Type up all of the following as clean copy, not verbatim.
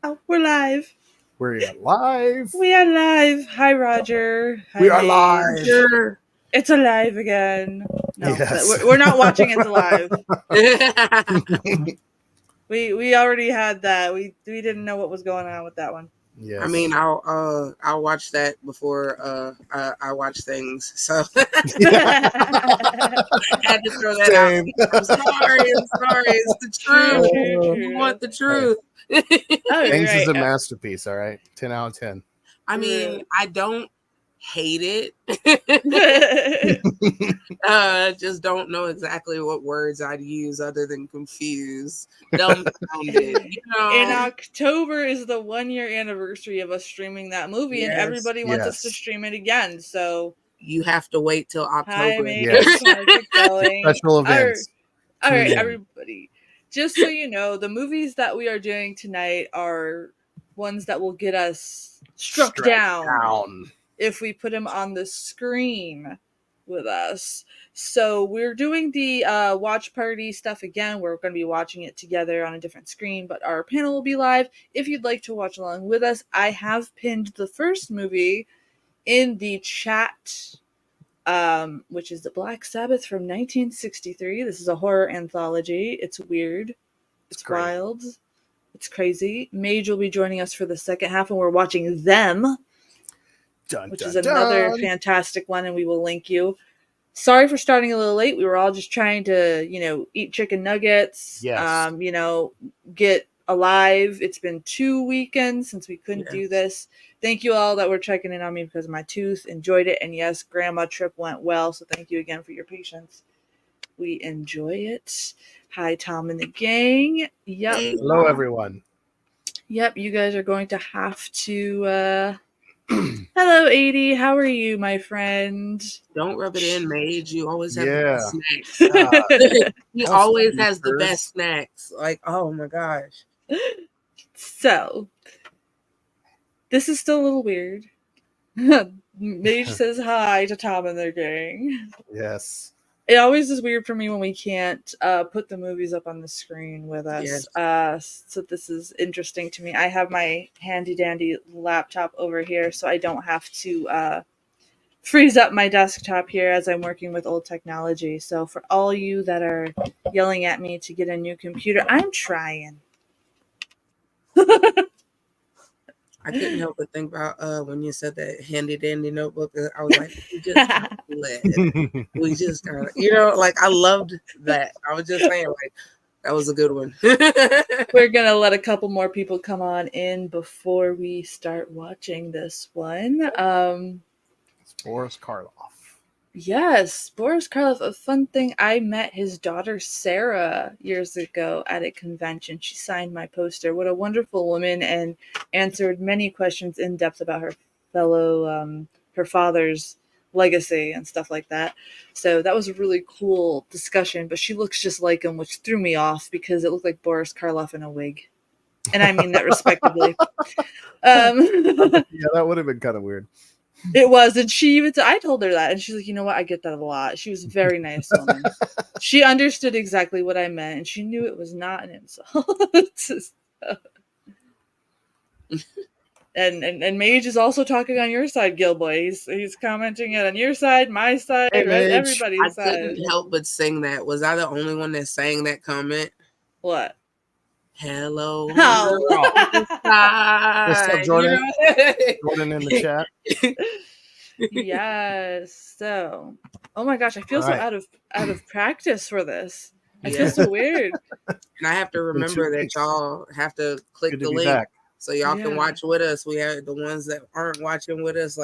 Oh, we're live. We're live. We are live. Hi, Roger. Hi, We are Paige. live. Sure. It's alive again. No, Yes. we're not watching it live. We already had that. We didn't know what was going on with that one. Yes. I mean, I'll watch that before I watch things. So I had to throw that out. I'm sorry. It's the truth. You want the truth. Things is a masterpiece. All right, 10 out of 10. I mean, I don't hate it. Just don't know exactly what words I'd use other than confused, dumbfounded. In October is the 1-year anniversary of us streaming that movie, and everybody wants us to stream it again. So you have to wait till October. Special events. All right, everybody. Just so you know, the movies that we are doing tonight are ones that will get us struck down if we put them on the screen with us. So we're doing the watch party stuff again. We're going to be watching it together on a different screen, but our panel will be live. If you'd like to watch along with us, I have pinned the first movie in the chat, which is the Black Sabbath from 1963. This is a horror anthology. It's weird. It's wild. It's crazy. Mage will be joining us for the second half, and we're watching Them, which is another fantastic one, and we will link you. Sorry for starting a little late. We were all just trying to, eat chicken nuggets, get alive. It's been 2 weekends since we couldn't do this. Thank you all that were checking in on me because of my tooth. Enjoyed it. And yes, grandma trip went well. So thank you again for your patience. We enjoy it. Hi, Tom and the gang. Yep. Hello, everyone. Yep. You guys are going to have to... Hello, 80. How are you, my friend? Don't rub it in, Mage. You always have the best snacks. He always has the best snacks. Like, oh my gosh. So, this is still a little weird. Mage says hi to Tom and their gang. Yes. It always is weird for me when we can't put the movies up on the screen with us. Yes. So this is interesting to me. I have my handy dandy laptop over here, so I don't have to freeze up my desktop here as I'm working with old technology. So for all you that are yelling at me to get a new computer, I'm trying. I couldn't help but think about when you said that handy dandy notebook. I was like, we just got I loved that. I was just saying, that was a good one. We're gonna let a couple more people come on in before we start watching this one. It's Boris Karloff. Yes, Boris Karloff. A fun thing, I met his daughter Sarah years ago at a convention. She signed my poster. What a wonderful woman, and answered many questions in depth about her her father's legacy and stuff like that. So that was a really cool discussion, but she looks just like him, which threw me off because it looked like Boris Karloff in a wig. And I mean that respectively. Yeah, that would have been kind of weird. It was, and she even I told her that, and she's like, you know what, I get that a lot. She was a very nice woman. She understood exactly what I meant, and she knew it was not an insult. and Mage is also talking on your side, Gilboy. He's commenting it on your side, my side, everybody's side. I couldn't help but sing that. Was I the only one that sang that comment? What? Hello. What's up, Jordan? Jordan in the chat. Yes. So, oh my gosh, I feel so out of practice for this. I feel so weird. And I have to remember that y'all have to click the link so y'all can watch with us. We have the ones that aren't watching with us.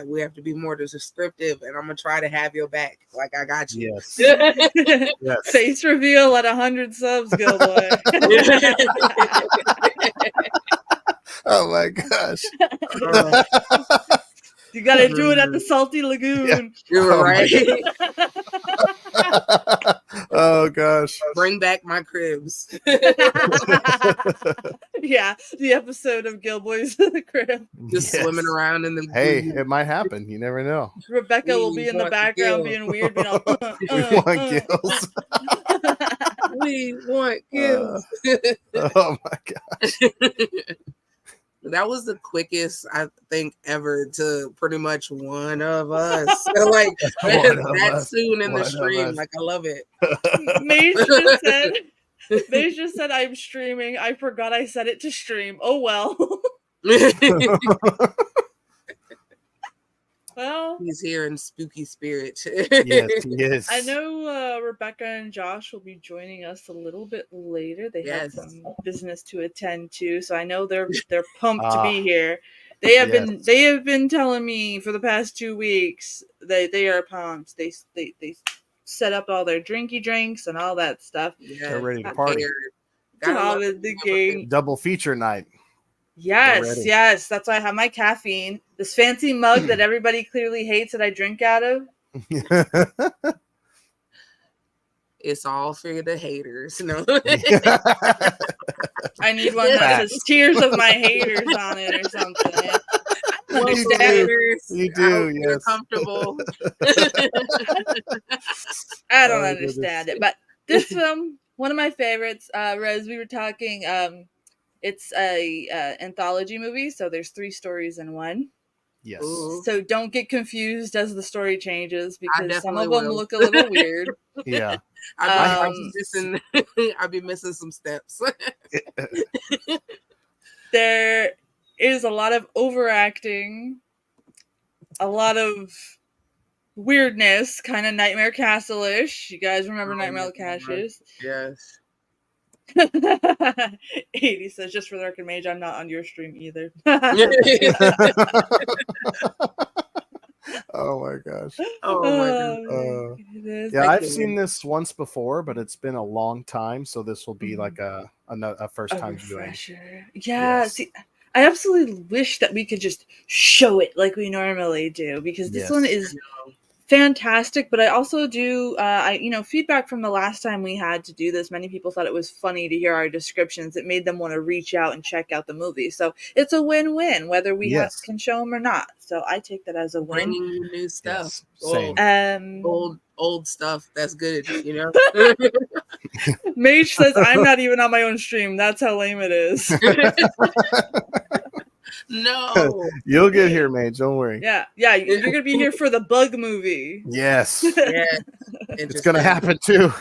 We have to be more descriptive, and I'm gonna try to have your back. Like I got you. Yes. Face reveal at 100 subs, Gilboy. Oh my gosh. You gotta do it at the Salty Lagoon. Yeah. You're right. Oh gosh. Bring back my cribs. Yeah, the episode of Gilboy's crib. Just swimming around in the it might happen. You never know. Rebecca will be in the background being weird, we want gills. We want kids. Oh my gosh. That was the quickest, I think, ever to pretty much one of us. Like that soon in the stream. Like, I love it. Mage just said I'm streaming. I forgot I set it to stream. Oh well. Well, he's here in spooky spirit. Yes, he is. I know Rebecca and Josh will be joining us a little bit later. They had some business to attend to, so I know they're pumped to be here. They have been telling me for the past 2 weeks that they are pumped. They set up all their drinky drinks and all that stuff. They're ready to party. Double feature night. Yes. That's why I have my caffeine. This fancy mug that everybody clearly hates that I drink out of. It's all for the haters. No. I need one that says "Tears of My Haters" on it or something. You do. Yes. Comfortable. I don't understand it, but this film, one of my favorites. Rez, we were talking. It's a anthology movie, so there's 3 stories in one. Yes. So don't get confused as the story changes because some of them look a little weird. Yeah. I'd be missing some steps. There is a lot of overacting, a lot of weirdness, kind of Nightmare Castle-ish. You guys remember Nightmare Castle? Yes. 80 says, just for the record, Mage, I'm not on your stream either. Oh my gosh. Oh my goodness. Yeah, I've seen this once before, but it's been a long time, so this will be like a first time viewing. Yeah, see, I absolutely wish that we could just show it like we normally do, because this one is fantastic. But I also do feedback from the last time we had to do this, many people thought it was funny to hear our descriptions. It made them want to reach out and check out the movie, so it's a win-win whether we can show them or not. So I take that as a win. Bringing you new stuff. Old stuff that's good, Mage says I'm not even on my own stream. That's how lame it is. No, you'll get here, Mage. Don't worry. Yeah, you're gonna be here for the Bug movie. Yes, it's gonna happen too.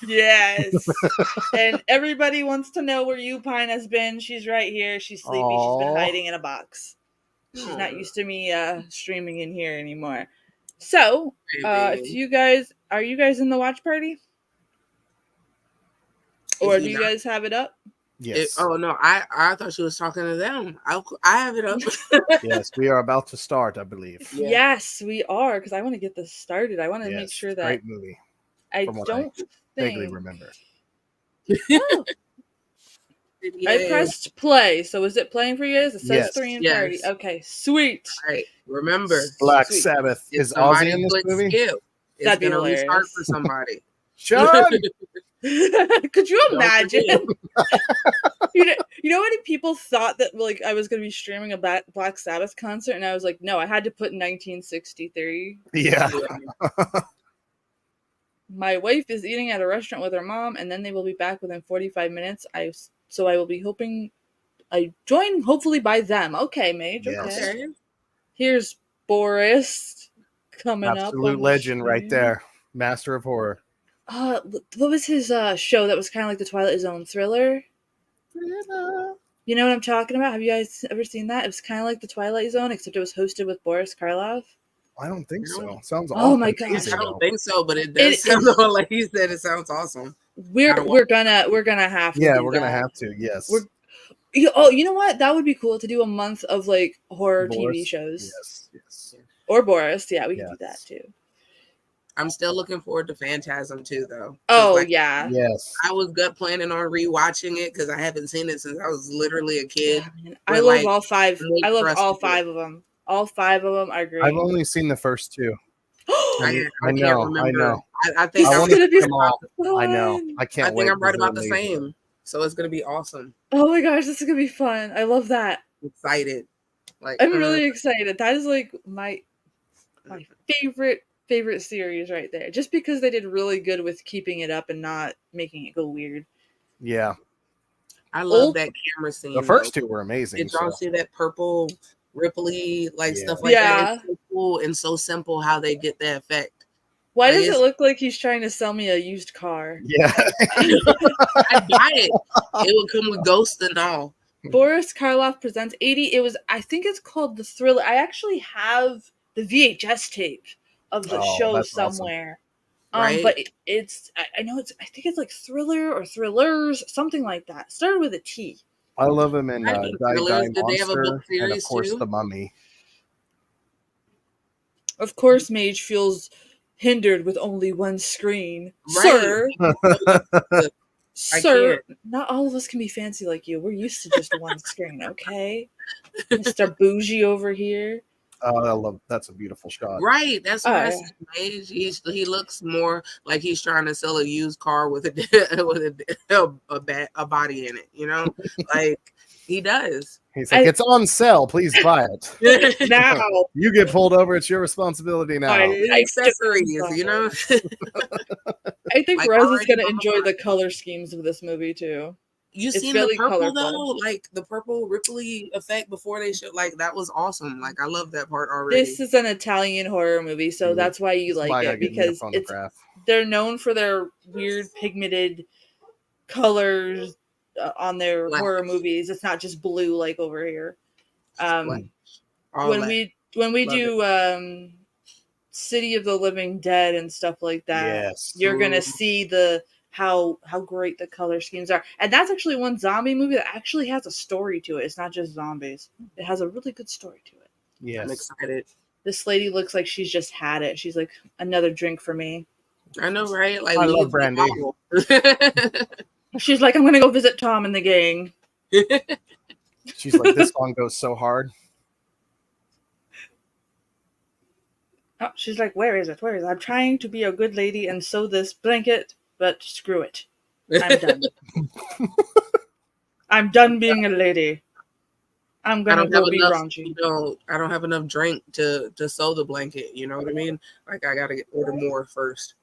Yes, and everybody wants to know where Upine has been. She's right here. She's sleepy. Aww. She's been hiding in a box. She's not used to me streaming in here anymore. So, if you guys are you guys in the watch party, or do you guys have it up? Yes. No, I thought she was talking to them. I have it up. Yes, we are about to start, I believe. Yeah. Yes, we are, because I want to get this started. I want to make sure that great movie. I don't vaguely remember. Oh. I pressed play. So is it playing for you guys? It says 3 and 30. Okay, sweet. All right. Remember, Black Sabbath is Ozzy in this movie. That'd be hilarious. Restart for somebody. Sean. Could you imagine? you know how many people thought that like I was going to be streaming a Black Sabbath concert, and I was like, no, I had to put 1963. Yeah. My wife is eating at a restaurant with her mom, and then they will be back within 45 minutes. So I will be hoping I join hopefully by them. Okay, Mage. Yes. Okay. Here's Boris coming up. Absolute legend right there. Master of horror. What was his show that was kind of like the Twilight Zone Thriller? You know what I'm talking about? Have you guys ever seen that? It was kind of like the Twilight Zone, except it was hosted with Boris Karloff. I don't think so. Sounds awesome. Oh my god! I don't think so, but it does sound like he said. It sounds awesome. We're gonna have to. Yeah, we're gonna have to. Yes. You know what? That would be cool to do a month of like horror TV shows. Yes. Or Boris. Yeah, we can do that too. I'm still looking forward to Phantasm too, though. Oh yeah. Yes. I was planning on rewatching it because I haven't seen it since I was literally a kid. Yeah, I love all 5. I love all 5 of them. All 5 of them are great. I've only seen the first 2. I know. I think it's gonna be fun. I know. I can't wait. I think I'm right about the same. So it's gonna be awesome. Oh my gosh, this is gonna be fun. I love that. Excited. I'm really excited. That is like my favorite favorite series right there. Just because they did really good with keeping it up and not making it go weird. Yeah. I love that camera scene. The first two were amazing. Did y'all see that purple Ripley stuff like that? It's so cool and so simple how they get that effect. Why does it look like he's trying to sell me a used car? Yeah. I'd buy it. It would come with ghosts and all. Boris Karloff presents 80. I think it's called The Thriller. I actually have the VHS tape of the show somewhere. Awesome. Right? But I think it's like Thriller or Thrillers, something like that. Started with a T. I love him in Die Monster, they have a book series and of course too? The Mummy. Of course, Mage feels hindered with only one screen. Right. Sir, not all of us can be fancy like you. We're used to just one screen, okay? Mr. Bougie over here. Oh, that's a beautiful shot. Right, that's what I said. Mage, he looks more like he's trying to sell a used car with a body in it. You know, like he does. He's like, it's on sale. Please buy it now. You get pulled over. It's your responsibility now. Accessories, you know. I think Rose is going to enjoy the color schemes of this movie too. You seen the purple though, like the purple Ripley effect before they showed, like that was awesome. Like I love that part already. This is an Italian horror movie, so that's why you like it, because they're known for their weird pigmented colors on their horror movies. It's not just blue like over here. When we do City of the Living Dead and stuff like that, you're gonna see how great the color schemes are. And that's actually one zombie movie that actually has a story to it. It's not just zombies. It has a really good story to it. Yes. I'm excited. This lady looks like she's just had it. She's like, another drink for me. I know, right? Like I love brandy. She's like, I'm going to go visit Tom and the gang. She's like, this song goes so hard. Oh, she's like, where is it? Where is it? I'm trying to be a good lady and sew this blanket, but screw it. I'm done. I'm done being a lady. I'm gonna go be raunchy. I don't have enough drink to sew the blanket. You know what I mean? Like I gotta order more first.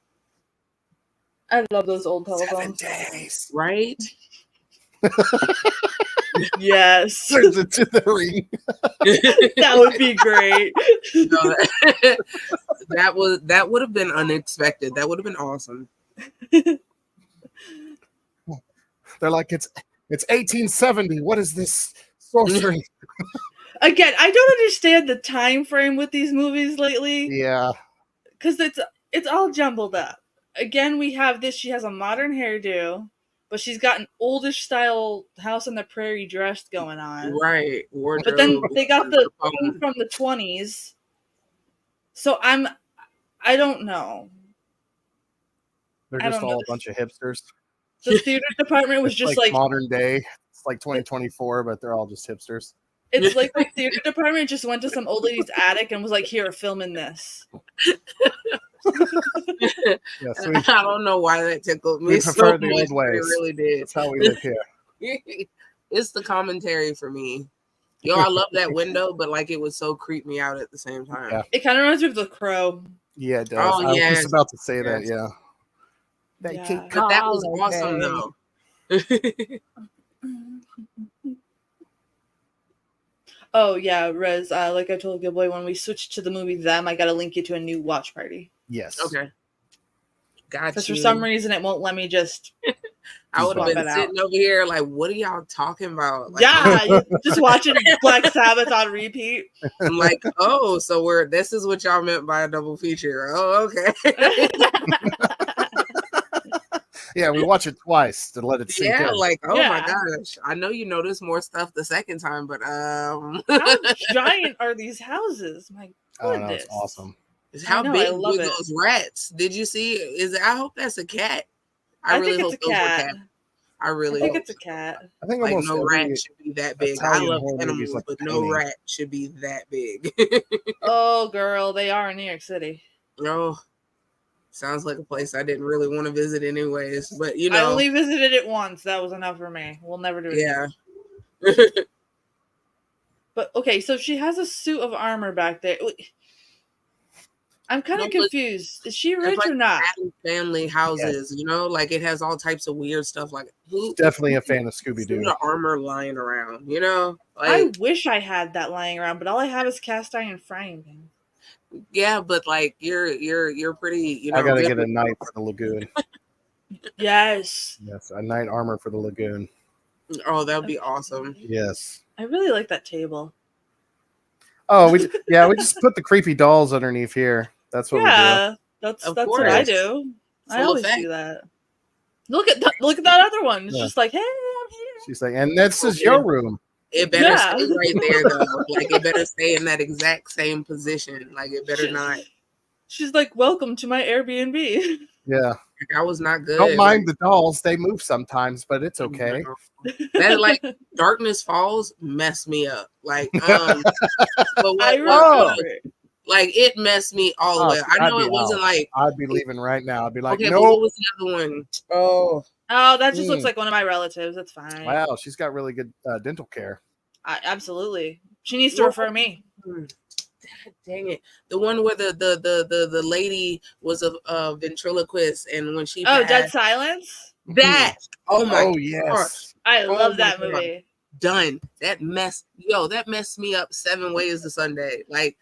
I love those old telephones. 7 days, right? Yes. Turns into the ring. That would be great. That would have been unexpected. That would have been awesome. They're like, it's 1870. What is this sorcery? Again, I don't understand the time frame with these movies lately. Yeah, because it's all jumbled up. Again, we have this. She has a modern hairdo, but she's got an oldish style House on the Prairie dress going on. Right. Wardrobe. But then they got the one from the 20s. So I don't know. They're just all a bunch of hipsters. The theater department was just like modern day. It's like 2024, but they're all just hipsters. It's like the theater department just went to some old lady's attic and was like, here, film in this. Yes, I don't know why that tickled me. We prefer the old ways. It really did. That's how we live here. It's the commentary for me. Yo, I love that window, but like it would so creep me out at the same time. Yeah. It kind of reminds me of The Crow. Yeah, it does. I was just about to say that, yeah. But that was awesome, though. Oh, yeah, Rez, like I told Gilboy, when we switched to the movie Them, I got to link you to a new watch party. Yes. Okay. Gotcha. Because for some reason, it won't let me just... I would have been sitting over here like, what are y'all talking about? Like, yeah, just watching Black Sabbath on repeat. I'm like, oh, so this is what y'all meant by a double feature. Oh, okay. Yeah, we watch it twice to let it sink in. Yeah, like, oh my gosh. I know you noticed more stuff the second time, but How giant are these houses? My goodness. It's awesome. How big were those rats? Did you see? I hope that's a cat. I really hope those were cats. I think it's a cat. I think like no rat should be that big. I love animals, but no rat should be that big. Oh, girl, they are in New York City. Oh, sounds like a place I didn't really want to visit anyways. But you know, I only visited it once. That was enough for me. We'll never do it again. Yeah. But okay, so she has a suit of armor back there. I'm kind of confused. Is she rich or not? Family houses, you know, like it has all types of weird stuff. Like definitely a fan of Scooby-Doo. The armor lying around, you know. Like, I wish I had that lying around, but all I have is cast iron frying pan. Yeah, but like you're pretty, you know. I gotta get a knight for the lagoon. Yes. Yes, a knight armor for the lagoon. Oh, that would be awesome. Yes. I really like that table. Oh, we just put the creepy dolls underneath here. That's what we do. That's what I do. I always do that. Look at that other one. It's just like, hey, I'm here. She's like, and this is your room. It better stay right there though. Like it better stay in that exact same position. Like it better not. She's like, welcome to my Airbnb. Yeah. I was not good. Don't mind the dolls. They move sometimes, but it's okay. That like Darkness Falls messed me up. Like, but like it messed me all the way. I know it wasn't like I'd be leaving right now. I'd be like, okay, no. what was the other one? Oh, that just looks like one of my relatives. That's fine. Wow, she's got really good dental care. Absolutely. She needs to refer me. Dang it! The one where the lady was a ventriloquist, and when she Dead Silence. That yes, I love that movie. Done. That messed me up 7 ways to Sunday. Like,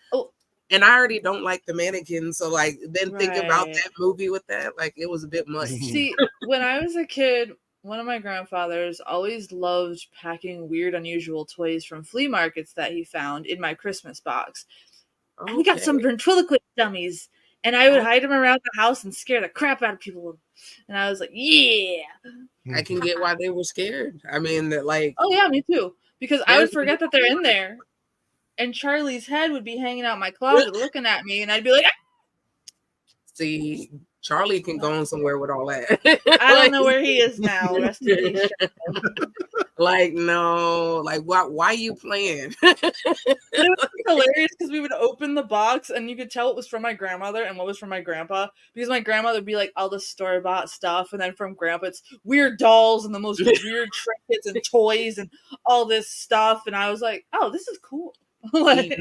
and I already don't like the mannequin, so like then think about that movie with that, like it was a bit much. See, when I was a kid, one of my grandfathers always loved packing weird, unusual toys from flea markets that he found in my Christmas box. And we got some ventriloquist dummies, and I would hide them around the house and scare the crap out of people. And I was like, yeah. I can get why they were scared. I mean, that like... Oh, yeah, me too. Because I would forget that they're in there, and Charlie's head would be hanging out my closet looking at me, and I'd be like... Ah! See... Charlie can go on somewhere with all that. I don't know where he is now. Rest in peace. Like, no, like, why you playing? It was hilarious because we would open the box and you could tell it was from my grandmother and what was from my grandpa, because my grandmother would be like all the store-bought stuff, and then from grandpa it's weird dolls and the most weird trinkets and toys and all this stuff, and I was like, oh, this is cool. Like,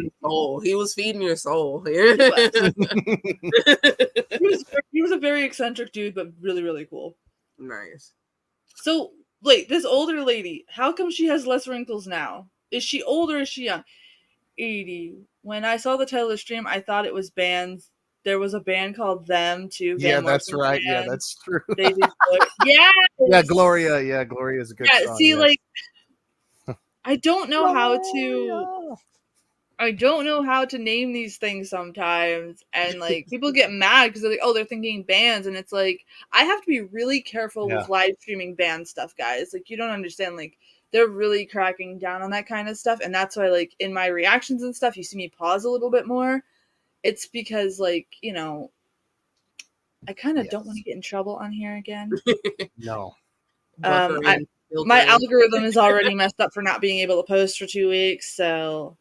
he was feeding your soul. He was a very eccentric dude, but really, really cool. Nice. So, wait, this older lady, how come she has less wrinkles now? Is she old or is she young? 80. When I saw the title of the stream, I thought it was bands. There was a band called THEM too. Yeah, that's right. Band. Yeah, that's true. They did Yeah, Gloria. Yeah, Gloria is a good song. See, like, I don't know how to... I don't know how to name these things sometimes, and like people get mad because they're like, oh, they're thinking bands, and it's like I have to be really careful with live streaming band stuff, guys. Like, you don't understand, like they're really cracking down on that kind of stuff, and that's why like in my reactions and stuff you see me pause a little bit more. It's because, like, you know, I kind of don't want to get in trouble on here again. No. My algorithm is already messed up for not being able to post for 2 weeks, so...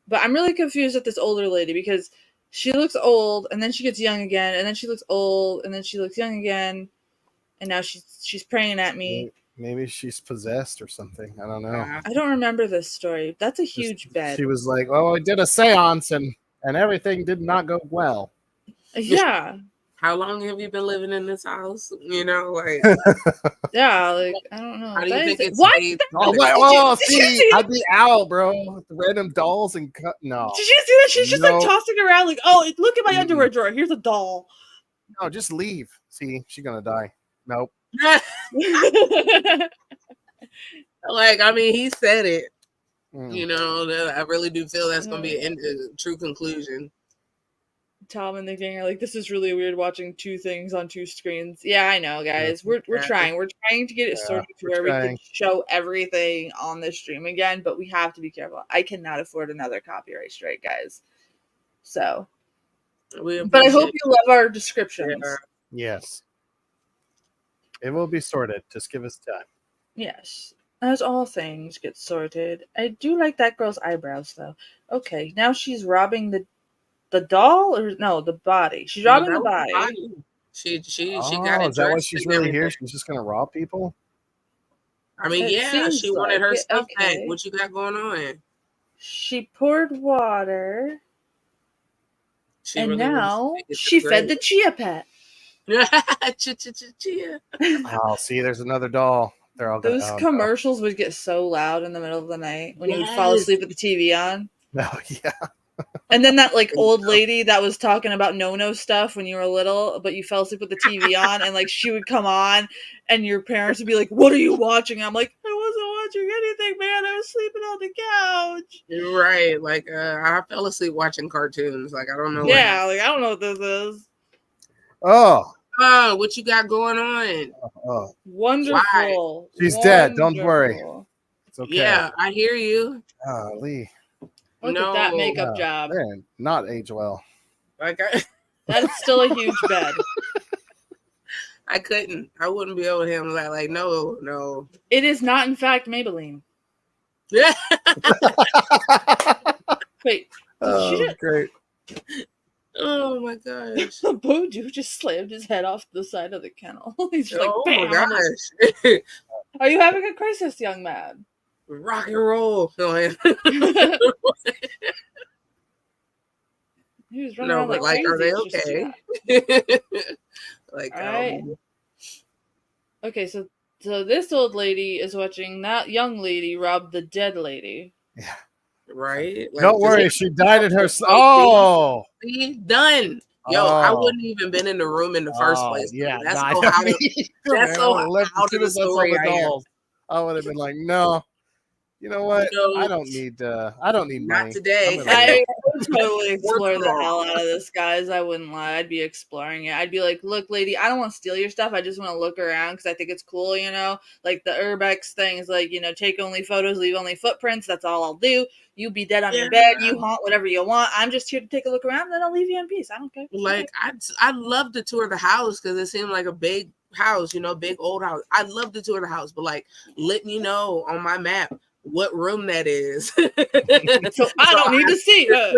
But I'm really confused at this older lady because she looks old and then she gets young again, and then she looks old and then she looks young again, and now she's praying at me. Maybe she's possessed or something. I don't know. I don't remember this story. That's a huge bet. She was like, "Oh, I did a seance and everything did not go well." Yeah. How long have you been living in this house? You know, like... Yeah, like, I don't know. How do you think it's what? See, I'd be out, bro. With the random dolls and no. Did you see that? She's just like tossing around, like, oh, look at my underwear drawer. Here's a doll. No, just leave. See, she's gonna die. Nope. Like, I mean, he said it. You know, I really do feel that's gonna be a true conclusion. Tom and the gang are like, this is really weird watching two things on two screens. Yeah, I know, guys. We're trying. We're trying to get it sorted to where we can show everything on the stream again, but we have to be careful. I cannot afford another copyright strike, guys. So, but I hope you love our descriptions. Yes. It will be sorted. Just give us time. Yes. As all things get sorted. I do like that girl's eyebrows, though. Okay, now she's robbing the doll, or no, the body. She's robbing the body. She got it. Is that why she's really here? She's just gonna rob people? I mean, she wanted her stuff back. What you got going on? She poured water. And now she fed the chia pet. Chia. Oh, see, there's another doll. They're all Those commercials would get so loud in the middle of the night when you would fall asleep with the TV on. Oh, yeah. And then that like old lady that was talking about no stuff when you were little, but you fell asleep with the TV on, and like she would come on, and your parents would be like, "What are you watching?" I'm like, "I wasn't watching anything, man. I was sleeping on the couch." Right, like I fell asleep watching cartoons. Like I don't know. Yeah, like I don't know what this is. Oh, what you got going on? Oh, wonderful. She's dead. Don't worry. It's okay. Yeah, I hear you. Lee. Look at that makeup job. Man, not age well. Like that's still a huge bed. I wouldn't be able to handle that. Like, no. It is not, in fact, Maybelline. Yeah. Wait. Great. Oh my gosh. Boju just slammed his head off the side of the kennel. He's just like, oh bam. My gosh. Are you having a crisis, young man? Rock and roll. He was running around like crazy. Are they okay? Like, right. Okay, so this old lady is watching that young lady rob the dead lady. Yeah. Right? Like, don't worry, she died at her. Oh, be done. Yo, I wouldn't even been in the room in the first place. Yeah, that's so out of the story. I would have been like, no. You know what? No, I don't need money. Not today. I would totally explore the hell out of this, guys. I wouldn't lie. I'd be exploring it. I'd be like, look, lady, I don't want to steal your stuff. I just want to look around because I think it's cool, you know? Like the Urbex thing is like, you know, take only photos, leave only footprints. That's all I'll do. You be dead on your bed. You haunt whatever you want. I'm just here to take a look around, and then I'll leave you in peace. I don't care. Like, I'd love to tour the house because it seemed like a big house, you know, big old house. I'd love to tour the house, but like, let me know on my map what room that is. so I don't need to see her.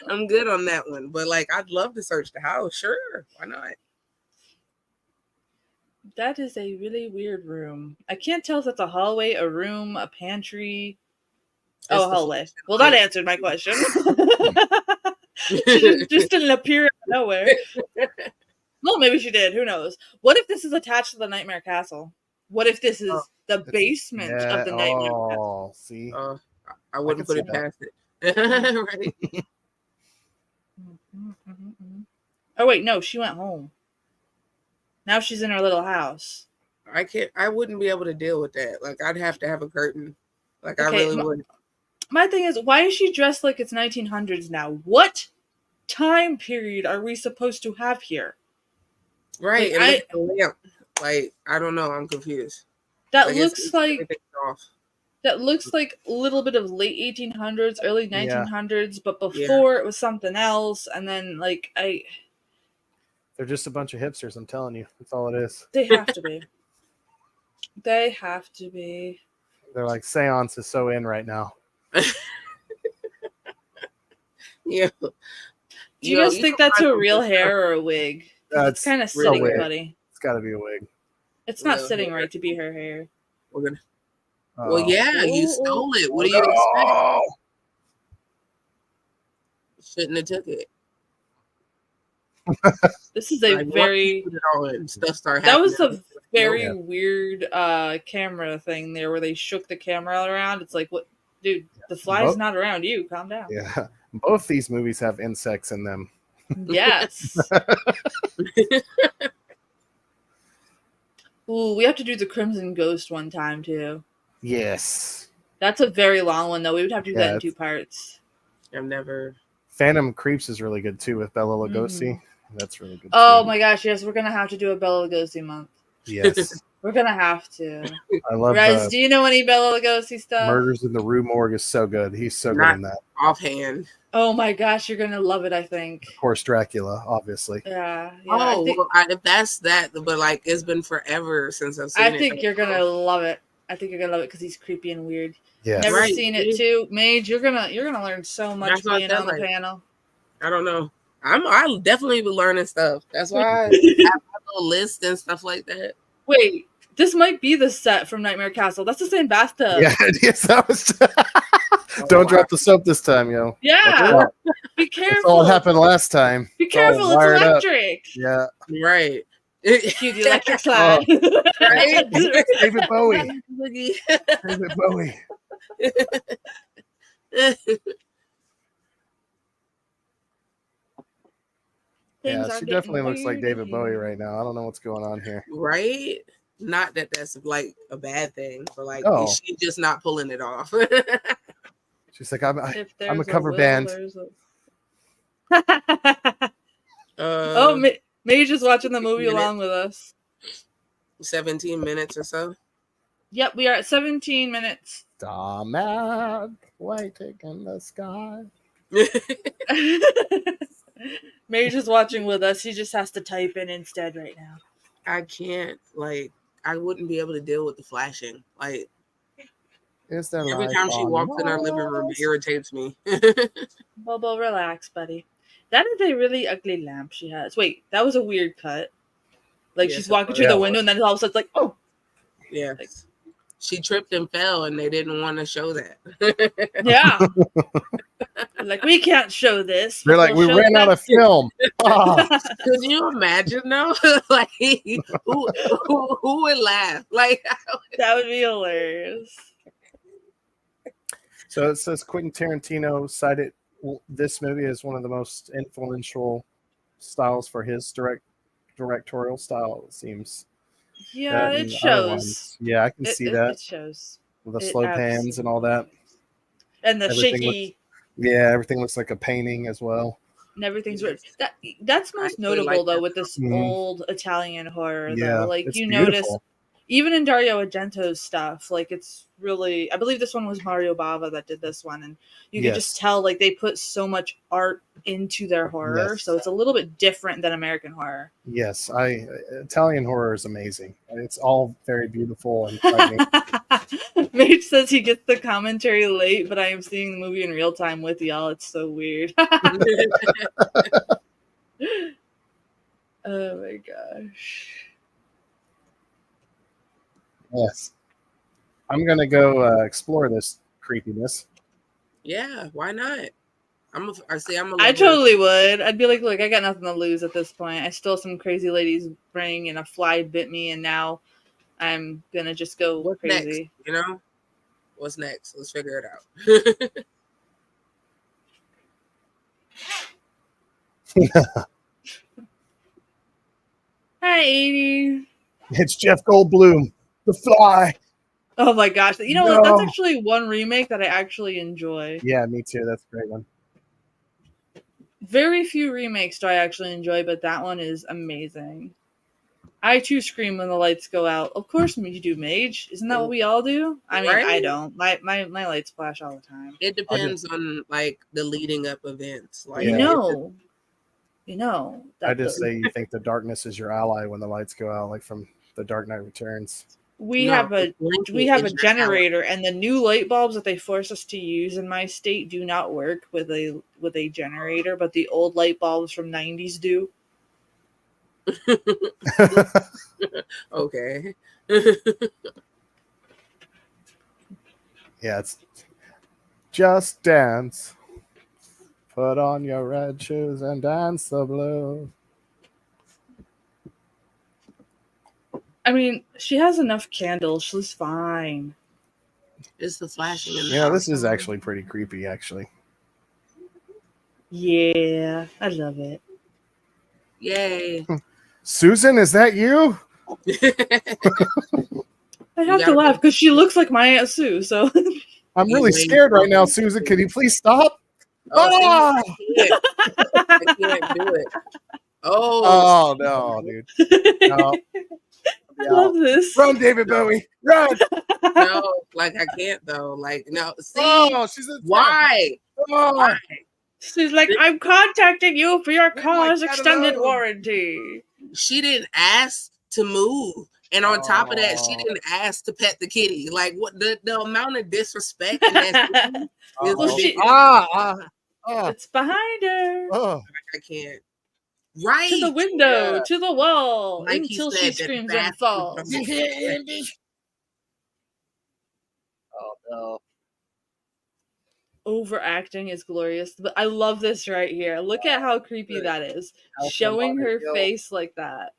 I'm good on that one, but like I'd love to search the house. Sure, why not? That is a really weird room. I can't tell if that's a hallway, a room, a pantry. A hallway. Well, that answered my question. She just didn't appear out of nowhere. Well, maybe she did. Who knows? What if this is attached to the Nightmare Castle? What if this is the basement of the Nightmare Castle? See? I wouldn't put it past it. Right. Oh, wait, no, she went home. Now she's in her little house. I wouldn't be able to deal with that. Like, I'd have to have a curtain. Like, I really would. My thing is, why is she dressed like it's 1900s now? What time period are we supposed to have here? Right. Like, I don't know. I'm confused. That looks like a little bit of late 1800s, early 1900s, but before it was something else. And then, like, they're just a bunch of hipsters, I'm telling you. That's all it is. They have to be. They have to be. They're like, seance is so in right now. Yeah. Do you guys think that's a real hair or a wig? It's kind of sitting, buddy. It's got to be a wig. It's not sitting right to be her hair. We're gonna. Well, yeah, you stole it. What do you expect? Shouldn't have took it. This is a very. Stuff started that was a very weird camera thing there, where they shook the camera around. It's like, what, dude? The fly's not around you. Calm down. Yeah, both these movies have insects in them. Yes. Ooh, we have to do the Crimson Ghost one time too. Yes. That's a very long one though. We would have to do that in 2 parts. I've never. Phantom Creeps is really good too with Bela Lugosi. That's really good. Oh my gosh, yes, we're gonna have to do a Bela Lugosi month. Yes. We're gonna have to. I love Rez, do you know any Bela Lugosi stuff? Murders in the Rue Morgue is so good. He's so good in that. Offhand. Oh my gosh, you're gonna love it, I think. Of course, Dracula, obviously. Yeah. If that's that, but like it's been forever since I've seen it. I think you're gonna love it. I think you're gonna love it because he's creepy and weird. Yeah. Never seen it too. Mage, you're gonna learn so much being on the panel. I don't know. I'll definitely be learning stuff. That's why I have a little list and stuff like that. Wait, this might be the set from Nightmare Castle. That's the same bathtub. Yeah, it is. Don't drop the soap this time, yo. Yeah. Be careful. That's all happened last time. Be careful. It's electric. Yeah. Right. Cue the electric slide. Right? David Bowie. David Bowie. Yeah, she definitely looks like David Bowie right now. I don't know what's going on here. Right? Not that that's like a bad thing, but like she's just not pulling it off. She's like, I'm a cover band. May's just watching the movie along with us. 17 minutes or so. Yep, we are at 17 minutes. Star mad waiting in the sky. May's just watching with us. He just has to type in instead right now. I can't, like, I wouldn't be able to deal with the flashing. Like, every time she walks in our living room, it irritates me. Bobo, relax, buddy. That is a really ugly lamp she has. Wait, that was a weird cut. Like, she's walking through the window, and then all of a sudden it's like, oh. Yeah. Like, she tripped and fell, and they didn't want to show that. Yeah. Like, we can't show this. They're like, we ran out of film. Could you imagine, though? Like, who would laugh? Like, that would be hilarious. So it says Quentin Tarantino cited this movie as one of the most influential styles for his directorial style, it seems. Yeah, it shows. Yeah, I can see that. It shows. With the slow pans and all that. And the shaky. Everything looks like a painting as well. And everything's weird. That's most notable, though, with this old Italian horror, though. Like, you notice, even in Dario Argento's stuff, like, it's really, I believe this one was Mario Bava that did this one, and you can just tell, like, they put so much art into their horror, so it's a little bit different than American horror. Yes, Italian horror is amazing. It's all very beautiful and frightening. Mage says he gets the commentary late, but I am seeing the movie in real time with y'all. It's so weird. Oh my gosh. Yes. I'm going to go explore this creepiness. Yeah, why not? I totally would. I'd be like, look, I got nothing to lose at this point. I stole some crazy lady's ring and a fly bit me, and now I'm going to just go crazy. Next? You know? What's next? Let's figure it out. Hi, Edie. It's Jeff Goldblum, The Fly. Oh my gosh. You know, that's actually one remake that I actually enjoy. Yeah, me too. That's a great one. Very few remakes do I actually enjoy, but that one is amazing. I too scream when the lights go out. Of course you do, Mage. Isn't that what we all do? I mean, I don't. My lights flash all the time. It depends on like the leading up events. Like you know. I just say you think the darkness is your ally when the lights go out, like from The Dark Knight Returns. We have a generator, and the new light bulbs that they force us to use in my state do not work with a generator, but the old light bulbs from 90s do. Okay. Yeah, it's Just Dance. Put on your red shoes and dance the blues. I mean, she has enough candles. She's fine. It's the flashing. Yeah, this is actually pretty creepy, actually. Yeah, I love it. Yay. Susan, is that you? I have to laugh because she looks like my Aunt Sue, so... I'm really scared right now, Susan. Can you please stop? I can't do it. Oh no, dude. No. I love this. Run, David Bowie. Run. No, like I can't though. Like no. See, she's why? Why? She's like, I'm contacting you for your car's extended warranty. She didn't ask to move, and on top of that, she didn't ask to pet the kitty. Like what the amount of disrespect in that is it's behind her. I can't. Right to the window, to the wall, like until she screams and falls. Oh no! overacting is glorious. But I love this right here. Look at how creepy that is. Showing her face like that.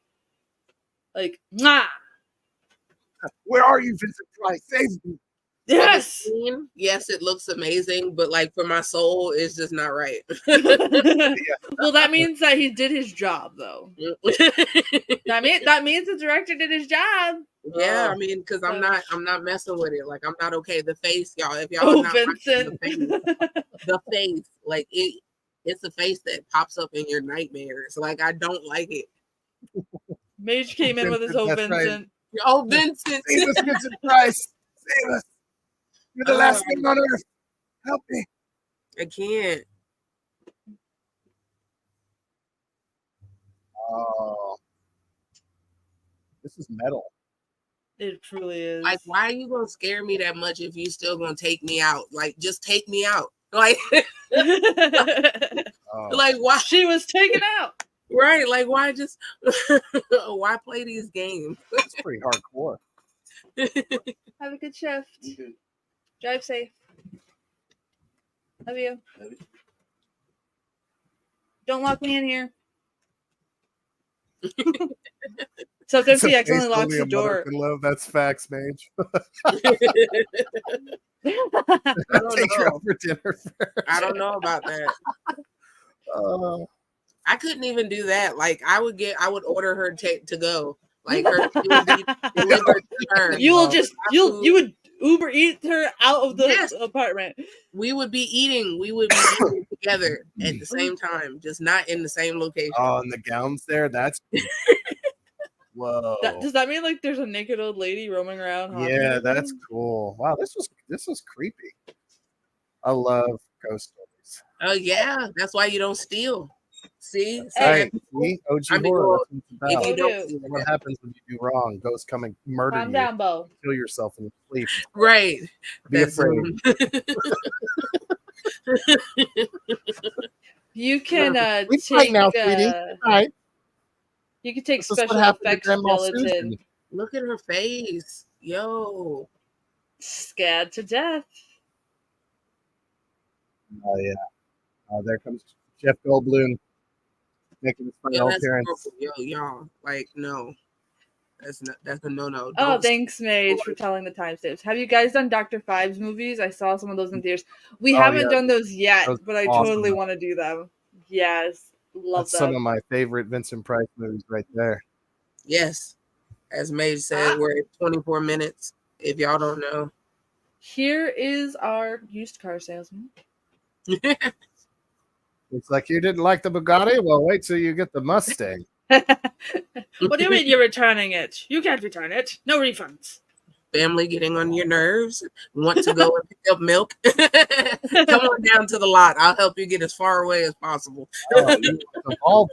Like, mwah! Where are you, Vincent Price? Save me. Yes. Yes, it looks amazing, but like for my soul, it's just not right. Well, that means that he did his job, though. that means the director did his job. Yeah, I mean, because I'm not messing with it. Like, I'm not okay. The face, y'all. If y'all not Vincent, the face, like it's a face that pops up in your nightmares. Like, I don't like it. Mage came in with his whole Vincent. Right. Oh, Vincent! Save us, Vincent Price! Save us! You're the last thing on earth. Help me! I can't. Oh, this is metal. It truly is. Like, why are you gonna scare me that much if you still gonna take me out? Like, just take me out. Like, like why she was taken out? Right? Like, why just why play these games? It's pretty hardcore. Have a good shift. Drive safe. Love you. Don't lock me in here. Sometimes he accidentally locks the door. Love, that's facts, Mage. I don't Take her know. out for dinner first. I don't know about that. I couldn't even do that. Like, I would order her to go. Like, it would be delivered to her. You would Uber eat her out of the apartment. We would be eating together at the same time, just not in the same location. Oh, and the gowns there, that's whoa. Does that mean like there's a naked old lady roaming around? Yeah, that's cool. Wow, this was creepy. I love ghost stories. Oh yeah, that's why you don't steal. See, right. See? OG horror. If you don't, what happens when you do wrong? Ghosts come and murder you. Down, Bo. Kill yourself in your sleep. Right. Be afraid. You can take now, sweetie. Right. You can take special effects gelatin. Look at her face. Yo. Scared to death. Oh yeah. There comes Jeff Goldblum making his final appearance. Yo, y'all. Like, no. That's a no-no. Oh, thanks, Mage, for telling the timestamps. Have you guys done Dr. Five's movies? I saw some of those in theaters. We haven't done those yet, but I totally want to do them. Yes. Love them. Some of my favorite Vincent Price movies right there. Yes. As Mage said, we're at 24 minutes, if y'all don't know. Here is our used car salesman. It's like you didn't like the Bugatti? Well, wait till you get the Mustang. What do you mean you're returning it? You can't return it. No refunds. Family getting on your nerves? Want to go and pick up milk? Come on down to the lot. I'll help you get as far away as possible. Oh, you want the Volvo.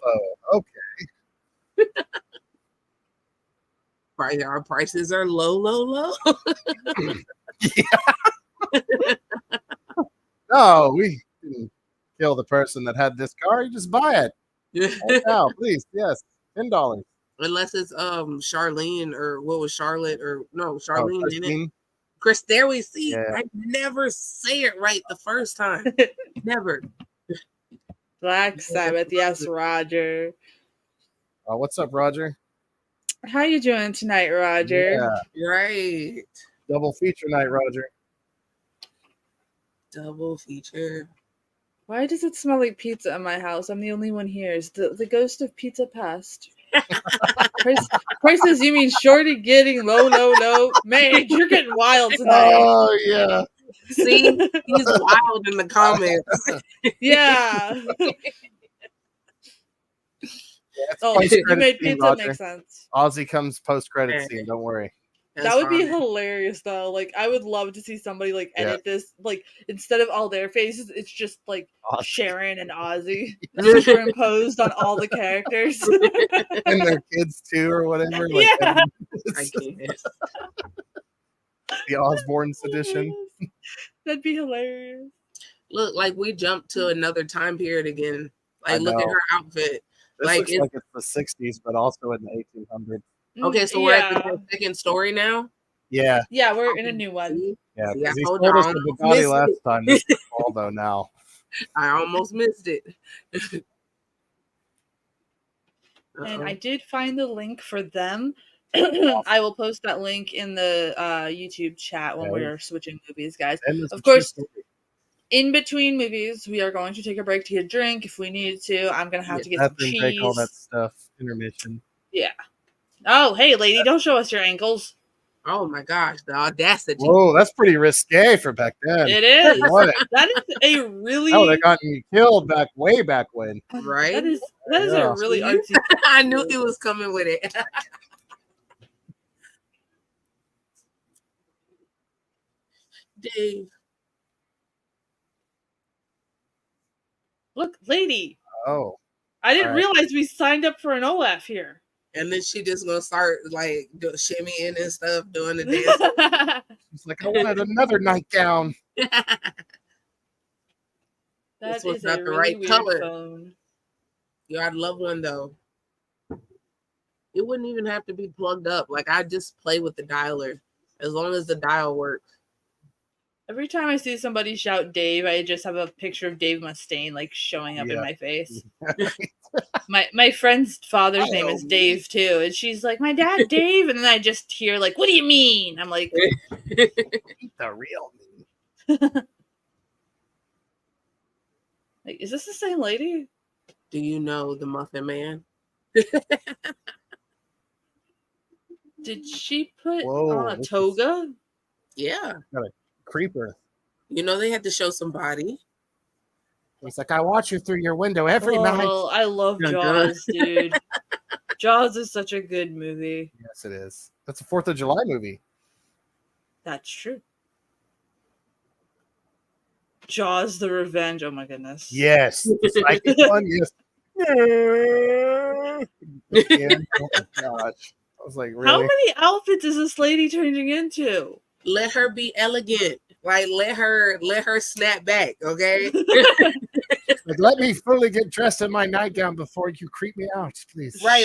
Okay. Our prices are low. No, we didn't kill the person that had this car. You just buy it. Right now, please. Yes. $10. Unless it's Charlene or what was Charlotte or no Charlene in it. Chris, there we see. Yeah. I never say it right the first time. Never. Black Sabbath, yes, Roger. What's up, Roger? How you doing tonight, Roger? Yeah. Right. Double feature night, Roger. Double feature. Why does it smell like pizza in my house? I'm the only one here. Is the ghost of pizza past? Prices, you mean Shorty getting low. Man, you're getting wild tonight. Oh, yeah. See? He's wild in the comments. Yeah. You made pizza make sense. Ozzy comes post-credit scene, don't worry. That would be hilarious, though. Like, I would love to see somebody like edit this. Like, instead of all their faces, it's just like Sharon and Ozzy superimposed on all the characters and their kids too, or whatever. Like, yeah, I can't. The Osbourne's edition. That'd be hilarious. Look, like we jumped to another time period again. Like, look at her outfit. This looks like it's the 60s, but also in the 1800s. Okay, so we're at the second story now? Yeah. Yeah, we're in a new one. Yeah, See, I because he told told you, us I the almost Bugatti missed last it. time. This is Volvo now. I almost missed it. And Uh-oh. I did find the link for them. I will post that link in the YouTube chat when we're switching movies, guys. Of course, in between movies, we are going to take a break to get a drink if we need to. I'm going to have to get some cheese. Break, all that stuff. Intermission. Yeah. Oh, hey, lady, don't show us your ankles. Oh, my gosh. The audacity. Whoa, that's pretty risque for back then. It is. That is a really... That would have gotten you killed way back when. Right? That is a really artsy... I knew he was coming with it. Dave. Look, lady. Oh. I didn't realize we signed up for an OLAF here. And then she just gonna start like shimmying and stuff, doing the dance. She's like, I wanted another nightgown. This was not the right color. Phone. Yo, I'd love one though. It wouldn't even have to be plugged up. Like I just play with the dialer as long as the dial works. Every time I see somebody shout Dave, I just have a picture of Dave Mustaine like showing up in my face. my friend's father's name is Dave too, and she's like, my dad Dave, and then I just hear like, what do you mean? I'm like, the real me. Like, is this the same lady? Do you know the Muffin Man? Did she put on a toga? Yeah. Got a creeper. You know they had to show some body. He's like, I watch you through your window every night. I love Jaws, dude. Jaws is such a good movie. Yes, it is. That's a 4th of July movie. That's true. Jaws: The Revenge. Oh my goodness. Yes. The psychic one. Yes. Yeah. Oh my gosh. I was like, really? How many outfits is this lady changing into? Let her be elegant. Like let her snap back, okay? Like, let me fully get dressed in my nightgown before you creep me out, please. Right.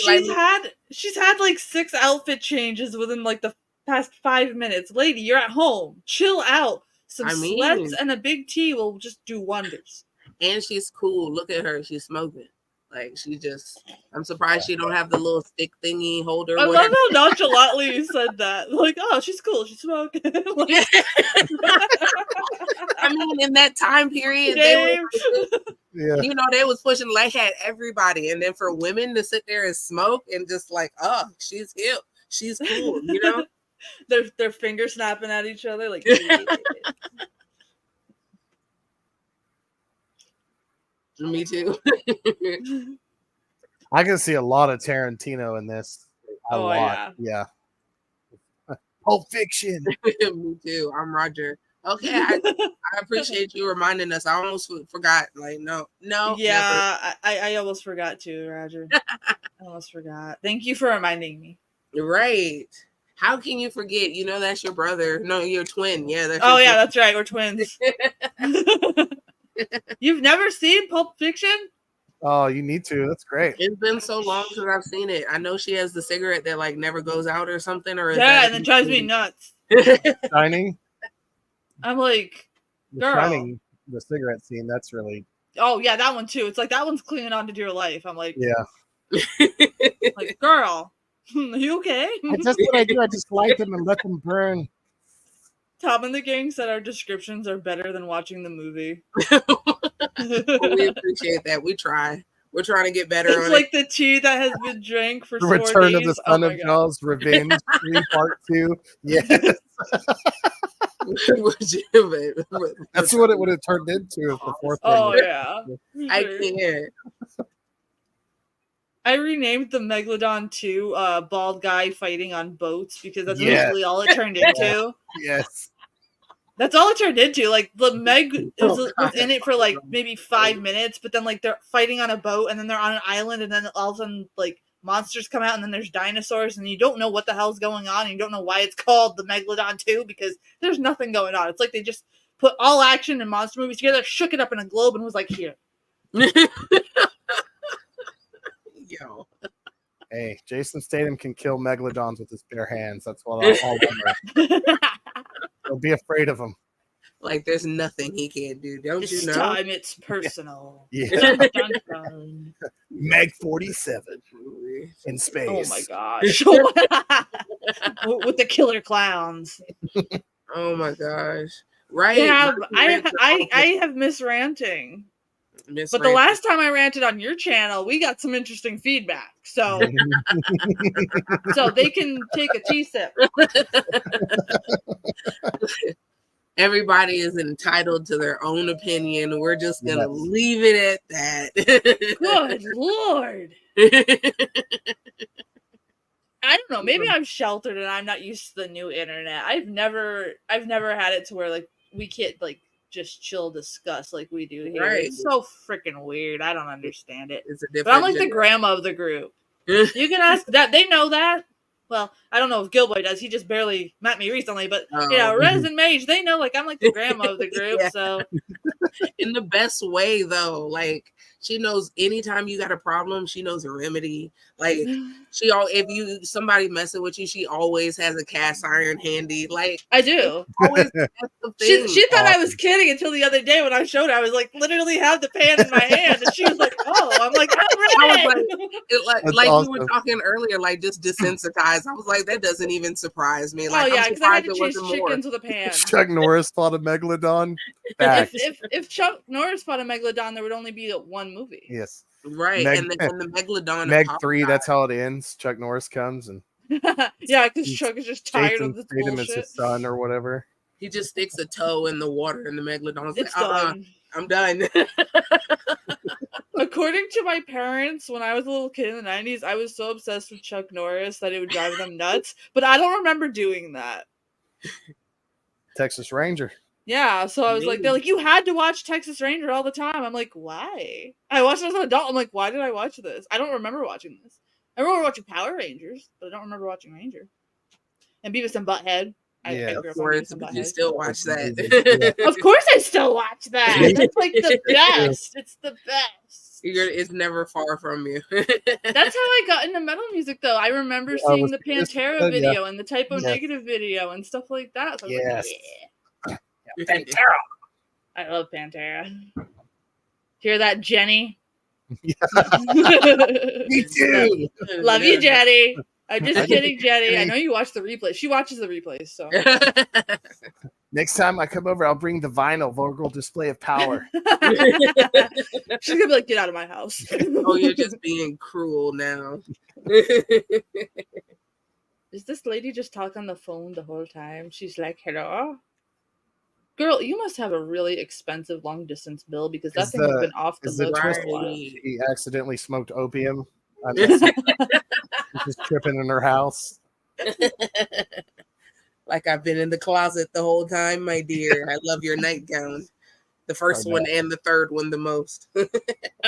She's had like 6 outfit changes within like the past 5 minutes. Lady, you're at home. Chill out. Some sweats and a big tea will just do wonders. And she's cool. Look at her. She's smoking. Like she just, I'm surprised she don't have the little stick thingy holder. I love how nonchalantly you said that. Like, oh, she's cool. She's smoking. Like, I mean, in that time period, they was pushing like had everybody, and then for women to sit there and smoke and just like, oh, she's hip, she's cool, you know. their fingers snapping at each other, like. Me too. I can see a lot of Tarantino in this. A lot. Yeah. Pulp Fiction. Me too. I'm Roger. Okay, I appreciate you reminding us. I almost forgot. Like, no. Yeah, I almost forgot too, Roger. I almost forgot. Thank you for reminding me. Right. How can you forget? You know that's your brother. No, your twin. Yeah. That's right. We're twins. You've never seen Pulp Fiction? Oh, you need to. That's great. It's been so long since I've seen it. I know she has the cigarette that like never goes out or something. Or and it drives me nuts. Shining. I'm like, girl. Shining, the cigarette scene. That's really. Oh yeah, that one too. It's like that one's clinging on to dear life. I'm like, yeah. Like, girl, are you okay? That's what I do. I just light them and let them burn. Tom and the gang said our descriptions are better than watching the movie. Well, we appreciate that. We try. We're trying to get better. It's like the tea that has been drank for 4 days. Return of the Son of Jaws, Revenge 3 Part 2. Yes. That's what it would have turned into if the 4th one. Oh yeah. I can't. I renamed the Megalodon 2 bald guy fighting on boats because that's basically all it turned into. Yes. That's all it turned into. Like the Meg was in it for like maybe 5 minutes, but then like they're fighting on a boat and then they're on an island and then all of a sudden like monsters come out and then there's dinosaurs and you don't know what the hell's going on and you don't know why it's called the Megalodon 2 because there's nothing going on. It's like they just put all action and monster movies together, shook it up in a globe and was like, here. Yo. Hey, Jason Statham can kill megalodons with his bare hands. That's what I'll learn. Don't be afraid of him. Like there's nothing he can't do. Don't this you know? time it's personal. Yeah. Dun, dun, dun. Meg 47 in space. Oh my gosh. With the killer clowns. Oh my gosh. Right. Yeah, I have missed ranting. But the last time I ranted on your channel, we got some interesting feedback. So so they can take a tea sip. Everybody is entitled to their own opinion. We're just going to leave it at that. Good Lord. I don't know. Maybe I'm sheltered and I'm not used to the new internet. I've never had it to where like we can't like just chill discuss like we do here. Right. It's so freaking weird. I don't understand it. It's a different. But I'm like the grandma of the group. You can ask that. They know that. Well, I don't know if Gilboy does. He just barely met me recently, but you know, Rez and Mage, they know like I'm like the grandma of the group. Yeah. So in the best way though, like she knows anytime you got a problem, she knows a remedy. Like if somebody messing with you, she always has a cast iron handy. Like I do. Always she thought I was kidding until the other day when I showed her. I was like literally have the pan in my hand, and she was like, "Oh," I'm like, "I'm ready." Like awesome. We were talking earlier, like just desensitized. I was like, that doesn't even surprise me. Like, yeah, because I had to chase chickens with a pan. Chuck Norris fought a megalodon. If Chuck Norris fought a megalodon, there would only be one movie. Yes. Right, and the megalodon. Meg 3, that's how it ends. Chuck Norris comes and yeah, because Chuck is just tired of this bullshit. Is his son or whatever. He just sticks a toe in the water, and the megalodon's it's like, done. I'm done. According to my parents, when I was a little kid in the 90s, I was so obsessed with Chuck Norris that it would drive them nuts. But I don't remember doing that. Texas Ranger. Yeah, so I was like, they're like, you had to watch Texas Ranger all the time. I'm like, why? I watched it as an adult. I'm like, why did I watch this? I don't remember watching this. I remember watching Power Rangers, but I don't remember watching Ranger. And Beavis and Butthead. I grew up on Beavis and Butthead. You still watch that. Of course I still watch that. It's like the best. It's the best. It's never far from you. That's how I got into metal music, though. I remember seeing the Pantera video and the Typo Negative video and stuff like that. So I was like, yeah. Pantera. I love Pantera. Hear that, Jenny? Me too. Love you, Jenny. I'm just kidding, Jenny. I know you watch the replays. She watches the replays, so. Next time I come over, I'll bring the vinyl Vogel Display of Power. She's gonna be like, get out of my house. Oh, you're just being cruel now. Is this lady just talk on the phone the whole time? She's like, hello? Girl, you must have a really expensive long distance bill because that thing has been off the hook for a while. She accidentally smoked opium. She's just tripping in her house. Like I've been in the closet the whole time, my dear. I love your nightgown. The first one and the third one the most.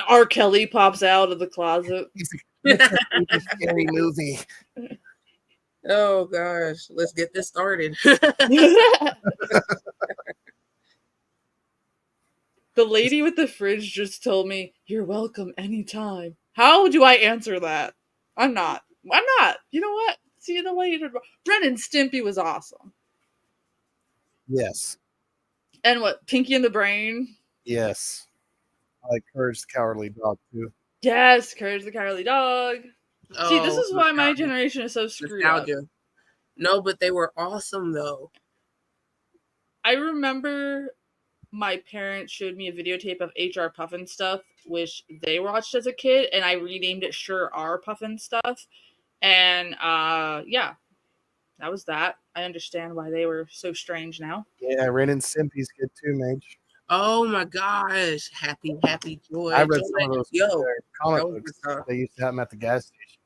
R. Kelly pops out of the closet. It's a scary movie. Oh gosh, let's get this started. The lady with the fridge just told me, you're welcome anytime. How do I answer that? I'm not. You know what? See you later. Ren and Stimpy was awesome. Yes. And what? Pinky and the Brain? Yes. I like Courage the Cowardly Dog too. Yes, Courage the Cowardly Dog. Oh, see, this is why my generation is so screwed up. No, but they were awesome though. I remember my parents showed me a videotape of HR Puffin stuff, which they watched as a kid, and I renamed it Sure R Puffin stuff. And yeah, that was that. I understand why they were so strange now. Yeah, Ren and Stimpy's good too, Mage. Oh my gosh, happy joy. I read some of those comic books. They used to have them at the gas station.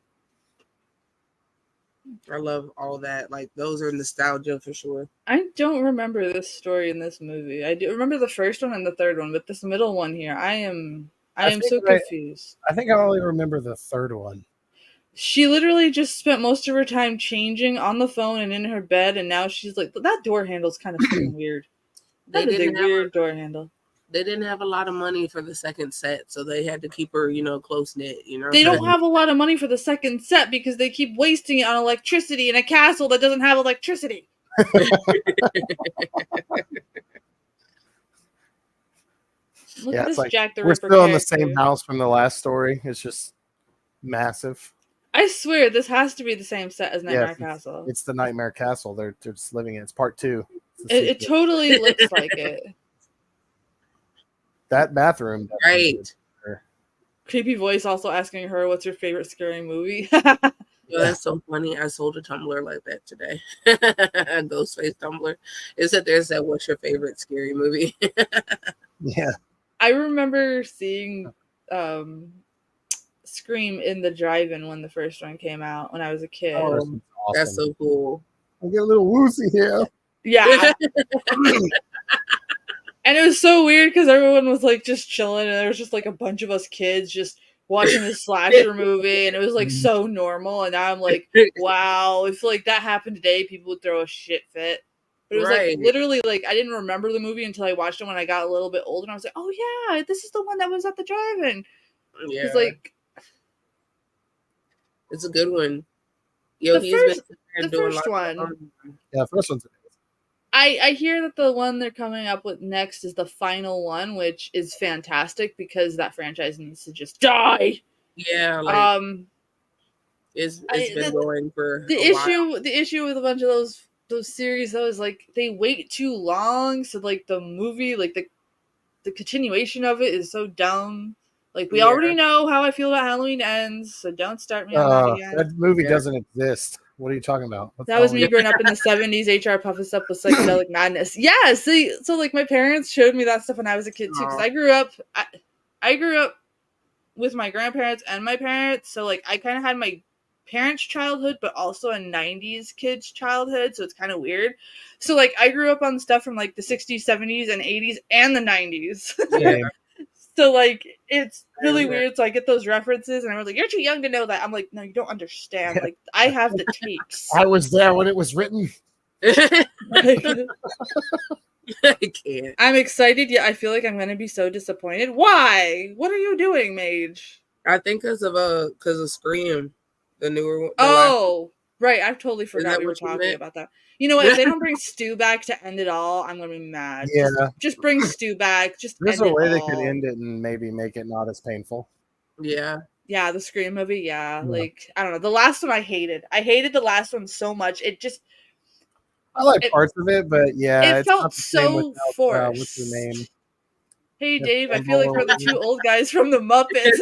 I love all that. Like those are nostalgia for sure. I don't remember this story in this movie. I do remember the first one and the third one, but this middle one here, I am so confused. I think I only remember the third one. She literally just spent most of her time changing on the phone and in her bed, and now she's like, that door handle's kind of fucking weird. That is a weird door handle. They didn't have a lot of money for the second set, so they had to keep her, close knit. They don't have a lot of money for the second set because they keep wasting it on electricity in a castle that doesn't have electricity. Look at this Jack the Ripper. We're still in the same house from the last story. It's just massive. I swear this has to be the same set as Nightmare Castle. It's the Nightmare Castle. They're just living in it. It's part 2. It totally looks like it. That bathroom. Right. Creepy voice also asking her, what's your favorite scary movie? Yo, that's so funny. I sold a Tumblr like that today. A Ghostface Tumblr. It said there said, what's your favorite scary movie? Yeah. I remember seeing Scream in the drive-in when the first one came out when I was a kid. Oh, awesome. That's so cool. I get a little woozy here. Yeah. And it was so weird because everyone was like just chilling and there was just like a bunch of us kids just watching this slasher movie and it was like so normal. And now I'm like, wow, if like that happened today, people would throw a shit fit. But it was like literally like I didn't remember the movie until I watched it when I got a little bit older and I was like, oh yeah, this is the one that was at the drive-in. Yeah. It's like it's a good one. Yo, the first one. Yeah, the first one's I hear that the one they're coming up with next is the final one, which is fantastic because that franchise needs to just die. Yeah, like it's been going for the issue with a bunch of those series though is like they wait too long, so like the movie, like the continuation of it is so dumb. Like we already know how I feel about Halloween Ends, so don't start me on that again. That movie doesn't exist. What are you talking about? That was me growing up in the 70s. HR Puffs Up with psychedelic madness. Yeah, see, so like my parents showed me that stuff when I was a kid too. Because I grew up with my grandparents and my parents. So like I kind of had my parents' childhood, but also a 90s kid's childhood. So it's kind of weird. So like I grew up on stuff from like the 60s, 70s, and 80s and the 90s. Yeah. So, like, it's really weird. So I get those references, and I'm like, you're too young to know that. I'm like, no, you don't understand. Like, I have the tapes. I was there when it was written. I can't. I'm excited, yet I feel like I'm going to be so disappointed. Why? What are you doing, Mage? I think because of Scream, the newer one. Oh, right. I totally forgot we were talking about that. You know what? If they don't bring Stu back to end it all, I'm gonna be mad. Yeah, just bring Stu back. Just there's a way they could end it and maybe make it not as painful. Yeah, the Scream movie. Yeah, like I don't know. The last one I hated. I hated the last one so much. I like parts of it, but yeah, it felt so forced. What's the name? Hey Dave, I feel like we're the two old guys from the Muppets.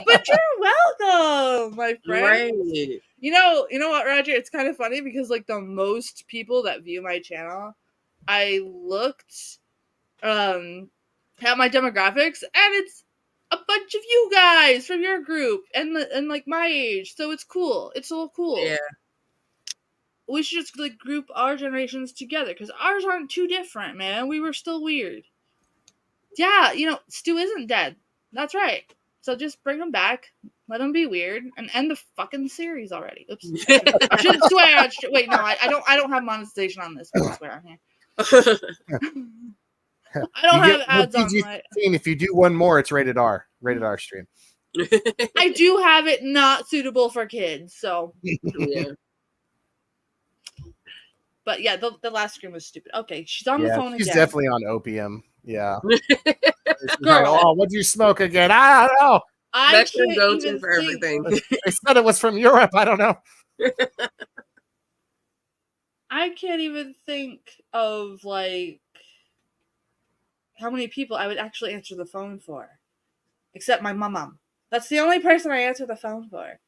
But you're welcome, my friend. Right. You know what, Roger? It's kind of funny because like the most people that view my channel, I looked at my demographics and it's a bunch of you guys from your group and like my age. So it's cool. It's all cool. Yeah. We should just like group our generations together because ours aren't too different, man. We were still weird. Yeah, Stu isn't dead. That's right. So just bring him back, let him be weird, and end the fucking series already. Oops. I shouldn't swear. Wait, no, I don't have monetization on this. I don't swear on here. I don't have ads on my. If you do one more, it's rated R. Rated R stream. I do have it not suitable for kids, so. Yeah. But yeah, the last scream was stupid. Okay, she's on the phone again. She's definitely on opium. Yeah. Girl, like, what'd you smoke again? I don't know. That's your go-to for everything. They said it was from Europe. I don't know. I can't even think of like how many people I would actually answer the phone for, except my mom. That's the only person I answer the phone for.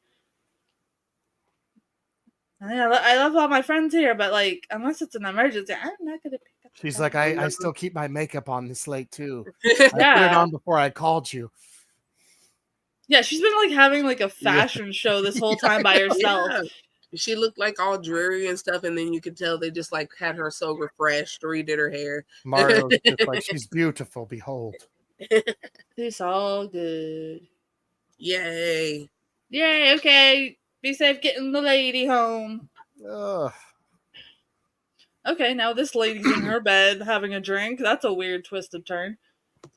I love all my friends here, but like, unless it's an emergency, I'm not gonna pick up. She's like, I still keep my makeup on this late too. I put it on before I called you. Yeah, she's been like having like a fashion show this whole time by herself. Yeah. She looked like all dreary and stuff, and then you could tell they just like had her so refreshed, redid her hair. Mario's just like, she's beautiful. Behold. It's all good. Yay. Okay. Be safe getting the lady home. Ugh. okay, now this lady's in her bed having a drink. That's a weird twist of turn.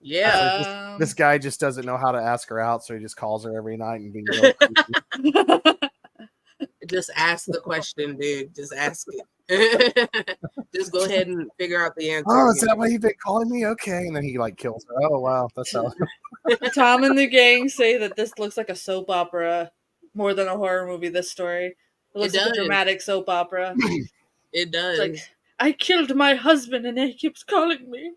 Yeah. This guy just doesn't know how to ask her out, so he just calls her every night and being real creepy. Just ask the question, dude. Just ask it. Just go ahead and figure out the answer. Oh, is that why you've been calling me? Okay. And then he like kills her. Oh, wow. That's how. Tom and the gang say that this looks like a soap opera more than a horror movie, this story. It looks like a dramatic soap opera. It does. It's like, I killed my husband and he keeps calling me.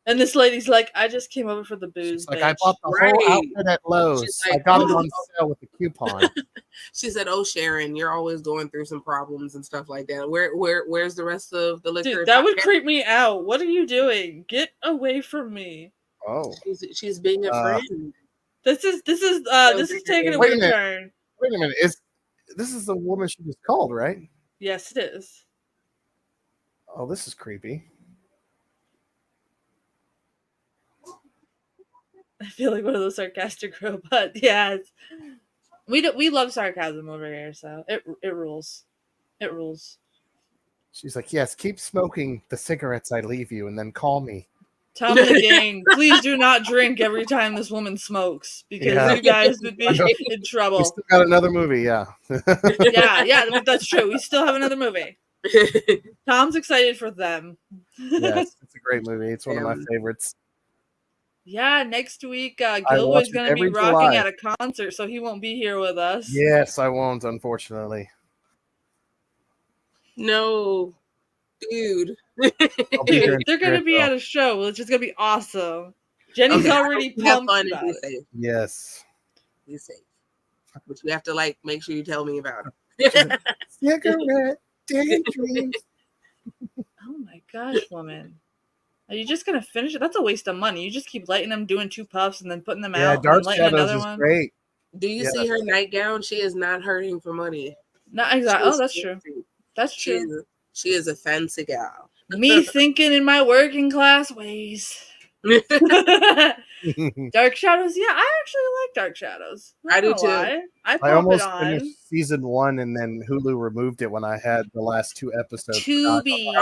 And this lady's like, I just came over for the booze. Like, bitch. I bought the whole outfit at Lowe's. Like, I got it on sale with a coupon. She said, "Oh, Sharon, you're always going through some problems and stuff like that. Where's the rest of the liquor?" Dude, that would creep me out. What are you doing? Get away from me. Oh, she's being a friend. This is taking a weird turn. Wait a minute. This is the woman she just called, right? Yes, it is. Oh, this is creepy. I feel like one of those sarcastic robots. Yeah, we love sarcasm over here, so it rules. It rules. She's like, yes, keep smoking the cigarettes I leave you, and then call me. Tom and the gang, please do not drink every time this woman smokes, because you guys would be in trouble. We still got another movie, yeah. yeah, that's true. We still have another movie. Tom's excited for them. Yes, it's a great movie. It's one of my favorites. Yeah, next week, Gilboy's going to be rocking at a concert, so he won't be here with us. Yes, I won't, unfortunately. No, dude. Dude, they're going to be at a show, which is going to be awesome. Jenny's already pumped about it. Yes. Be safe. But you have to, make sure you tell me about it. Cigarette daydreams. Oh, my gosh, woman. Are you just gonna finish it? That's a waste of money. You just keep lighting them, doing 2 puffs, and then putting them out. Dark and lighting Shadows another is one. great. Do you see her nightgown? She is not hurting for money. Not exactly. Oh, that's true. That's true. She is a fancy gal. Me thinking in my working class ways. Dark Shadows. Yeah, I actually like Dark Shadows. I do too. I almost finished season 1, and then Hulu removed it when I had the last 2 episodes. Tubi.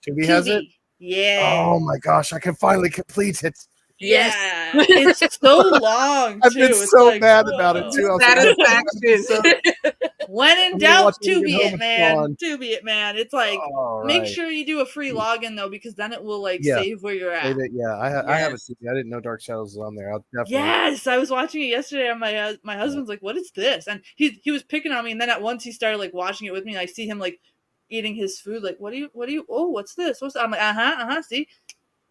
Tubi has it? Yeah. Oh my gosh, I can finally complete it. Yes. Yeah. It's so long, too. I've been so mad about it, too. Satisfaction. When in doubt, Tubi it, man. Tubi it, man. It's like, make sure you do a free login, though, because then it will, save where you're at. Yeah, I have a Tubi. I didn't know Dark Shadows was on there. I'll definitely... Yes, I was watching it yesterday, and my husband's like, what is this? And he was picking on me, and then at once he started, watching it with me, and I see him, eating his food, what do you, oh, what's this? I'm like, see?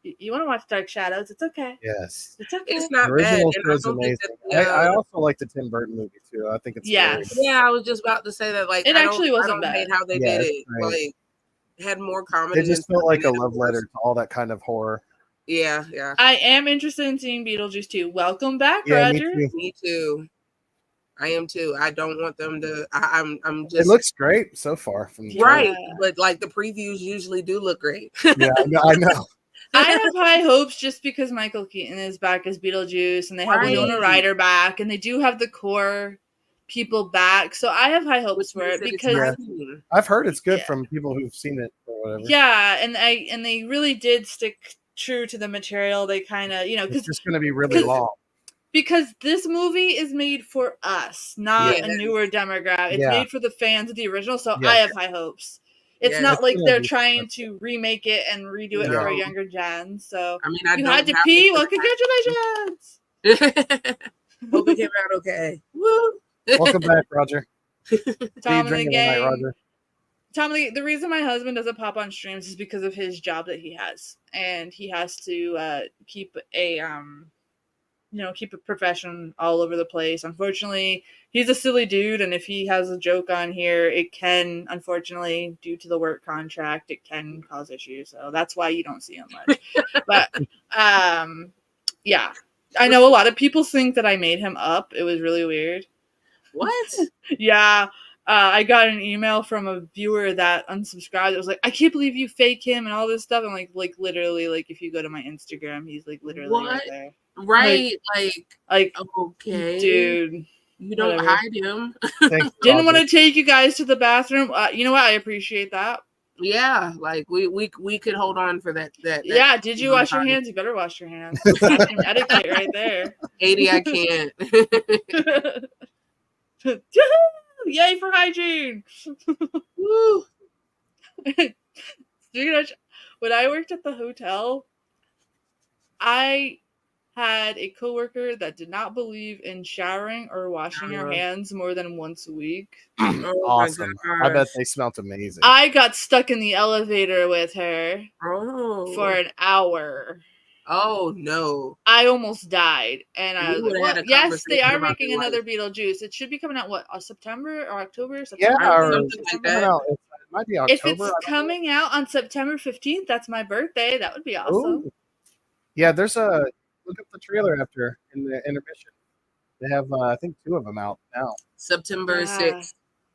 You want to watch Dark Shadows? It's okay. Yes. It's okay. It's not bad. Is amazing. I also like the Tim Burton movie, too. I think it's Yeah, I was just about to say that, it actually wasn't bad. Hate how they did it. Great. Had more comedy. It just felt like a love letter to all that kind of horror. Yeah. I am interested in seeing Beetlejuice, too. Welcome back, Roger. Me too. I am too. I don't want them to. I'm just. It looks great so far from the trailer. But the previews usually do look great. Yeah, I know. I have high hopes just because Michael Keaton is back as Beetlejuice, and they have Winona Ryder back, and they do have the core people back. So I have high hopes for it because I've heard it's good from people who've seen it or whatever. Yeah, and they really did stick true to the material. They kind of because it's just going to be really long. Because this movie is made for us, not a newer demographic. It's made for the fans of the original, so I have high hopes. It's not like they're trying to remake it and redo it for a younger gen. So you had to pee? Well, congratulations! Hope it came out okay. Woo! Welcome back, Roger. Tom and the gang. Roger. Tom, the reason my husband doesn't pop on streams is because of his job that he has, and he has to keep a keep a profession all over the place. Unfortunately, he's a silly dude, and if he has a joke on here, it can, unfortunately, due to the work contract, it can cause issues. So that's why you don't see him much. But yeah, I know a lot of people think that I made him up. It was really weird. What? Yeah. I got an email from a viewer that unsubscribed. It was like, I can't believe you fake him and all this stuff. And like literally, if you go to my Instagram, he's literally right there. Right, okay, dude, you don't hide him. Didn't want to take you guys to the bathroom. You know what? I appreciate that. Yeah, like we could hold on for that. Yeah, did you wash your hands? You better wash your hands. That's some etiquette right there. 80, I can't. Yay for hygiene! Woo. Speaking of, when I worked at the hotel, I had a coworker that did not believe in showering or washing your hands more than once a week. Awesome. I bet they smelled amazing. I got stuck in the elevator with her for an hour. Oh no! I almost died, and I was like, well, "Yes, they are making another Beetlejuice. It should be coming out September or October? September, yeah, or something like that. It might be October. If it's coming out on September 15th, that's my birthday. That would be awesome. Ooh. Yeah, there's a look up the trailer after in the intermission. They have I think 2 of them out now. September 6th.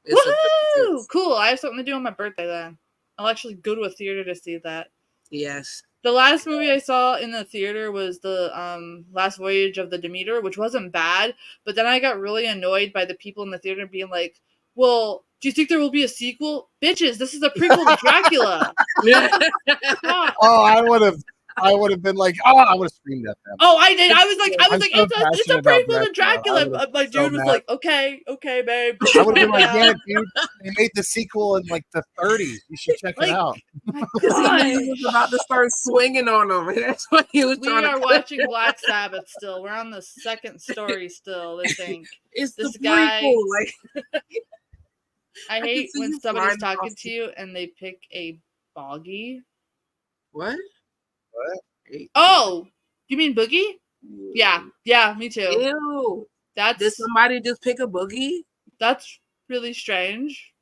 Woohoo! Cool. I have something to do on my birthday then. I'll actually go to a theater to see that. Yes. The last movie I saw in the theater was the Last Voyage of the Demeter, which wasn't bad, but then I got really annoyed by the people in the theater being like, well, do you think there will be a sequel? Bitches, this is a prequel to Dracula. Oh, I would have been like, I would have screamed at them. Oh, I did. I was like, it's a prequel to Dracula. My dude was like, okay, babe. I would have been like, yeah, dude, they made the sequel in like the 30s. You should check it out. Because he was about to start swinging on them. That's what he was trying to do. We are watching Black Sabbath still. We're on the second story still, they think. It's this the prequel. Like, I hate when somebody's talking to you and they pick a boggy. What? Oh, you mean boogie? Yeah, me too. Ew. Did somebody just pick a boogie? That's really strange.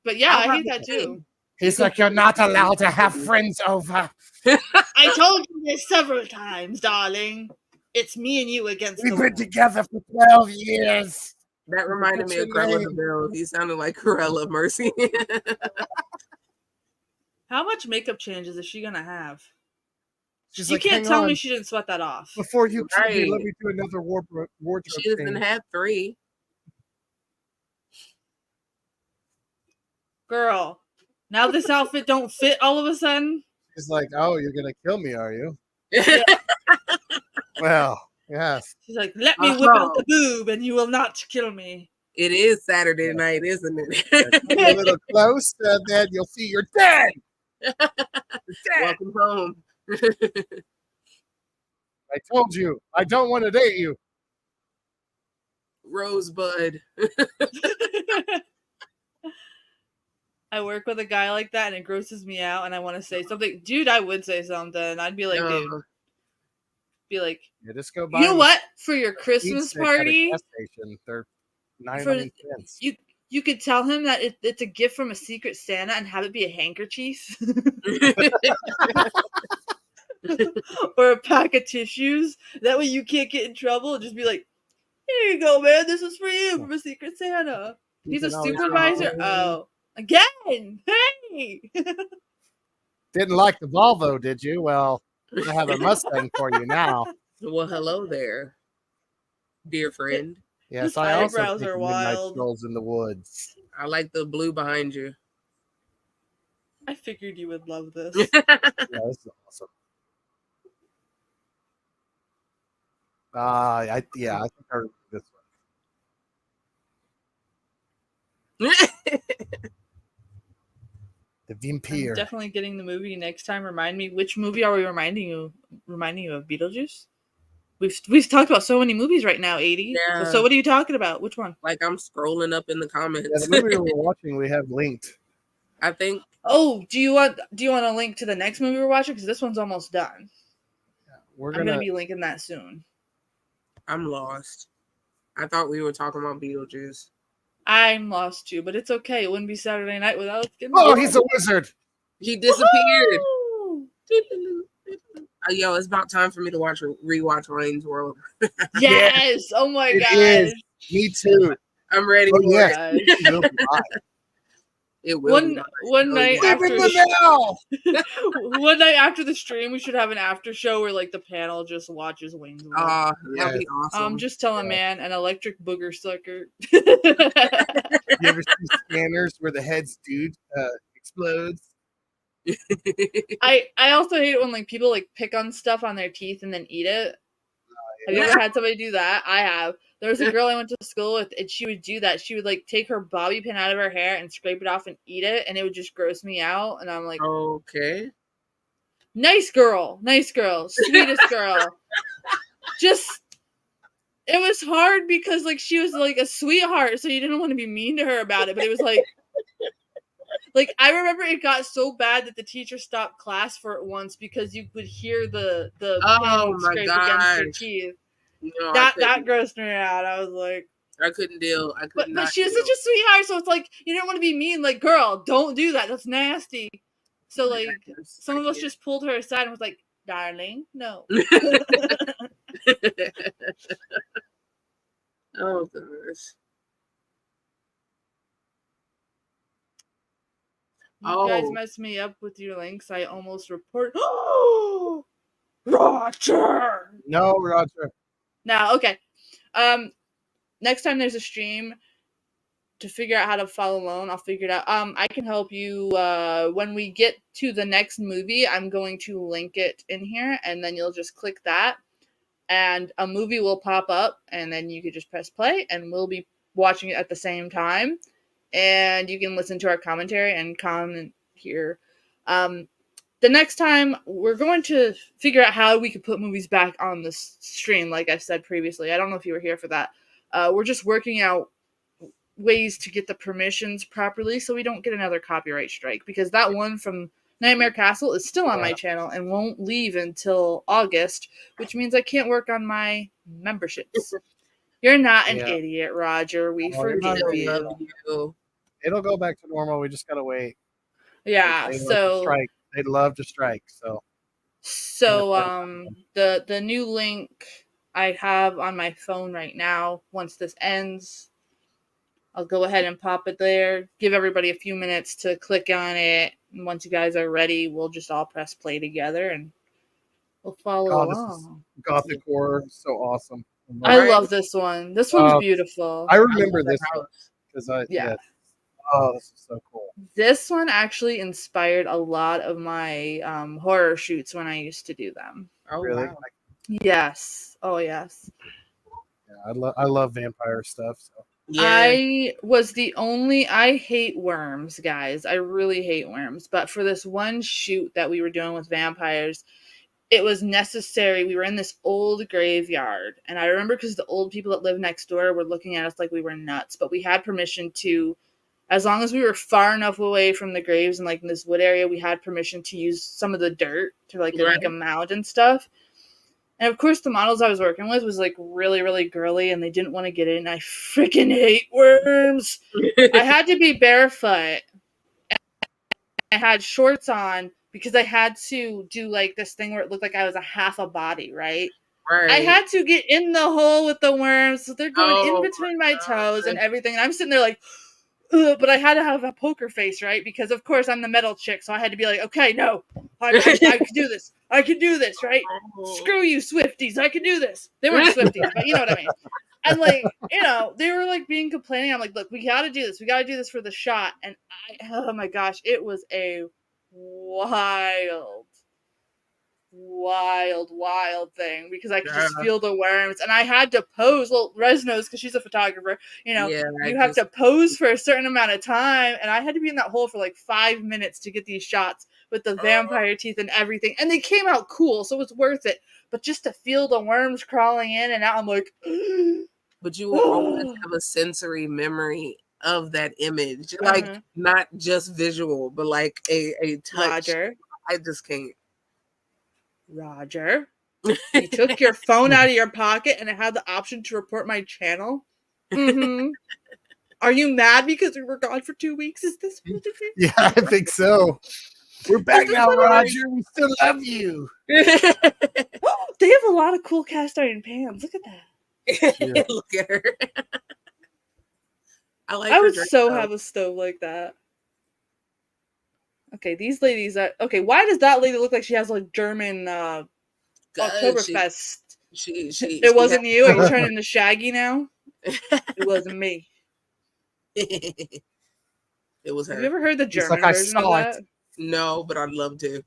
But yeah, I hate that too. He's like, you're not allowed to have friends over. I told you this several times, darling. It's me and you against We've been together for 12 years. That reminded me of Cruella de Vil. He sounded like Cruella Mercy. How much makeup changes is she going to have? She's you like, can't tell me she didn't sweat that off. Before you kill me, let me do another wardrobe. She doesn't have 3. Girl, now this outfit don't fit all of a sudden? She's like, oh, you're going to kill me, are you? Well, yes. She's like, let me whip out the boob and you will not kill me. It is Saturday night, isn't it? A little close, and then you'll see you're dead. Welcome home. I told you, I don't want to date you. Rosebud. I work with a guy like that and it grosses me out and I want to say something. Dude, I would say something. I'd be like, dude. Be like, yeah, just go by. You know what? For your Christmas party, they're 99 cents. You could tell him that it's a gift from a Secret Santa and have it be a handkerchief. Or a pack of tissues. That way you can't get in trouble. Just be like, here you go, man. This is for you from a Secret Santa. He's a supervisor. Oh, again. Hey. Didn't like the Volvo, did you? Well, I have a Mustang for you now. Well, hello there, dear friend. Yes, I also take midnight strolls in the woods. I like the blue behind you. I figured you would love this. Yeah, this is awesome. I think I heard this one. The Vampire. I'm definitely getting the movie next time. Remind me, which movie are we reminding you of? Beetlejuice? We've talked about so many movies right now, 80. Yeah. So what are you talking about? Which one? Like I'm scrolling up in the comments. Yeah, the movie we're watching, we have linked. I think. Oh, do you want a link to the next movie we're watching? Because this one's almost done. Yeah, I'm gonna be linking that soon. I'm lost. I thought we were talking about Beetlejuice. I'm lost too, but it's okay. It wouldn't be Saturday night without getting. Oh, he's a wizard. He disappeared. Yo, it's about time for me to rewatch Wayne's World. Yes. Oh my gosh. Is. Me too. I'm ready for it. It will. One night after one night after the stream, we should have an after show where like the panel just watches Wayne's World. That'd be awesome. Just tell a man, an electric booger sucker. You ever see Scanners where the head's dude explodes. I also hate it when like people like pick on stuff on their teeth and then eat it. Have you ever had somebody do that? I have. There was a girl I went to school with, and she would do that. She would like take her bobby pin out of her hair and scrape it off and eat it, and it would just gross me out. And I'm like, okay, nice girl, sweetest girl. Just, it was hard because like she was like a sweetheart, so you didn't want to be mean to her about it. But it was like I remember it got so bad that the teacher stopped class for it once because you could hear the pin scrape against your teeth. No, that grossed me out. I was like, I couldn't deal. But she was such a sweetheart, so it's like you didn't want to be mean. Like, girl, don't do that. That's nasty. So like, some of us just pulled her aside and was like, darling, no. Oh gosh. You guys messed me up with your links. I almost report. Oh, Roger. No, Roger. Now, okay. Next time there's a stream to figure out how to follow along, I'll figure it out. I can help you. When we get to the next movie, I'm going to link it in here, and then you'll just click that, and a movie will pop up, and then you could just press play, and we'll be watching it at the same time. And you can listen to our commentary and comment here. The next time, we're going to figure out how we could put movies back on the stream, like I said previously. I don't know if you were here for that. We're just working out ways to get the permissions properly so we don't get another copyright strike, because that one from Nightmare Castle is still on my channel and won't leave until August, which means I can't work on my memberships. You're not an idiot, Roger. We forgive you. It'll go back to normal. We just gotta wait. Yeah, they'd love to strike. So the new link I have on my phone right now. Once this ends, I'll go ahead and pop it there. Give everybody a few minutes to click on it. And once you guys are ready, we'll just all press play together and we'll follow along. Gothic horror, so awesome. I love this one. This one's beautiful. I remember this one because oh, this is so cool. This one actually inspired a lot of my horror shoots when I used to do them. Oh, really? Wow. Yes. Oh, yes. Yeah, I love vampire stuff. So. Yeah. I hate worms, guys. I really hate worms. But for this one shoot that we were doing with vampires, it was necessary. We were in this old graveyard. And I remember because the old people that lived next door were looking at us like we were nuts. But we had permission to, as long as we were far enough away from the graves and like in this wood area, we had permission to use some of the dirt to like make a mound and stuff. And of course, the models I was working with was like really, really girly, and they didn't want to get in. I freaking hate worms. I had to be barefoot. And I had shorts on because I had to do like this thing where it looked like I was a half a body, right? I had to get in the hole with the worms, so they're going in between my toes and everything. And I'm sitting there like, ugh, but I had to have a poker face, right? Because of course I'm the metal chick, so I had to be like, okay, no, I can do this. I can do this, right? Screw you, Swifties. I can do this. They weren't Swifties, but you know what I mean. And like, they were like being complaining. I'm like, look, we got to do this. We got to do this for the shot. And oh my gosh, it was a wild thing because I could just feel the worms, and I had to pose. Well, Rez knows because she's a photographer. You have to pose for a certain amount of time, and I had to be in that hole for like 5 minutes to get these shots with the vampire teeth and everything, and they came out cool, so it was worth it. But just to feel the worms crawling in and out, I'm like, but you will always have a sensory memory of that image, like not just visual, but like a touch. Roger. I just can't. Roger, you took your phone out of your pocket and it had the option to report my channel. Mm-hmm. Are you mad because we were gone for 2 weeks? Is this what it is? Yeah, I think so. We're back now, Roger. We still love you. They have a lot of cool cast iron pans. Look at that. Yeah. Look at her. I would so have a stove like that. Okay, these ladies are okay. Why does that lady look like she has like German Oktoberfest? It wasn't you. Are you turning into Shaggy now? It wasn't me. It was her. Have you ever heard the German version of that? No, but I'd love to.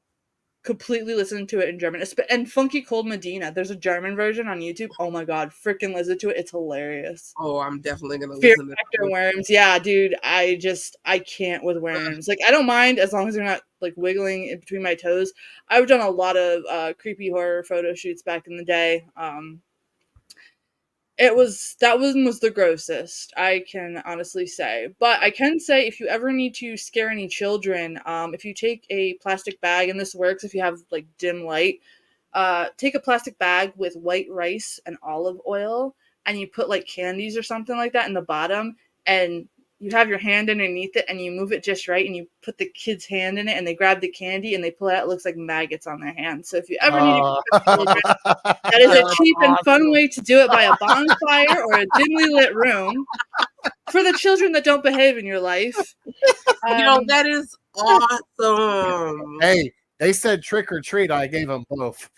Completely listen to it in German. And Funky Cold Medina. There's a German version on YouTube. Oh my god, freaking listen to it. It's hilarious. Oh, I'm definitely gonna Fear listen to Factor Worms. Yeah, dude. I can't with worms. Like, I don't mind as long as they're not like wiggling in between my toes. I've done a lot of creepy horror photo shoots back in the day. That one was the grossest, I can honestly say. But I can say, if you ever need to scare any children, if you take a plastic bag, and this works if you have like dim light, take a plastic bag with white rice and olive oil, and you put like candies or something like that in the bottom, and you have your hand underneath it, and you move it just right, and you put the kid's hand in it, and they grab the candy, and they pull it out. It looks like maggots on their hands. So if you ever need to scare children, that is a cheap and fun way to do it, by a bonfire or a dimly lit room for the children that don't behave in your life. That is awesome. Hey, they said trick or treat. I gave them both.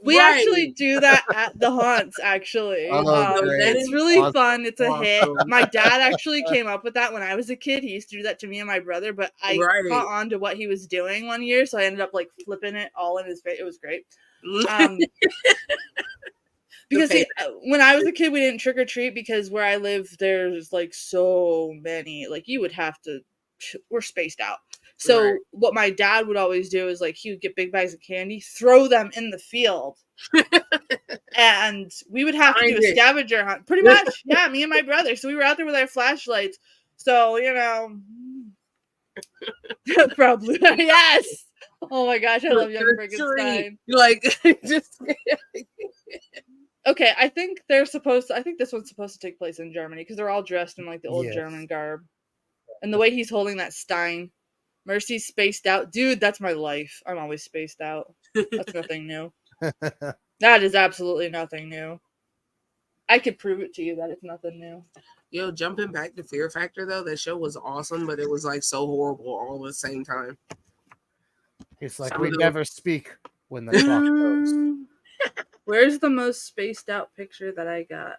We actually do that at the haunts, actually. It's really fun. It's a hit. My dad actually came up with that when I was a kid. He used to do that to me and my brother, but I caught on to what he was doing one year, so I ended up like flipping it all in his face. It was great. Because when I was a kid, we didn't trick or treat because where I live, there's like so many. Like, you would have to. We're spaced out. So what my dad would always do is like he would get big bags of candy, throw them in the field, and we would have to do a scavenger hunt. Pretty much, yeah. Me and my brother. So we were out there with our flashlights. So probably yes. Oh my gosh, I love Young Frankenstein. Like just. Okay, I think this one's supposed to take place in Germany because they're all dressed in like the old German garb, and the way he's holding that stein. Mercy's spaced out. Dude, that's my life. I'm always spaced out. That's nothing new. That is absolutely nothing new. I could prove it to you that it's nothing new. Yo, jumping back to Fear Factor, though, that show was awesome, but it was like so horrible all at the same time. It's like we never speak when the clock goes. Where's the most spaced out picture that I got?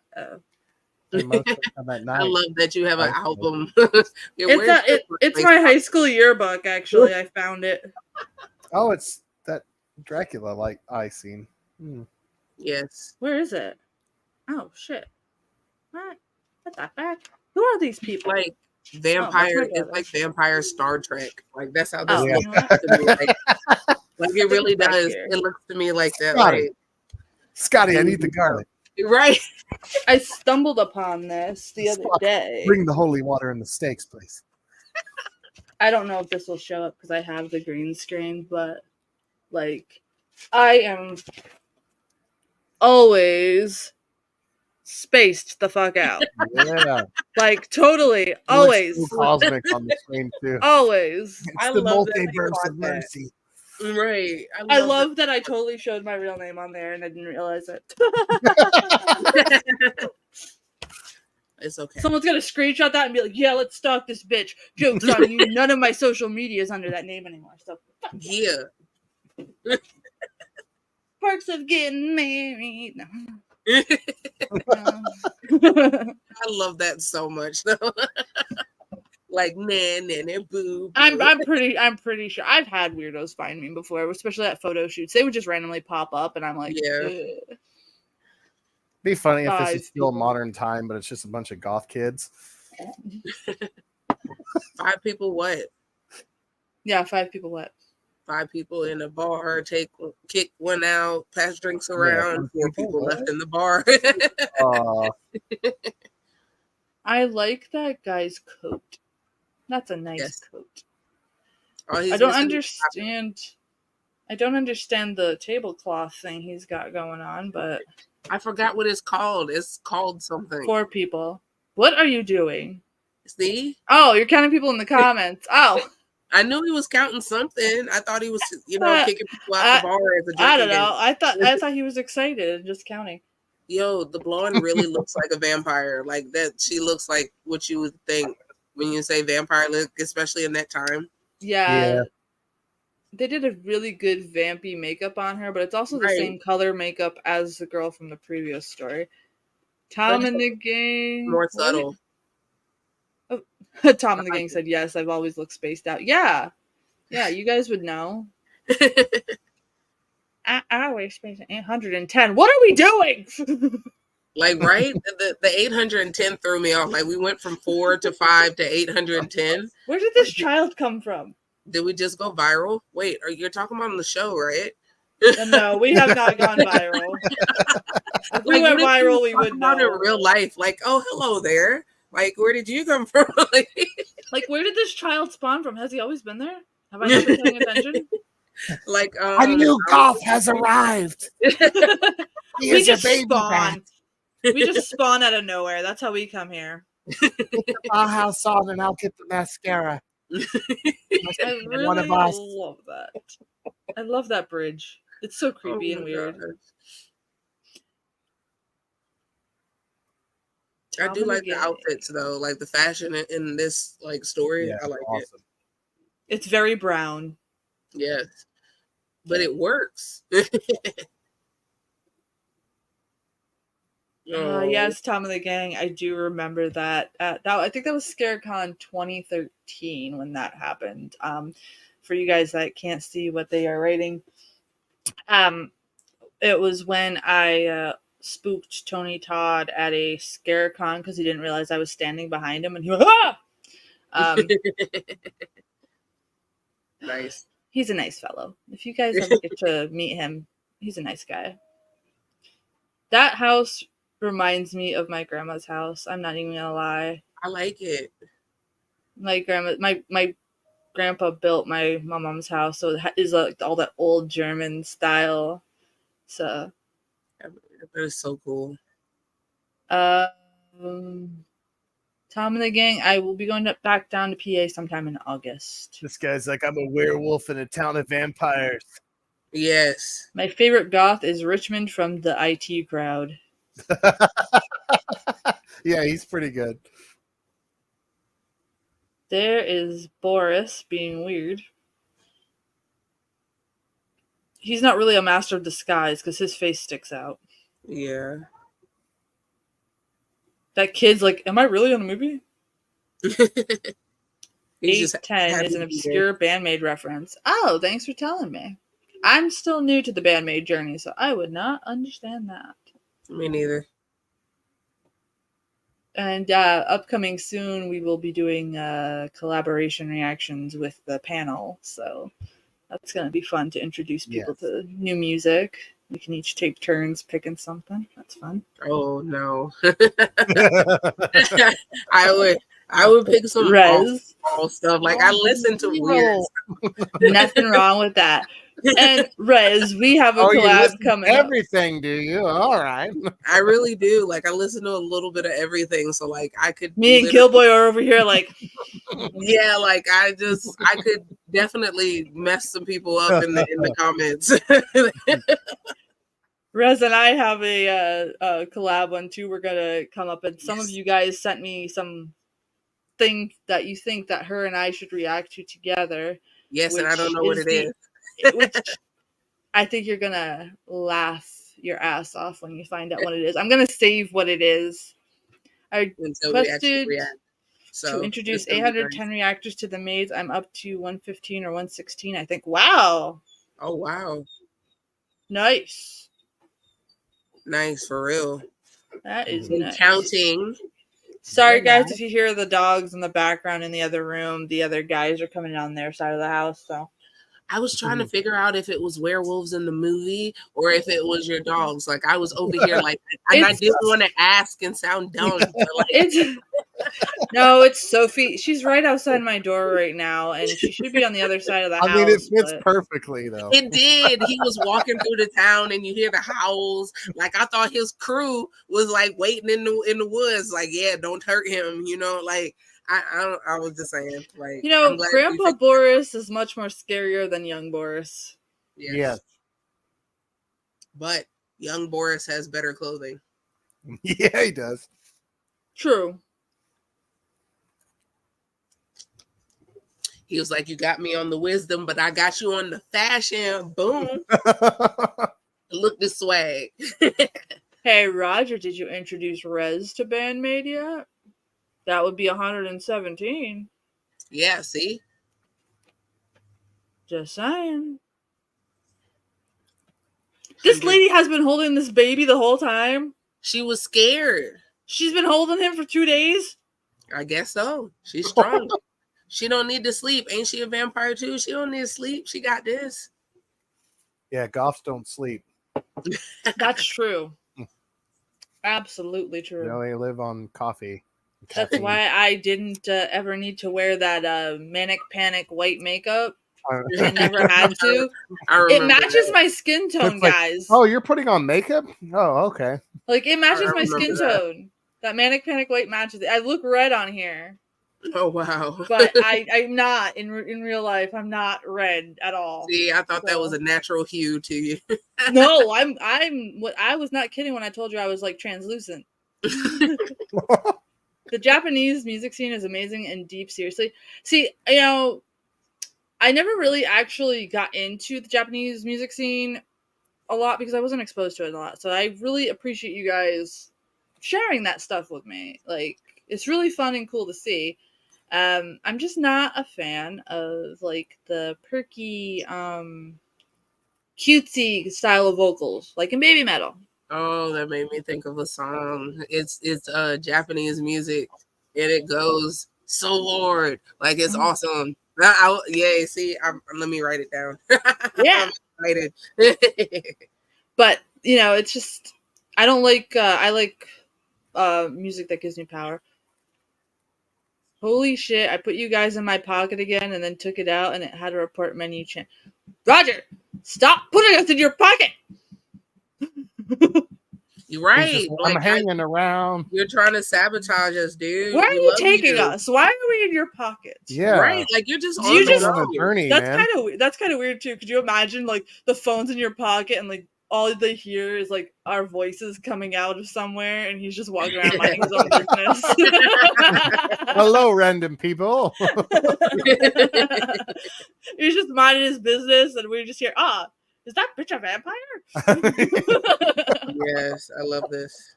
I love that you have an album. It's my high school yearbook, actually. I found it. Oh, it's that Dracula like eye scene. Yes. Where is it? Oh shit. What the heck? Who are these people? Like vampire. It's like vampire Star Trek. Like that's how this looks to me. Like it really does. It looks to me like that. Scotty, I need the garlic. Right. I stumbled upon this the other day. Bring the holy water and the steaks, please. I don't know if this will show up because I have the green screen, but like I am always spaced the fuck out. Yeah. Like totally, always. Cosmic on the screen too. Always. It's the multiverse of mercy. Right. I love that I totally showed my real name on there and I didn't realize it. It's okay. Someone's gonna screenshot that and be like, yeah, let's stalk this bitch. Joke's on you. None of my social media is under that name anymore. So yeah. Perks of getting married. No. I love that so much though. Like and boo. I'm pretty sure I've had weirdos find me before, especially at photo shoots. They would just randomly pop up, and I'm like, ugh. Be funny if this is still modern time, but it's just a bunch of goth kids. 5 people what? Yeah, 5 people what? 5 people in a bar, kick one out, pass drinks around, 4 people left in the bar. I like that guy's coat. That's a nice coat. I don't understand the tablecloth thing he's got going on, but I forgot what it's called. It's called something. 4 people. What are you doing? See? Oh, you're counting people in the comments. Oh. I knew he was counting something. I thought he was, kicking people out the bar as a joke. I don't know. I thought he was excited and just counting. Yo, the blonde really looks like a vampire. Like that, she looks like what you would think when you say vampire look, especially in that time. Yeah. They did a really good vampy makeup on her, but it's also the same color makeup as the girl from the previous story. Tom and the Gang. More subtle. Tom and the gang said yes. I've always looked spaced out. Yeah, you guys would know. I always spaced 810. What are we doing? Like, right? The 810 threw me off. Like, we went from 4 to 5 to 810. Where did this child come from? Did we just go viral? Wait, you're talking about on the show, right? No, we have not gone viral. If we went viral, we would know. In real life, like, oh, hello there. Like, where did you come from? Like, where did this child spawn from? Has he always been there? Have I not been paying attention? Like, a new goth has arrived. We just spawn. We just spawn out of nowhere. That's how we come here. Get the Bauhaus on, and I'll get the mascara. I really love that. I love that bridge. It's so creepy and weird. I do like the outfits though, like the fashion in this like story. Yeah, I like it. It's very brown. Yes, but it works. Yes, Tom and the Gang. I do remember that. I think that was ScareCon 2013 when that happened. For you guys that can't see what they are writing, it was when I spooked Tony Todd at a ScareCon because he didn't realize I was standing behind him, and he went, "Ah!" Nice. He's a nice fellow. If you guys ever get to meet him, he's a nice guy. That house reminds me of my grandma's house. I'm not even gonna lie. I like it. My grandpa built my mom's house, so it is like all that old German style. So that is so cool. Tom and the Gang, I will be going back down to PA sometime in August. This guy's like, I'm a werewolf in a town of vampires. Yes. My favorite goth is Richmond from the IT crowd. Yeah, he's pretty good. There is Boris being weird. He's not really a master of disguise because his face sticks out. Yeah. That kid's like, am I really on a movie? 810 is an obscure Bandmaid reference. Oh, thanks for telling me. I'm still new to the Bandmaid journey, so I would not understand that. Me neither. And upcoming soon, we will be doing collaboration reactions with the panel. So that's going to be fun to introduce people to new music. We can each take turns picking something. That's fun. Oh no. I would pick some Rez all stuff. Like I listen to weird stuff. Nothing wrong with that. And Rez, we have a collab coming up. Everything, do you? All right. I really do. Like I listen to a little bit of everything. So like I could me and Killboy are over here like yeah, like I could definitely mess some people up in the comments. Rez and I have a collab one too. We're gonna come up, and some of you guys sent me some thing that you think that her and I should react to together. Yes, and I don't know what it is. Which I think you're gonna laugh your ass off when you find out what it is. I'm gonna save what it is. I requested to introduce 810 reactors to the maids. I'm up to 115 or 116, I think. Wow. Oh wow. Nice. Nice for real. That is nice. Counting. Sorry guys if you hear the dogs in the background in the other room. The other guys are coming on their side of the house, so I was trying to figure out if it was werewolves in the movie or if it was your dogs. Like I was over here like and I didn't want to ask and sound dumb. No, it's Sophie. She's right outside my door right now, and she should be on the other side of the house. I mean, it fits perfectly, though. It did. He was walking through the town, and you hear the howls. Like I thought his crew was like waiting in the woods. Like, yeah, don't hurt him. You know, like I was just saying, like Grandpa Boris is much more scarier than young Boris. Yes. But young Boris has better clothing. Yeah, he does. True. He was like, you got me on the wisdom, but I got you on the fashion. Boom. Look the swag. Hey, Roger, did you introduce Rez to Bandmaid yet? That would be 117. Yeah, see? Just saying. This lady has been holding this baby the whole time. She was scared. She's been holding him for 2 days? I guess so. She's strong. She don't need to sleep. Ain't she a vampire too? She don't need to sleep. She got this. Yeah, goths don't sleep. That's true. Absolutely true. They live on coffee. That's why I didn't ever need to wear that manic panic white makeup. I never had to. It matches my skin tone, guys. Oh, you're putting on makeup? Oh, okay. Like, it matches my skin tone. That manic panic white matches it. I look red on here. Oh, wow. But I'm not in real life. I'm not red at all. See, I thought that was a natural hue to you. No, I was not kidding when I told you I was like translucent. The Japanese music scene is amazing and deep, seriously. See, I never really actually got into the Japanese music scene a lot because I wasn't exposed to it a lot. So I really appreciate you guys sharing that stuff with me. Like, it's really fun and cool to see. I'm just not a fan of like the perky, cutesy style of vocals, like in baby metal. Oh, that made me think of a song. It's Japanese music, and it goes so hard, like it's awesome. Yeah, see, let me write it down. Yeah, I'm excited. But it's just I don't like. I like music that gives me power. Holy shit! I put you guys in my pocket again, and then took it out, and it had a report menu change. Roger, stop putting us in your pocket. You're right. I'm hanging around. You're trying to sabotage us, dude. Where are you taking us? Why are we in your pocket? Yeah, right. Like you're just on a journey. That's kind of weird too. Could you imagine like the phone's in your pocket and like all they hear is like our voices coming out of somewhere, and he's just walking around minding his own business. Hello, random people. He's just minding his business, and we just hear, is that bitch a vampire? Yes, I love this.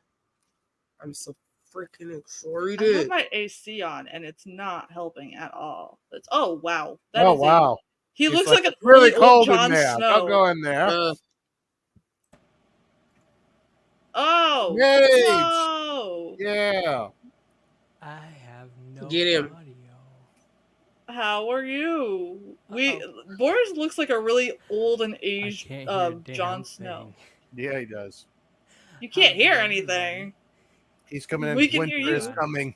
I'm so freaking excited. I have my AC on, and it's not helping at all. Wow. Wow. He looks like a really cold Jon in there. Snow. Don't go in there. Oh! Yay! Whoa! Yeah. I have no Get him. audio. How are you? Boris looks like a really old and aged Jon Snow. Yeah, he does. You can't hear anything. He's coming in. We can hear Winter you. is coming.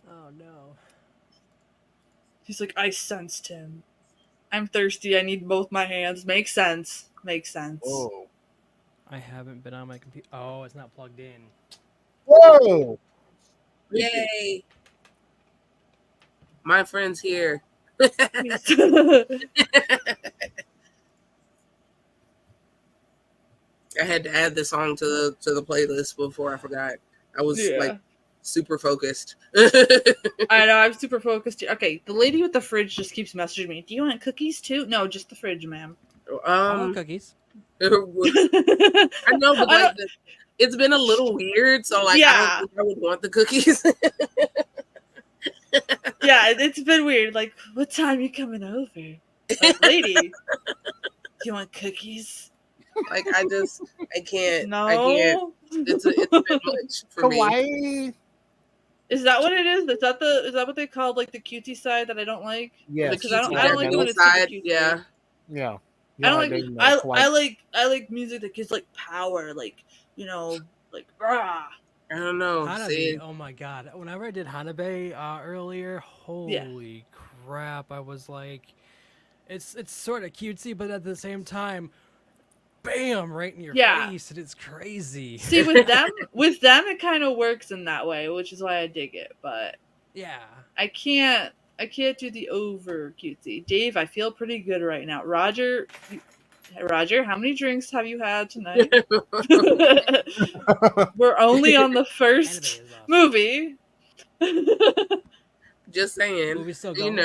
Oh no. He's like, I sensed him. I'm thirsty. I need both my hands. Makes sense. Whoa. I haven't been on my computer. Oh, it's not plugged in. Whoa! Yay! My friend's here. I had to add the song to the playlist before I forgot. I was like super focused. I know, I'm super focused here. Okay, the lady with the fridge just keeps messaging me. Do you want cookies too? No, just the fridge, ma'am. I want cookies. I know, but it's been a little weird, so like I don't think I would want the cookies. Yeah, it's been weird. Like, what time you coming over? Like, lady, do you want cookies? Like I can't. No, I can't. It's a bit much for me. Is that what it is? Is that what they call like the cutesy side that I don't like? Yeah, because I don't like when it's side. Yeah. I don't like. I like music that gives like power, like like rah. I don't know. Hanabe, oh my god! Whenever I did Hanabe earlier, holy crap! I was like, it's sort of cutesy, but at the same time, bam, right in your face, and it's crazy. See, with them, it kind of works in that way, which is why I dig it. But yeah, I can't do the over cutesy. Dave, I feel pretty good right now. Roger, how many drinks have you had tonight? We're only on the first movie. Just saying. Movie's still going,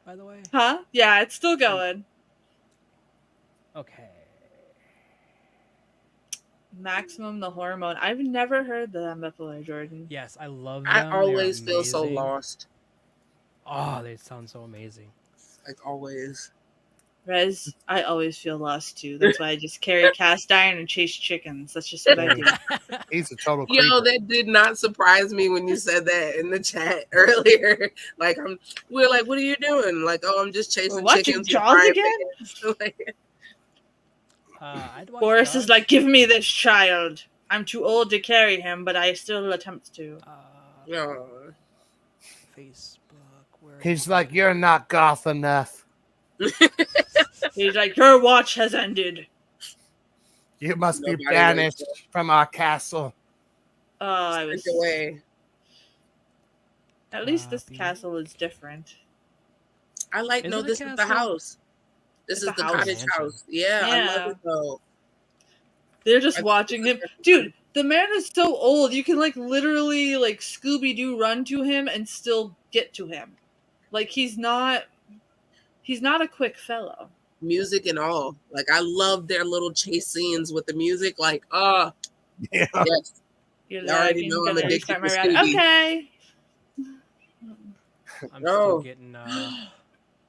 by the way. Huh? Yeah, it's still going. Okay. Maximum the Hormone. I've never heard them before, Jordan. Yes, I love them. I always feel so lost. Oh, they sound so amazing. Like always. Rez, I always feel lost too. That's why I just carry cast iron and chase chickens. That's just what I do. He's a total creeper. Yo, that did not surprise me when you said that in the chat earlier. Like we're like, what are you doing? Like, oh, I'm just chasing chickens. Jaws again? Boris is like, give me this child. I'm too old to carry him, but I still attempt to. Facebook. He's like, you're not goth enough. He's like, your watch has ended. You must be banished from our castle. Oh, I was away. At least this castle is different. I like. No, this is the house. This is the cottage house. Yeah, I love it though. They're just watching him, dude. The man is so old. You can like literally like Scooby-Doo run to him and still get to him. Like he's not a quick fellow. Music and all. Like I love their little chase scenes with the music. Like, yes. You're like, already know I'm addicted to Scooby. Okay. I'm still getting.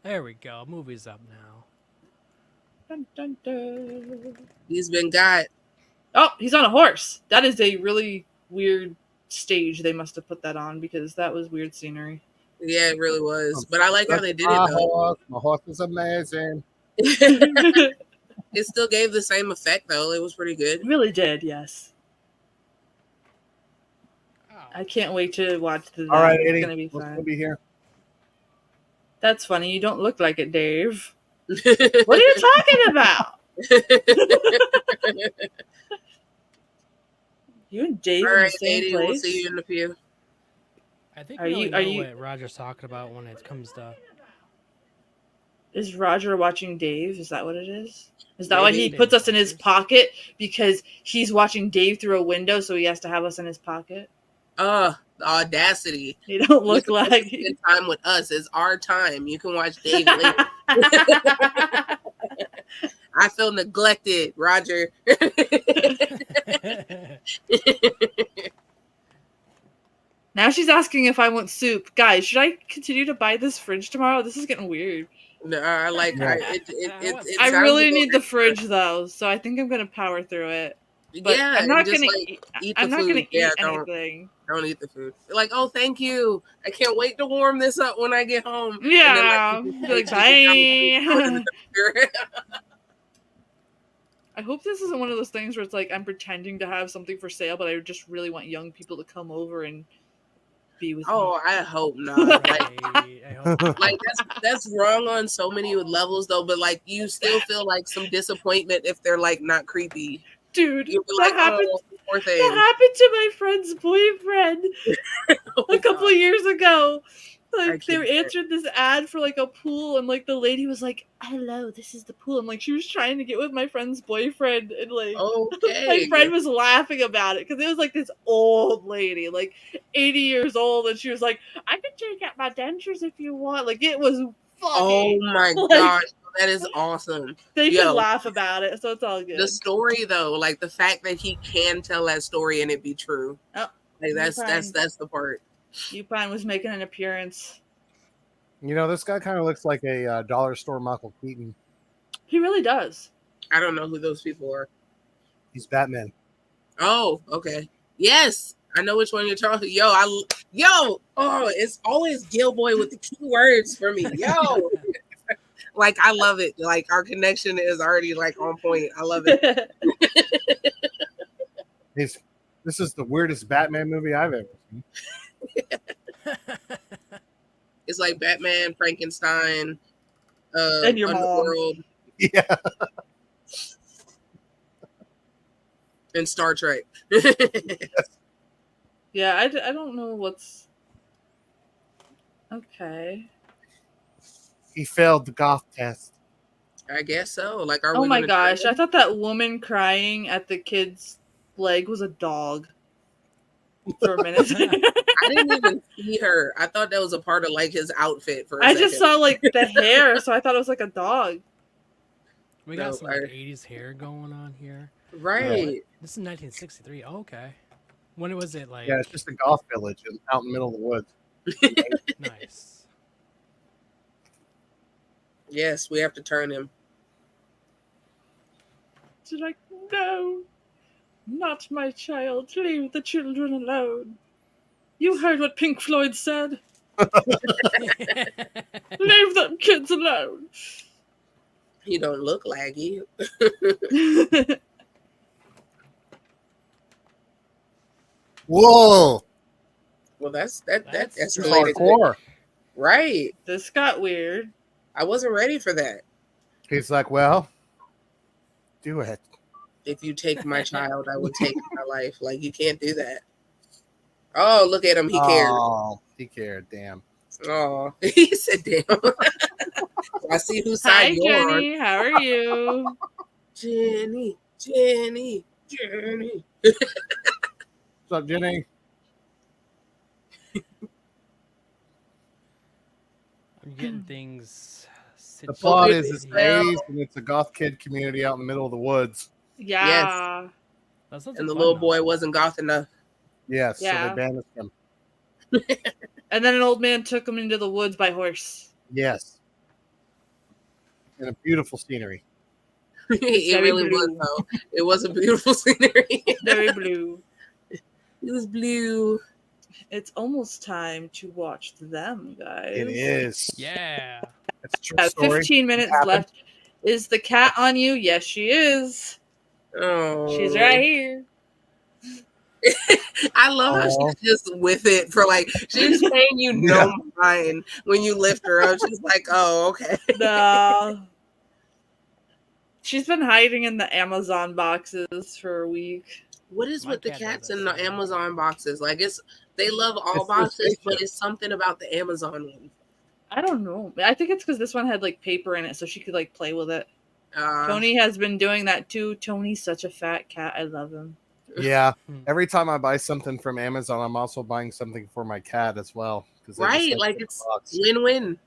There we go. Movie's up now. Dun, dun, dun. He's been got. Oh, he's on a horse. That is a really weird stage they must have put that on because that was weird scenery. Yeah, it really was. But I like how they did it though. My horse is amazing. It still gave the same effect though. It was pretty good. It really did, yes. I can't wait to watch the. All right, it's Eddie, gonna be fun. We'll be here. That's funny. You don't look like it, Dave. What are you talking about? You and Dave in the same place? We'll see you in the pew. I think we know what Roger's talking about when it comes to. Is Roger watching Dave? Is that what it is? Is that why he puts us in his pocket? Because he's watching Dave through a window, so he has to have us in his pocket? The audacity. They don't look like spend time with us. It's our time. You can watch Dave later. I feel neglected, Roger. Now she's asking if I want soup. Guys, should I continue to buy this fridge tomorrow? This is getting weird. No, I really need the fridge though, so I think I'm gonna power through it. But I'm not gonna eat anything. Don't eat the food. Like, oh, thank you. I can't wait to warm this up when I get home. Yeah. Like, bye. I hope this isn't one of those things where it's like I'm pretending to have something for sale, but I just really want young people to come over and be with me. I hope not. Like that's wrong on so many levels though, but like you still feel like some disappointment if they're like not creepy. Dude, that happened to my friend's boyfriend a couple of years ago. Like they answered this ad for like a pool, and like the lady was like, "Hello, this is the pool." And like she was trying to get with my friend's boyfriend, and like my friend was laughing about it because it was like this old lady, like 80 years old, and she was like, "I can take out my dentures if you want." Like it was funny. Oh my gosh. That is awesome. They can laugh about it, so it's all good. The story, though, like the fact that he can tell that story and it be true. Oh, like that's the part. Upine was making an appearance. You know, this guy kind of looks like a dollar store Michael Keaton. He really does. I don't know who those people are. He's Batman. Oh, okay. Yes, I know which one you're talking. It's always Gilboy with the key words for me. Yo. Like, I love it. Like, our connection is already, like, on point. I love it. This is the weirdest Batman movie I've ever seen. It's like Batman, Frankenstein, and your Underworld. Mom. Yeah. And Star Trek. Yeah, I don't know what's... Okay. He failed the goth test. I guess so. Like, oh my gosh, I thought that woman crying at the kid's leg was a dog for a minute. I didn't even see her. I thought that was a part of like his outfit for a second. Just saw like the hair, so I thought it was like a dog. We got some like 80s hair going on here. Right. This is 1963. Oh, okay. When was it like? Yeah, it's just a goth village out in the middle of the woods. Nice. Yes, we have to turn him. She's like, no, not my child. Leave the children alone. You heard what Pink Floyd said. Leave them kids alone. He don't look laggy. Whoa! Well, that's That's related to hardcore. right. This got weird. I wasn't ready for that. He's like, well, do it. If you take my child, I will take my life. Like, you can't do that. Oh, look at him. He cared. Oh, he cared. Damn. Oh, he said, damn. I see whose side Hi, you're on. Jenny. How are you? Jenny. What's up, Jenny? I'm getting things. The plot Focus is it's is the 80s and it's a goth kid community out in the middle of the woods. Yeah. That sounds And like the fun, little though. boy wasn't goth enough. Yes, Yeah. so they banished him. And then an old man took him into the woods by horse. Yes. And a beautiful scenery. It very really was, blue. though. It was a beautiful scenery. Very blue. It was blue. It's almost time to watch them, guys. It is. Yeah. It's a true Yeah, story. 15 minutes happened. left. Is the cat on you? Yes, she is. Oh, She's right here. I love how Oh. she's just with it for like she's paying you no mind when you lift her up. She's like, oh, okay. No. She's been hiding in the Amazon boxes for a week. What is My with the cat does cats that in the same. Amazon boxes? Like they love all It's boxes, but suspicious. it's something about the Amazon one. I don't know. I think it's because this one had like paper in it, so she could like play with it. Tony has been doing that too. Tony's such a fat cat. I love him. Yeah. Every time I buy something from Amazon, I'm also buying something for my cat as well. Right, like it's win-win.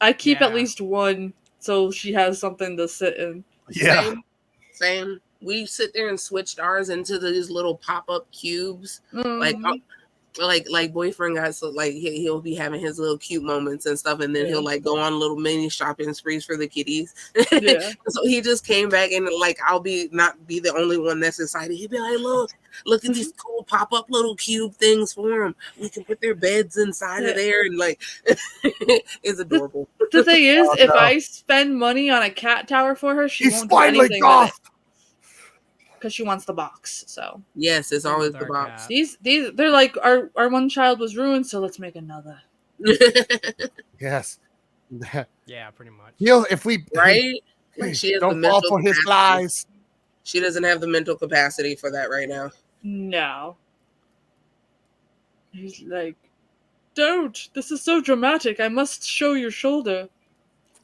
I keep Yeah. at least one, so she has something to sit in. Yeah. Same. We sit there and switched ours into these little pop-up cubes. Mm. Like boyfriend got so like he'll be having his little cute moments and stuff, and then he'll like go on little mini shopping sprees for the kitties. Yeah. So he just came back and like I'll not be the only one that's excited. He'd be like, look at these cool pop-up little cube things for them. We can put their beds inside of there, and like it's adorable. The thing is, Oh, if no. I spend money on a cat tower for her, she He's won't do finally anything goth. because she wants the box. So Yes, it's always With the our box. cat. these they're like our one child was ruined, so let's make another. Yes. Yeah, pretty much. If we Right? Like she has the don't fall mental for his capacity. lies. She doesn't have the mental capacity for that right now. No. He's like, don't. This is so dramatic. I must show your shoulder.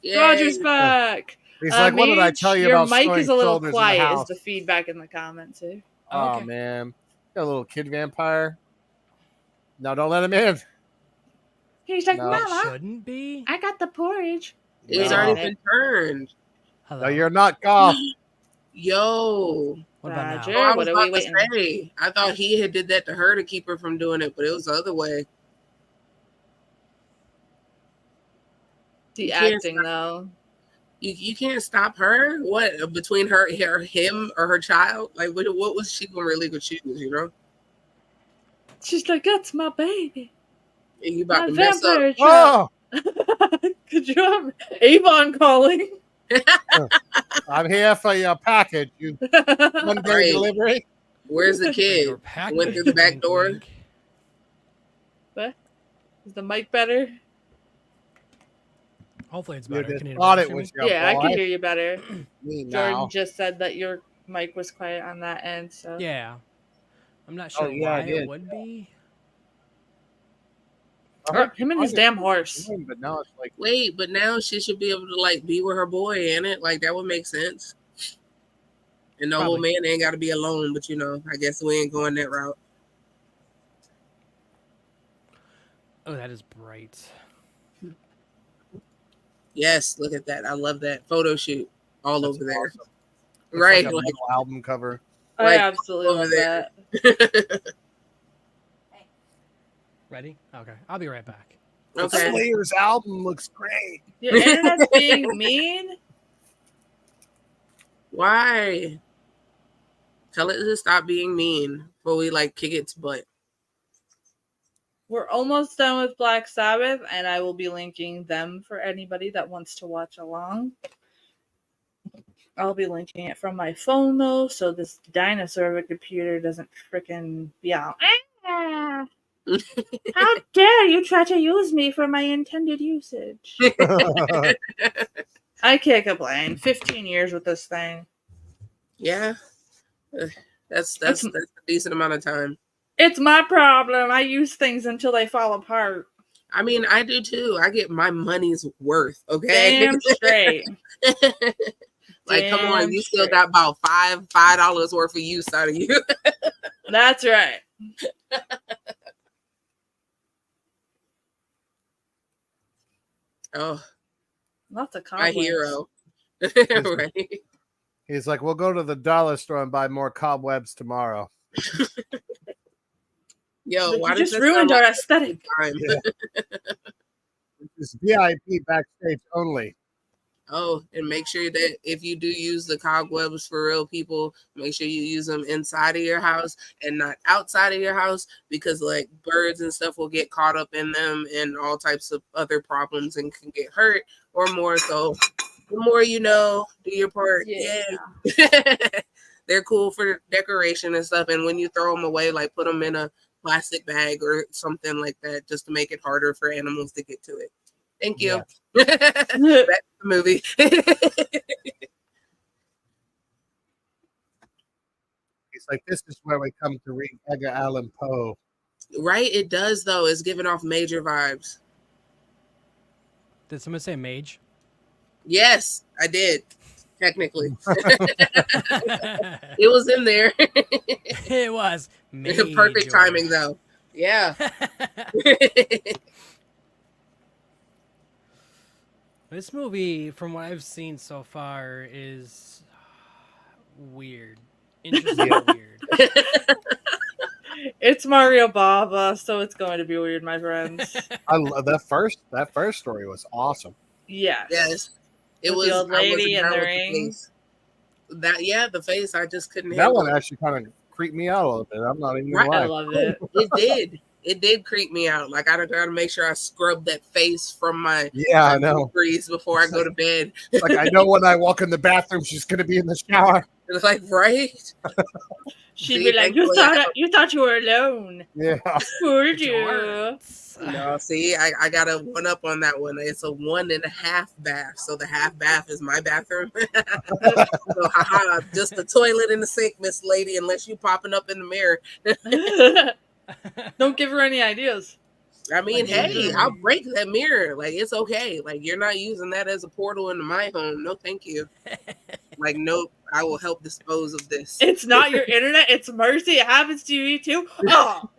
Yay. Roger's back. He's like, what did I tell you your about mic showing is a little shoulders in the quiet. Is house? the feedback in the comments? Eh? Oh, Okay. man. Got a little kid vampire. No, don't let him in. He's like, No. Mama, Shouldn't be. I got the porridge. It's No. already been turned. Hello. No, you're not goth. Yo. What about Roger. now? I What was are we about to waiting? say. I thought he had did that to her to keep her from doing it, but it was the other way. The You can't acting, though. You can't stop her. What between him, or her child? Like what was she gonna really go choose? You know? She's like, that's my baby. And you about My to mess up. vampire child. Oh, Could you have Avon calling? I'm here for your package. You one day Right. delivery. Where's the Your kid? package. Went through the back Wink, door. wink. What? Is the mic better? Hopefully it's You better. just Can you thought hear it me? was your Yeah, I boy. can hear you better. Me Jordan now. just said that your mic was quiet on that end, so Yeah. I'm not sure yeah, I why did. it would be. Or him and his damn horse. But now it's like, Wait, but now she should be able to like be with her boy in it. Like that would make sense. And the old Probably. man ain't got to be alone. But I guess we ain't going that route. Oh, that is bright. Yes, look at that. I love that photo shoot all that's over there. awesome. Right, like a metal album cover. I absolutely love that. Ready? Okay, I'll be right back. Okay. Slayer's album looks great. Your internet's being mean. Why? Tell it to stop being mean before we like kick its butt. We're almost done with Black Sabbath, and I will be linking them for anybody that wants to watch along. I'll be linking it from my phone though, so this dinosaur of a computer doesn't frickin' be out. Ah! How dare you try to use me for my intended usage? I can't complain. 15 years with this thing. Yeah. That's a decent amount of time. It's my problem. I use things until they fall apart. I mean, I do too. I get my money's worth, okay? Damn straight. Like, come on, you still got about $5 worth of use out of you. That's right. Oh, lots of cobwebs. My hero. Right. He's like, we'll go to the dollar store and buy more cobwebs tomorrow. Yo, why just ruined our aesthetic? Yeah. It's VIP backstage only. Oh, and make sure that if you do use the cobwebs for real people, make sure you use them inside of your house and not outside of your house, because like birds and stuff will get caught up in them and all types of other problems and can get hurt or more. So the more you know, do your part. Yeah. They're cool for decoration and stuff. And when you throw them away, like put them in a plastic bag or something like that, just to make it harder for animals to get to it. Thank you. Yeah. Back to the movie. It's like, this is where we come to read Edgar Allan Poe. Right? It does, though. It's giving off major vibes. Did someone say mage? Yes, I did. Technically. It was in there. It was. Major. Perfect timing, though. Yeah. This movie, from what I've seen so far, is weird. Interesting weird. It's Mario Bava, so it's going to be weird, my friends. I love that first story was awesome. Yes. It with was the old lady and the ring. The face, I just couldn't handle. That one actually kind of creeped me out a little bit. I'm not even gonna lie. I loved it. It did creep me out. Like, I gotta make sure I scrub that face from my I know before I go to bed. Like, I know when I walk in the bathroom, she's gonna be in the shower. It's like, right? She'd be like, you thought you were alone. Yeah. Fooled you. No, see, I got a 1 up on that one. It's a 1.5 bath. So the half bath is my bathroom. So, haha, just the toilet and the sink, Miss Lady, unless you popping up in the mirror. Don't give her any ideas. I mean, hey, I'll break that mirror. Like, it's okay. Like, you're not using that as a portal into my home. No, thank you. Like, nope, I will help dispose of this. It's not your internet. It's mercy. It happens to you too. Oh.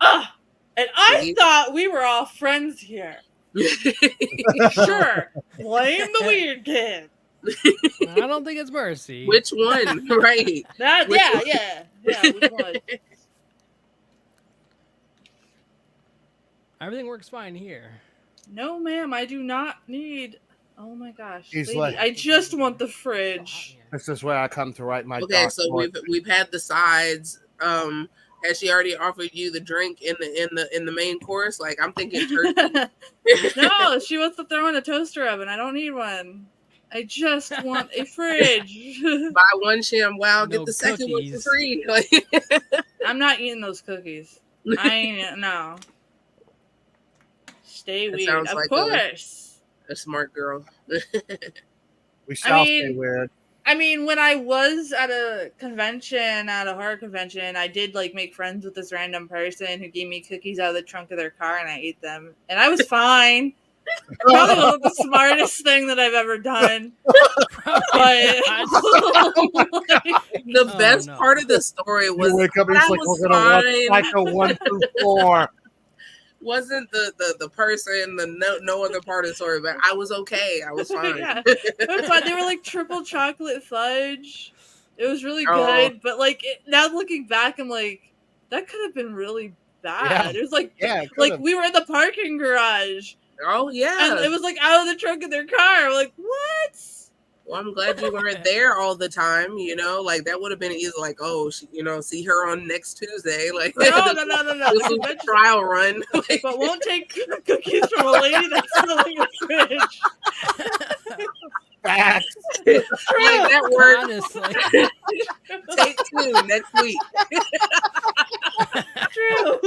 And I thought we were all friends here. Sure. Blame the weird kid. I don't think it's mercy. Which one? Right. Yeah. Which one? Everything works fine here. No, ma'am, I do not need. Oh my gosh, lady, like, I just want the fridge. This is where I come to write my. Okay, so we've had the sides. Has she already offered you the drink in the main course? Like, I'm thinking turkey. No, she wants to throw in a toaster oven. I don't need one. I just want a fridge. Buy one sham wow, get the second one for free. I'm not eating those cookies. I ain't no. Stay weird, of course. A smart girl. We shall stay weird. I mean, when I was at a horror convention, I did like make friends with this random person who gave me cookies out of the trunk of their car, and I ate them, and I was fine. Probably not the smartest thing that I've ever done. The best part of the story was you wake up and it's like, we're gonna watch Psycho 1 through 4. wasn't the person, no other part of the story, but I was okay. I was fine. Yeah, it was fine. They were like triple chocolate fudge. It was really good, but like now looking back, I'm like, that could have been really bad. Yeah. It was like, could've. we were in the parking garage. Oh yeah, and it was like out of the trunk of their car. We're like, what? Well, I'm glad you weren't there all the time. You know, like that would have been easy. Like, oh, see her on next Tuesday. Like, no. This is a trial run. But won't take cookies from a lady that's selling a fridge. Facts. Like, that worked. Honestly. Take 2 next week. True.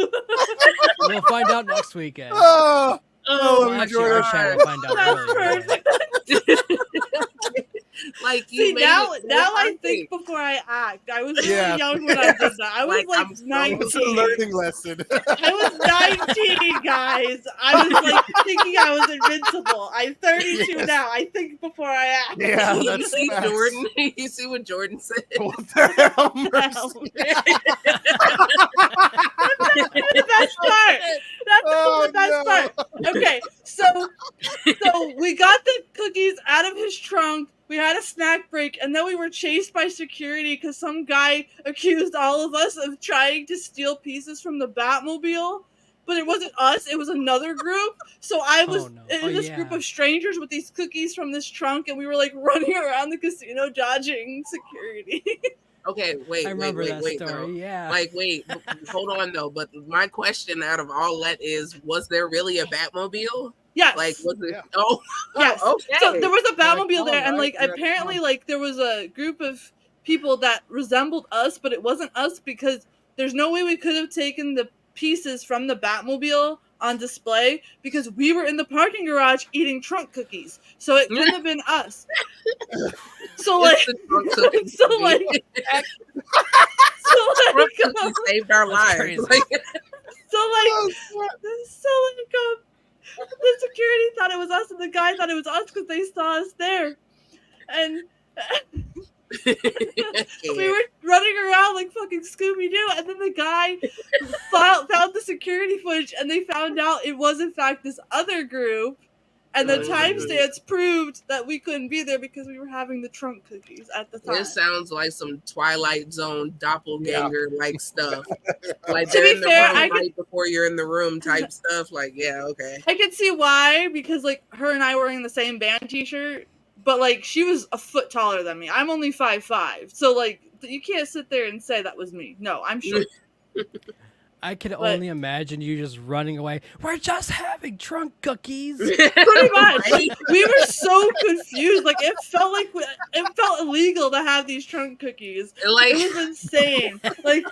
We'll find out next weekend. Oh, actually, our chat will find out earlier. Like you see, now I think before I act. I was really young when I did that. I was like 19. It's a learning lesson. I was 19, guys. I was like thinking I was invincible. I'm 32 now. I think before I act. Yeah, you see Jordan. You see what Jordan said. What the hell? That's the best part. That's the best part. Okay, so we got the cookies out of his trunk. We had a snack break, and then we were chased by security because some guy accused all of us of trying to steal pieces from the Batmobile. But it wasn't us; it was another group. So I was in this group of strangers with these cookies from this trunk, and we were like running around the casino dodging security. Okay, wait. I remember that story. Though. Yeah. Like, hold on though. But my question out of all that is, was there really a Batmobile? Yes. Like, was it? Yeah. Oh, yes. Okay. So there was a Batmobile there, and like apparently, like there was a group of people that resembled us, but it wasn't us because there's no way we could have taken the pieces from the Batmobile on display because we were in the parking garage eating trunk cookies, so it couldn't have been us. So like, saved our lives. The security thought it was us, and the guy thought it was us because they saw us there, and we were running around like fucking Scooby-Doo, and then the guy found the security footage, and they found out it was in fact this other group, and the timestamps proved that we couldn't be there because we were having the trunk cookies at the time. This sounds like some Twilight Zone doppelganger like stuff. Like to be fair, right before you're in the room type stuff. Like, yeah, okay. I can see why, because like her and I were wearing the same band t-shirt, but like she was a foot taller than me. I'm only 5'5", so like you can't sit there and say that was me. No, I'm sure. I can only imagine you just running away. We're just having trunk cookies. Pretty much. We were so confused. Like it felt illegal to have these trunk cookies. Like, it was insane. And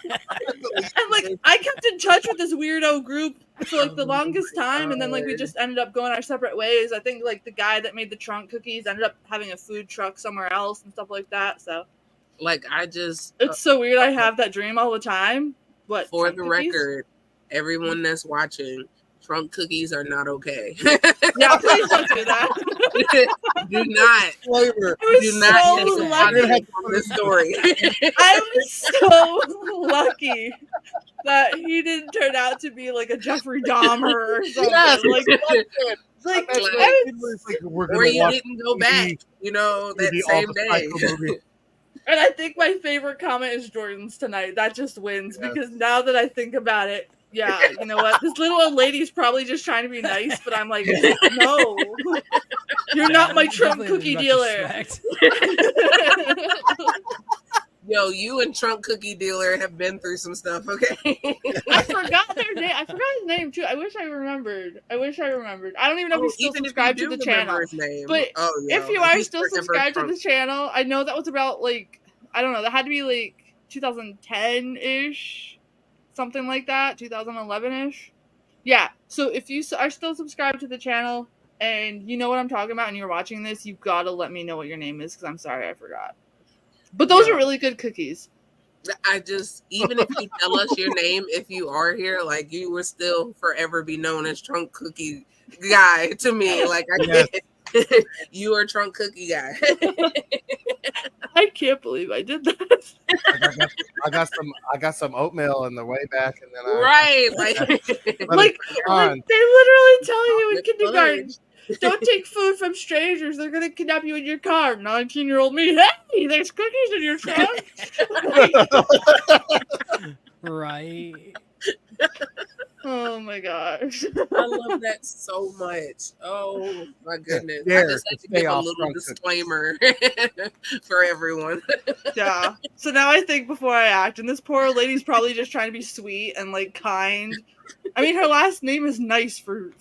I kept in touch with this weirdo group for like the longest time, and then like we just ended up going our separate ways. I think like the guy that made the trunk cookies ended up having a food truck somewhere else and stuff like that. So like it's so weird. I have that dream all the time. What, for the record, everyone that's watching, trunk cookies are not okay. Yeah, please don't do that. Do not. Flavor. Do not lucky on this story. I was so lucky that he didn't turn out to be like a Jeffrey Dahmer or something. Yes, or you didn't go back, that same day. And I think my favorite comment is Jordan's tonight. That just wins because now that I think about it, yeah, you know what? This little old lady's probably just trying to be nice, but I'm like, no, you're not my trunk cookie dealer. Yo, you and trunk cookie dealer have been through some stuff, okay? I forgot their name. I forgot his name too. I wish I remembered. I don't even know if he's still subscribed to the channel. But if you are still subscribed to the channel, I know that was about like, I don't know, that had to be like 2010-ish, something like that, 2011-ish. Yeah. So if you are still subscribed to the channel and you know what I'm talking about and you're watching this, you've got to let me know what your name is because I'm sorry I forgot. But those are really good cookies. Even if you tell us your name, if you are here, like you will still forever be known as Trunk Cookie Guy to me. Like I can't. You are trunk cookie guy. I can't believe I did that. I got some oatmeal in the way back, and then like they literally tell you in kindergarten, don't take food from strangers. They're gonna kidnap you in your car. 19-year-old me, hey, there's cookies in your trunk. Right. Oh my gosh. I love that so much. Oh my goodness. I Dare just to have to stay give a off little trunk disclaimer for everyone. Yeah. So now I think before I act, and this poor lady's probably just trying to be sweet and like kind. I mean, her last name is nice for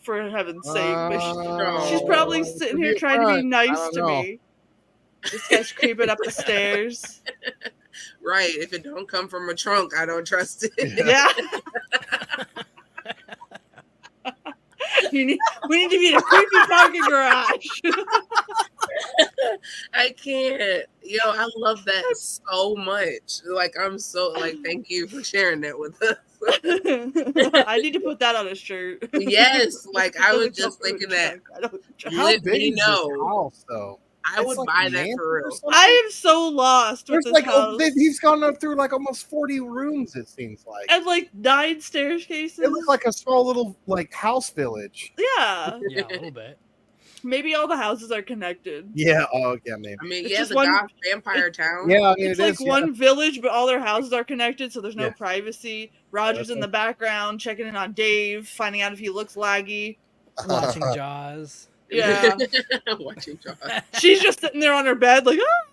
heaven's sake, but she's probably sitting here trying to be nice to me. This guy's creeping up the stairs. Right. If it don't come from a trunk, I don't trust it. Yeah. We need to be in a creepy parking garage. I can't. Yo, I love that so much. Like, I'm so like, thank you for sharing that with us. I need to put that on a shirt. Yes, like I was just thinking that. How big is this house, though? I would buy that for real. I am so lost with this house. He's gone up through like almost 40 rooms, it seems like. And like 9 staircases. It looks like a small little like house village. Yeah. Yeah, a little bit. Maybe all the houses are connected. Yeah, oh yeah, maybe. I mean, it's the Goth vampire town. Yeah, I mean, it's like one village, but all their houses are connected, so there's no privacy. Roger's in the background, checking in on Dave, finding out if he looks laggy. Watching Jaws. Yeah. Watching Jaws. She's just sitting there on her bed like, oh,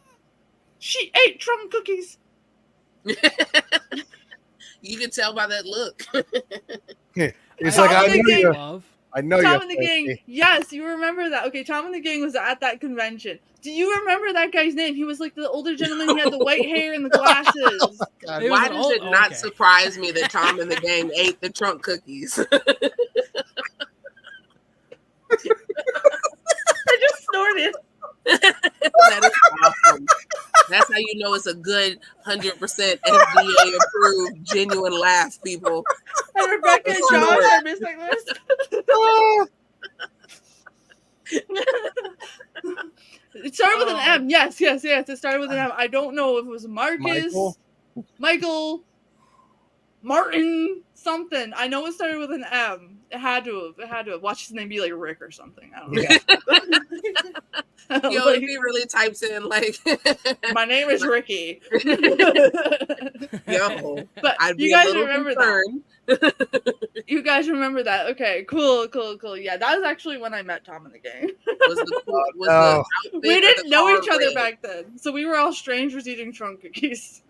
she ate trunk cookies. You can tell by that look. It's like, I know Tom and the Gang. Yes, you remember that. Okay, Tom and the Gang was at that convention. Do you remember that guy's name? He was like the older gentleman. He had the white hair and the glasses. Why does it not surprise me that Tom and the Gang ate the trunk cookies? I just snorted. That is awesome. That's how you know it's a good 100% FDA approved genuine laugh, people. And Rebecca and Josh are missing this. It started with an M. Yes. It started with an M. I don't know if it was Marcus, Michael, Martin, something. I know it started with an M. It had to have. Watch his name be like Rick or something. I don't know. Yo, if he really types in like, my name is Ricky. Yo, but you guys remember that? You guys remember that? Okay, cool. Yeah, that was actually when I met Tom and the Gang. We didn't know each other back then, so we were all strangers eating trunk cookies.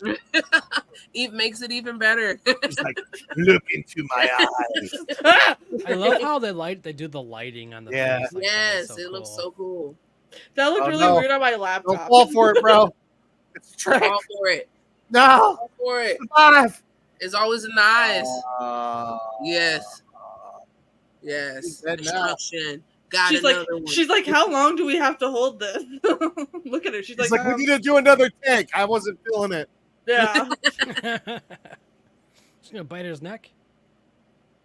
It makes it even better. It's like, look into my eyes. I love how they do the lighting on the face. Like yes, it looks so cool. That looked really weird on my laptop. Don't fall for it, bro. It's a trick. Fall for it. No. Fall for it. Survive. It's always in the eyes. Yes. Destruction. She's like, how long do we have to hold this? Look at her. She's like, we need to do another take. I wasn't feeling it. Yeah. She's gonna bite his neck.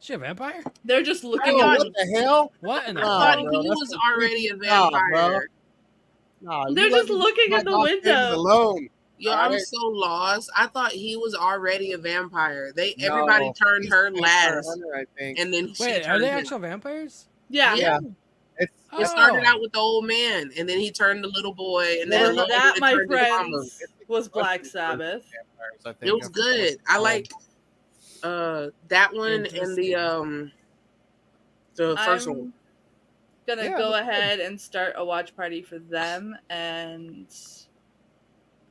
Is she a vampire? They're just looking at what the hell? What in the he was already a vampire. No, they're just looking at the window. Alone. Yo, I'm so lost. I thought he was already a vampire. Everybody turned her last, I think. And then are they actual vampires? Yeah. It started out with the old man, and then he turned the little boy, and then that, my friends, was Black Sabbath. It was good. I like that one and the first one. Gonna go ahead and start a watch party for them, and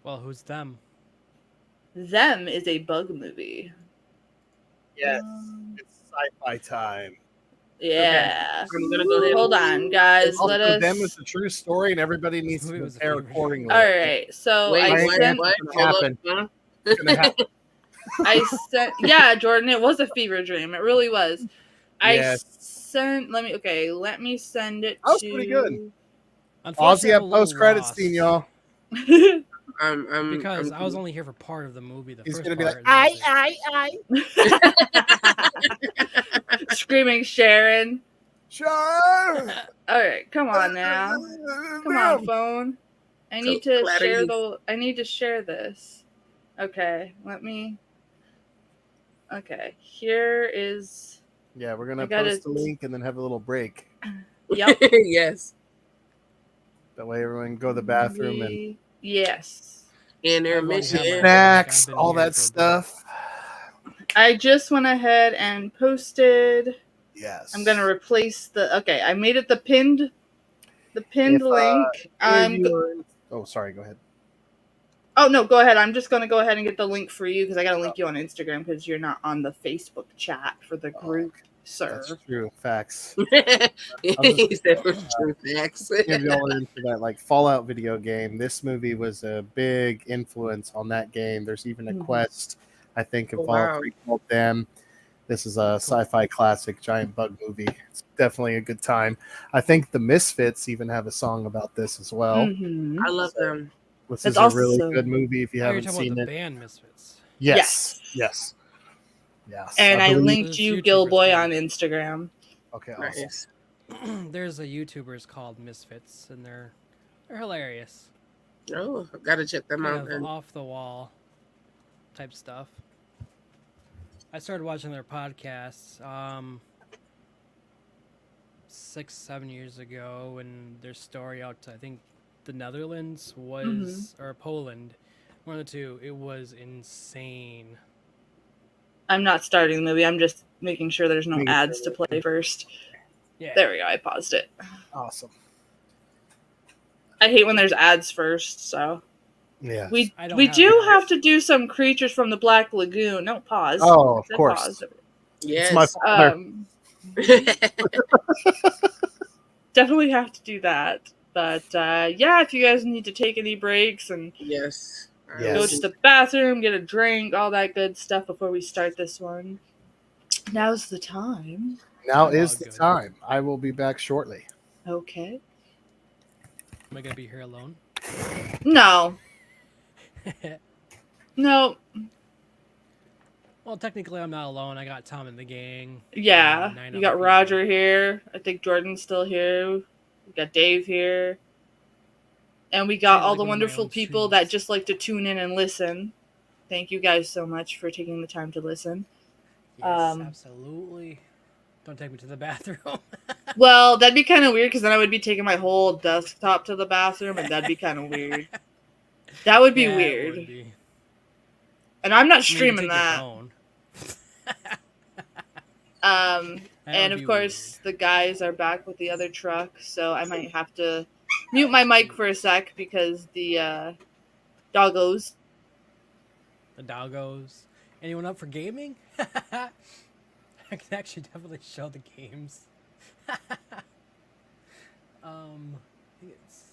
well, who's them? Them is a bug movie. Yes, it's sci-fi time. Yeah. Okay. I'm gonna go ahead. Hold on, guys. Let us. Them is a true story, and everybody needs to prepare accordingly. All right. So I sent. What? It's gonna happen. I sent. Yeah, Jordan. It was a fever dream. It really was. I sent. Let me send it. That was pretty good. Aussie at post credits scene, y'all. Because I was only here for part of the movie. He's gonna be like, I. Screaming Sharon. Sharon. All right, come on now. Come on, phone. I need to share this. Okay, let me. Okay, here is. Yeah, we're gonna post the link and then have a little break. Yep. Yes. That way everyone can go to the bathroom and yes. Intermission. Snacks, all that stuff. I just went ahead and posted. Yes. I'm gonna replace the. Okay, I made it the pinned link. Oh, sorry. Go ahead. Oh no, go ahead. I'm just gonna go ahead and get the link for you because I gotta link you on Instagram because you're not on the Facebook chat for the group, sir. That's true. Facts. He said for true facts. Give y'all into that like Fallout video game. This movie was a big influence on that game. There's even a quest, I think, involved called THEM. This is a sci-fi classic, giant bug movie. It's definitely a good time. I think the Misfits even have a song about this as well. Mm-hmm. I love them. This is a really good movie if you haven't seen it. The band Misfits. Yes. And I linked you, Gilboy, on Instagram. Okay, awesome. Nice. There's a YouTubers called Misfits, and they're hilarious. Oh, I gotta check them out. Off the wall type stuff. I started watching their podcasts 6-7 years ago, and their story out to, I think, the Netherlands was or Poland, one of the two. It was insane. I'm not starting the movie. I'm just making sure there's no ads to play first. Yeah. There we go. I paused it. Awesome. I hate when there's ads first, so. Yeah. We do have to do some creatures from the Black Lagoon. Don't pause. Oh, of course. Yes. It's my definitely have to do that. But yeah, if you guys need to take any breaks and go to the bathroom, get a drink, all that good stuff before we start this one, now's the time. Now is the time. I will be back shortly. Okay. Am I going to be here alone? No. No. Well, technically, I'm not alone. I got Tom and the gang. Yeah. You got Roger here. I think Jordan's still here. We got Dave here. And we got all the wonderful people that just like to tune in and listen. Thank you guys so much for taking the time to listen. Yes, absolutely. Don't take me to the bathroom. Well, that'd be kind of weird because then I would be taking my whole desktop to the bathroom, and that'd be kind of weird. That would be weird. Would be. And I'm not streaming that. And of course, the guys are back with the other truck, so I might have to mute my mic for a sec because the doggos. The doggos. Anyone up for gaming? I can actually definitely show the games. I think it's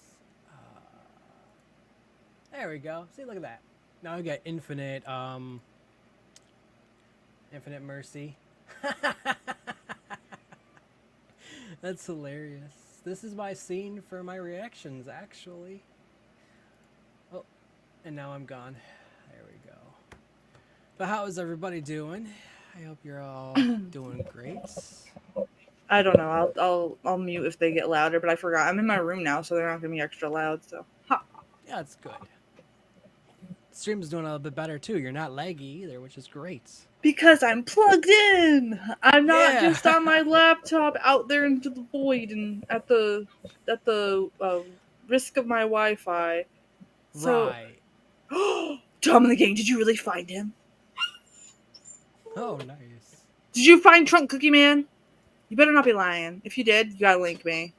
there we go. See, look at that. Now we got Infinite Mercy. That's hilarious. This is my scene for my reactions, actually. Oh, and now I'm gone. There we go. But how is everybody doing? I hope you're all doing great. I don't know. I'll mute if they get louder, but I forgot. I'm in my room now, so they're not gonna be extra loud. So, yeah, it's good. Stream's doing a little bit better too. You're not laggy either, which is great. Because I'm plugged in. I'm not just on my laptop out there into the void and at the risk of my Wi-Fi. So, right. Tom and the gang, did you really find him? Oh, nice. Did you find Trunk Cookie Man? You better not be lying. If you did, you gotta link me.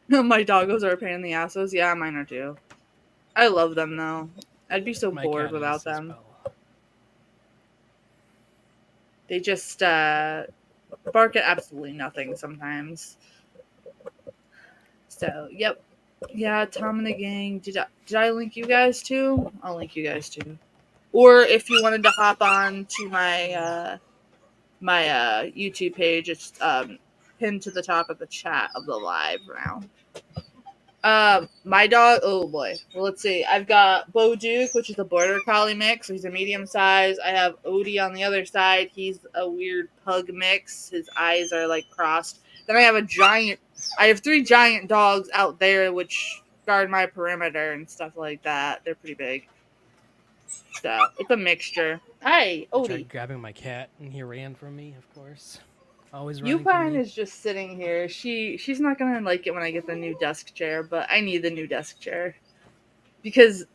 My doggos are a pain in the asses. Yeah, mine are too. I love them though. I'd be so bored without them. They just bark at absolutely nothing sometimes. So, yep. Yeah, Tom and the gang. Did I link you guys too? I'll link you guys too. Or if you wanted to hop on to my YouTube page, it's pinned to the top of the chat of the live now. My dog. Oh boy. Well, let's see. I've got Bo Duke, which is a border collie mix. So he's a medium size. I have Odie on the other side. He's a weird pug mix. His eyes are like crossed. Then I have a giant. I have 3 giant dogs out there, which guard my perimeter and stuff like that. They're pretty big. So it's a mixture. Hey, I Odie. tried grabbing my cat, and he ran from me. Of course, always running from Yupine me. is just sitting here. She's not gonna like it when I get the new desk chair, but I need the new desk chair because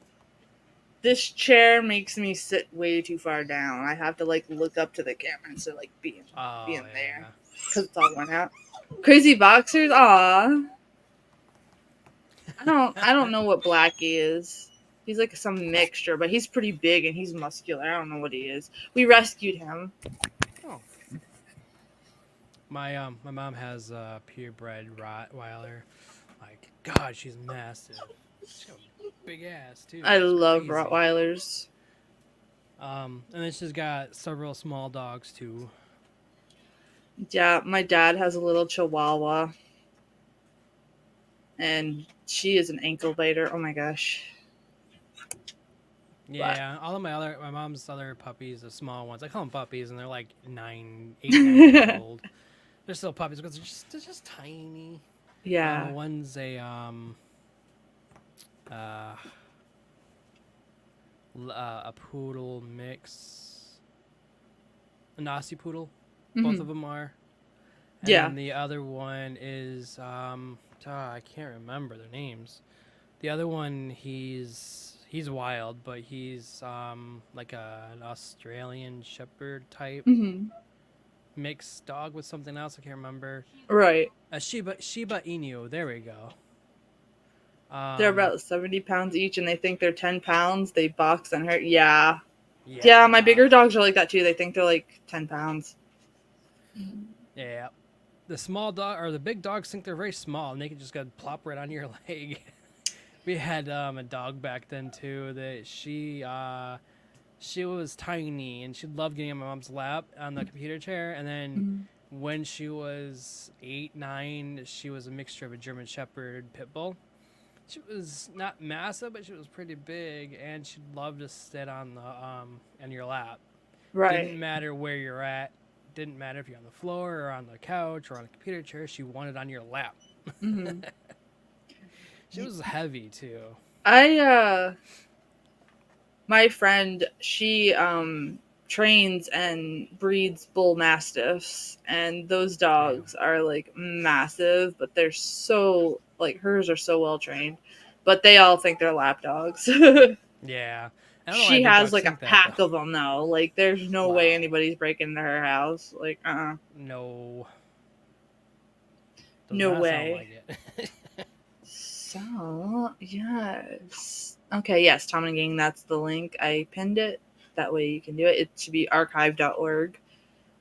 this chair makes me sit way too far down. I have to like look up to the camera instead of like being there because it's all worn out. Crazy boxers, aw. I don't know what Blackie is. He's like some mixture, but he's pretty big and he's muscular. I don't know what he is. We rescued him. Oh. My mom has a purebred Rottweiler. Like, God, she's massive. She's got a big ass too. I It's love crazy. Rottweilers. And then she's got several small dogs too. Yeah, my dad has a little Chihuahua, and she is an ankle biter. Oh my gosh. Yeah, all of my mom's other puppies, the small ones, I call them puppies, and they're like 8, 9 years old. They're still puppies because they're just tiny. Yeah. One's a poodle mix, a Nasi poodle. Both of them are. And then the other one is I can't remember their names. The other one he's wild, but he's like an Australian Shepherd type mixed dog with something else I can't remember. Right. A Shiba Inu. There we go. They're about 70 pounds each, and they think they're 10 pounds. They box and hurt. Yeah. Yeah, my bigger dogs are like that too. They think they're like 10 pounds. Yeah. The small dog or the big dogs think they're very small, and they can just go plop right on your leg. We had a dog back then too that she was tiny and she loved getting on my mom's lap on the computer chair. And then when she was 8, 9, she was a mixture of a German Shepherd pit bull. She was not massive, but she was pretty big, and she'd love to sit on your lap. Right. Didn't matter where you're at. Didn't matter if you're on the floor or on the couch or on a computer chair. She wanted on your lap. She was heavy too. My friend, she trains and breeds bull mastiffs, and those dogs are like massive, but they're so like hers are so well trained, but they all think they're lap dogs. Yeah. She has like a pack of them though. Like there's no way anybody's breaking into her house. Like No. No way. Like it. So yes. Okay, yes, Tom and Gang, that's the link. I pinned it. That way you can do it. It should be archive.org.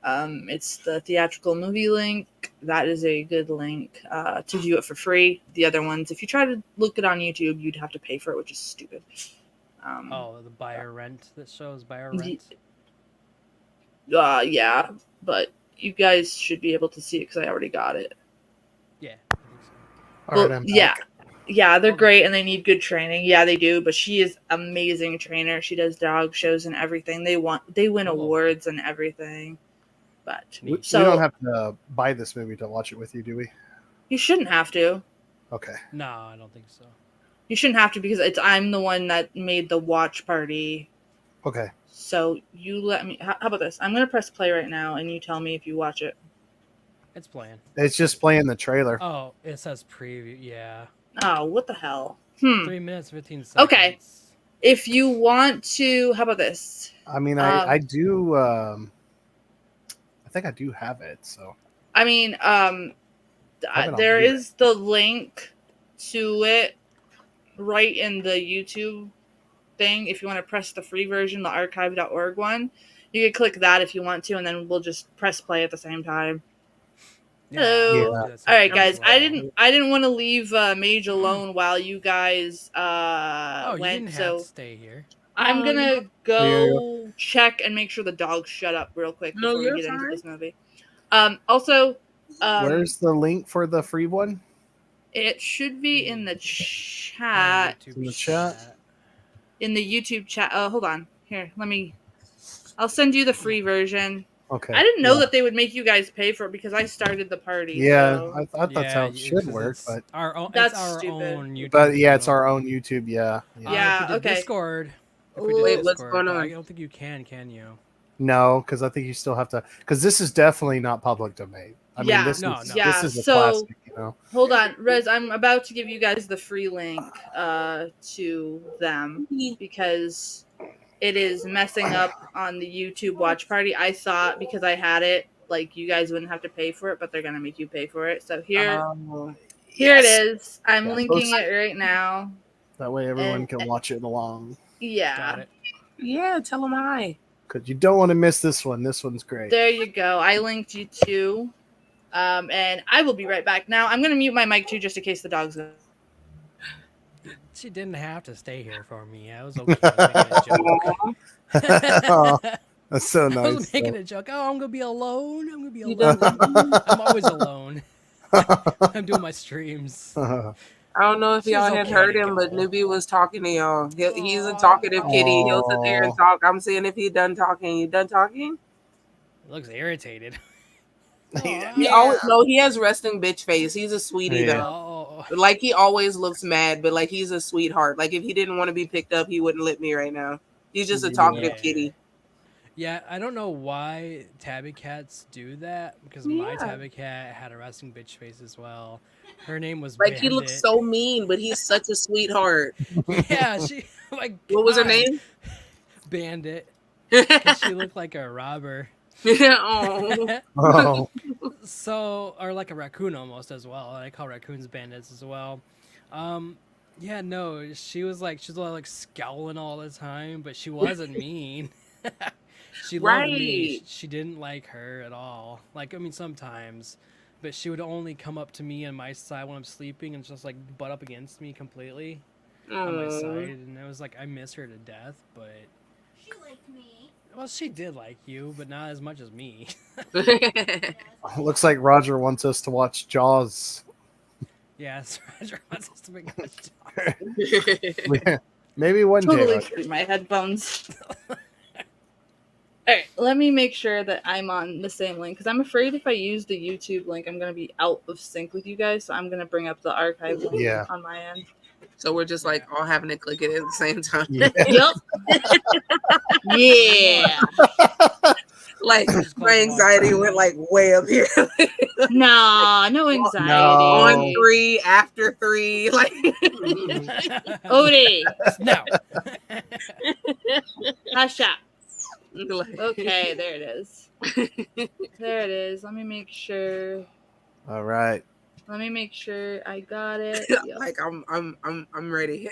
It's the theatrical movie link. That is a good link to view it for free. The other ones, if you try to look it on YouTube, you'd have to pay for it, which is stupid. The buyer rent that shows buyer rent? Yeah, but you guys should be able to see it because I already got it. Yeah. All right, Yeah, they're great and they need good training. Yeah, they do, but she is amazing trainer. She does dog shows and everything. They win awards and everything. But we don't have to buy this movie to watch it with you, do we? You shouldn't have to. Okay. No, I don't think so. You shouldn't have to because I'm the one that made the watch party. Okay. So you let me. How about this? I'm gonna press play right now, and you tell me if you watch it. It's playing. It's just playing the trailer. Oh, it says preview. Yeah. Oh, what the hell? 3 minutes, 15 seconds. Okay. If you want to, how about this? I mean, I do. I think I do have it. So. I mean, there is the link to it right in the YouTube thing. If you want to press the free version, the archive.org one, you can click that if you want to, and then we'll just press play at the same time. Hello. Yeah. All right, guys. I didn't want to leave Mage alone while you guys you went. didn't so have to stay here. I'm gonna go check and make sure the dogs shut up real quick before we get into this movie. Also, where's the link for the free one? It should be in the chat. In the chat. In the YouTube chat. Oh, hold on. Here, I'll send you the free version. Okay. I didn't know that they would make you guys pay for it because I started the party. Yeah, so. I thought that's how it should work, but That's our stupid. own YouTube. But yeah, it's our own YouTube. Yeah. Yeah. Okay. Discord. Wait, what's going on? I don't think you can you? No, because I think you still have to. Because this is definitely not public domain. I mean, this is a classic. You know. Hold on, Rez. I'm about to give you guys the free link to them because it is messing up on the YouTube watch party. I thought because I had it, like you guys wouldn't have to pay for it, but they're gonna make you pay for it. So here it is. I'm linking it right now. That way everyone can watch it along. Yeah. Got it. Yeah, tell them hi. Because you don't want to miss this one. This one's great. There you go. I linked you too. And I will be right back. Now I'm gonna mute my mic too, just in case the dogs go. She didn't have to stay here for me. I was okay making a joke. Oh, that's so nice. I was making a joke. Oh, I'm gonna be alone. I'm gonna be alone. I'm always alone. I'm doing my streams. I don't know if y'all had heard him, but Newbie was talking to y'all. He's a talkative kitty. He'll sit there and talk. I'm seeing if he's done talking. You done talking? He looks irritated. He always he has resting bitch face. He's a sweetie though. Like he always looks mad, but like he's a sweetheart. Like if he didn't want to be picked up, he wouldn't let me right now. He's just a talkative kitty. Yeah, I don't know why tabby cats do that because my tabby cat had a resting bitch face as well. Her name was like Bandit. He looks so mean, but he's such a sweetheart. Yeah, she. Like what was her name? Bandit. She looked like a robber. Oh. So, or like a raccoon almost as well. I call raccoons bandits as well. Yeah, no, she was like scowling all the time, but she wasn't mean. She loved me. She didn't like her at all. Like, I mean, sometimes, but she would only come up to me on my side when I'm sleeping and just like butt up against me completely on my side. And I was like, I miss her to death, but she liked me. Well, she did like you, but not as much as me. Looks like Roger wants us to watch Jaws. Yes, Roger wants us to make Jaws. Maybe one day. Totally through my headphones. All right, let me make sure that I'm on the same link because I'm afraid if I use the YouTube link, I'm going to be out of sync with you guys. So I'm going to bring up the archive link on my end. So we're just like all having to click it at the same time. Yeah. Like my anxiety went like way up here. Nah, no anxiety. No. On 3, after 3, like Odie. No. Hasha. Okay, there it is. There it is. Let me make sure. All right. Let me make sure I got it. Yep. Like I'm ready.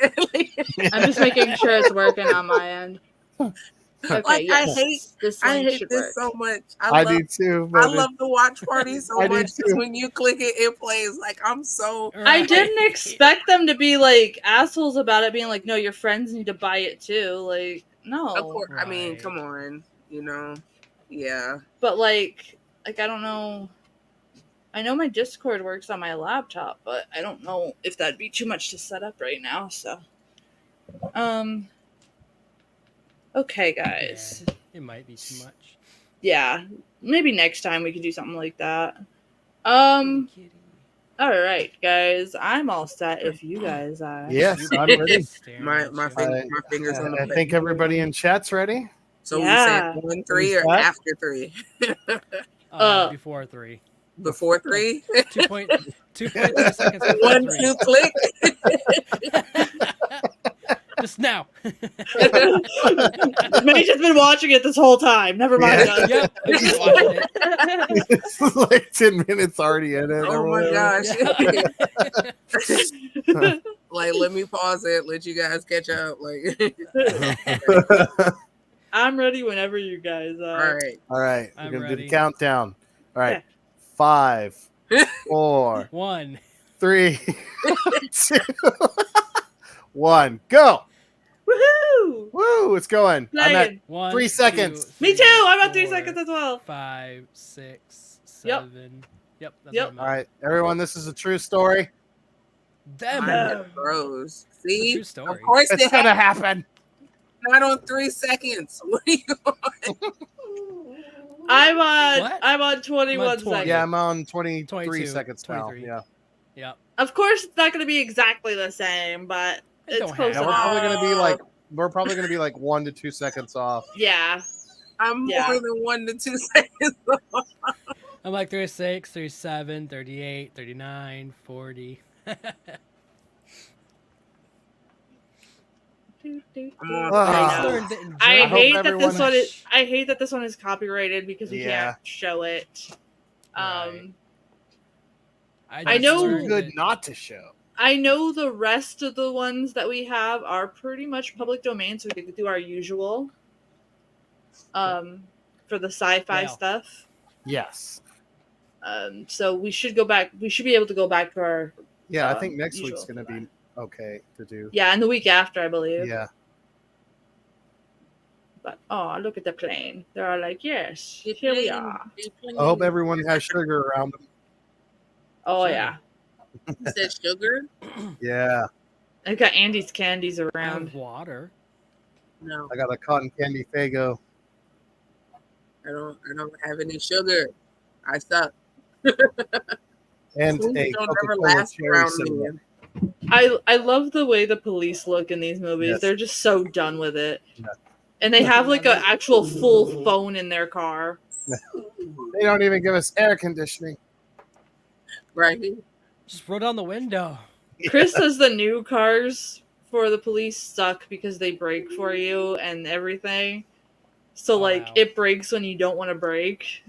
I'm just making sure it's working on my end. Okay, like yes. I hate this so much. I do too. I love the watch party so much because when you click it, it plays. Like I'm so. I didn't expect them to be like assholes about it, being like, "No, your friends need to buy it too." Like, no. Of course, I mean, come on, you know, yeah. But like I don't know. I know my Discord works on my laptop, but I don't know if that'd be too much to set up right now. So, okay, guys. Yeah, it might be too much. Yeah, maybe next time we could do something like that. All right, guys. I'm all set. If you guys are. Yes, I'm ready. my fingers on the. I think everybody in chat's ready. So we said 1, 3 or after 3. Before 3. Before 3. 2.3 seconds. 1, 2, click. Just now. May's just been watching it this whole time. Never mind. Yeah. Yep. I just watched it. This is like 10 minutes already in it. Oh my gosh. Like, let me pause it. Let you guys catch up. Like, I'm ready whenever you guys are. All right. We're going to do the countdown. All right. 5, 4, 1, 3, 2, 1, go. Woohoo! Woo! It's going. I'm at 1, 3 seconds. 2, Me too. I'm at 3 4, seconds as well. 5, 6, 7. Yep. That's Yep. All right, everyone. This is a true story. Them. Bros. See? True story. Of course It's gonna happen. Not on 3 seconds. What are you on? I'm on 21 seconds. Yeah, I'm on 23 22, seconds 23. now. Yeah. Yep. Of course, it's not going to be exactly the same, but it's don't close have Yeah, enough. we're probably gonna be like 1 to 2 seconds off. Yeah. I'm Yeah. more than 1 to 2 seconds. I'm like 36, 37, 38, 39, 40. I'm on I hate that everyone this one is. I hate that this one is copyrighted because we Yeah. can't show it. Right. I know- It's too good not to show. I know the rest of the ones that we have are pretty much public domain, so we could do our usual. For the sci-fi stuff. Yes. So we should go back. We should be able to go back to our. Yeah, I think next usual week's gonna be okay to do. Yeah, and the week after, I believe. Yeah. But look at the plane. They're all like, yes, here we are. I hope everyone has sugar around them. Oh Sugar. yeah. You said sugar? Yeah. I've got Andy's candies around. And water. No, I got a cotton candy Faygo. I don't have any sugar. I suck. And Foods a don't ever Coca-Cola last cherry around soda. me. I love the way the police look in these movies. Yes. They're just so done with it. Yeah. And they have like an actual full phone in their car. They don't even give us air conditioning. Right? Just roll down the window. Chris says the new cars for the police suck because they brake for you and everything. So like wow. it brakes when you don't want to brake.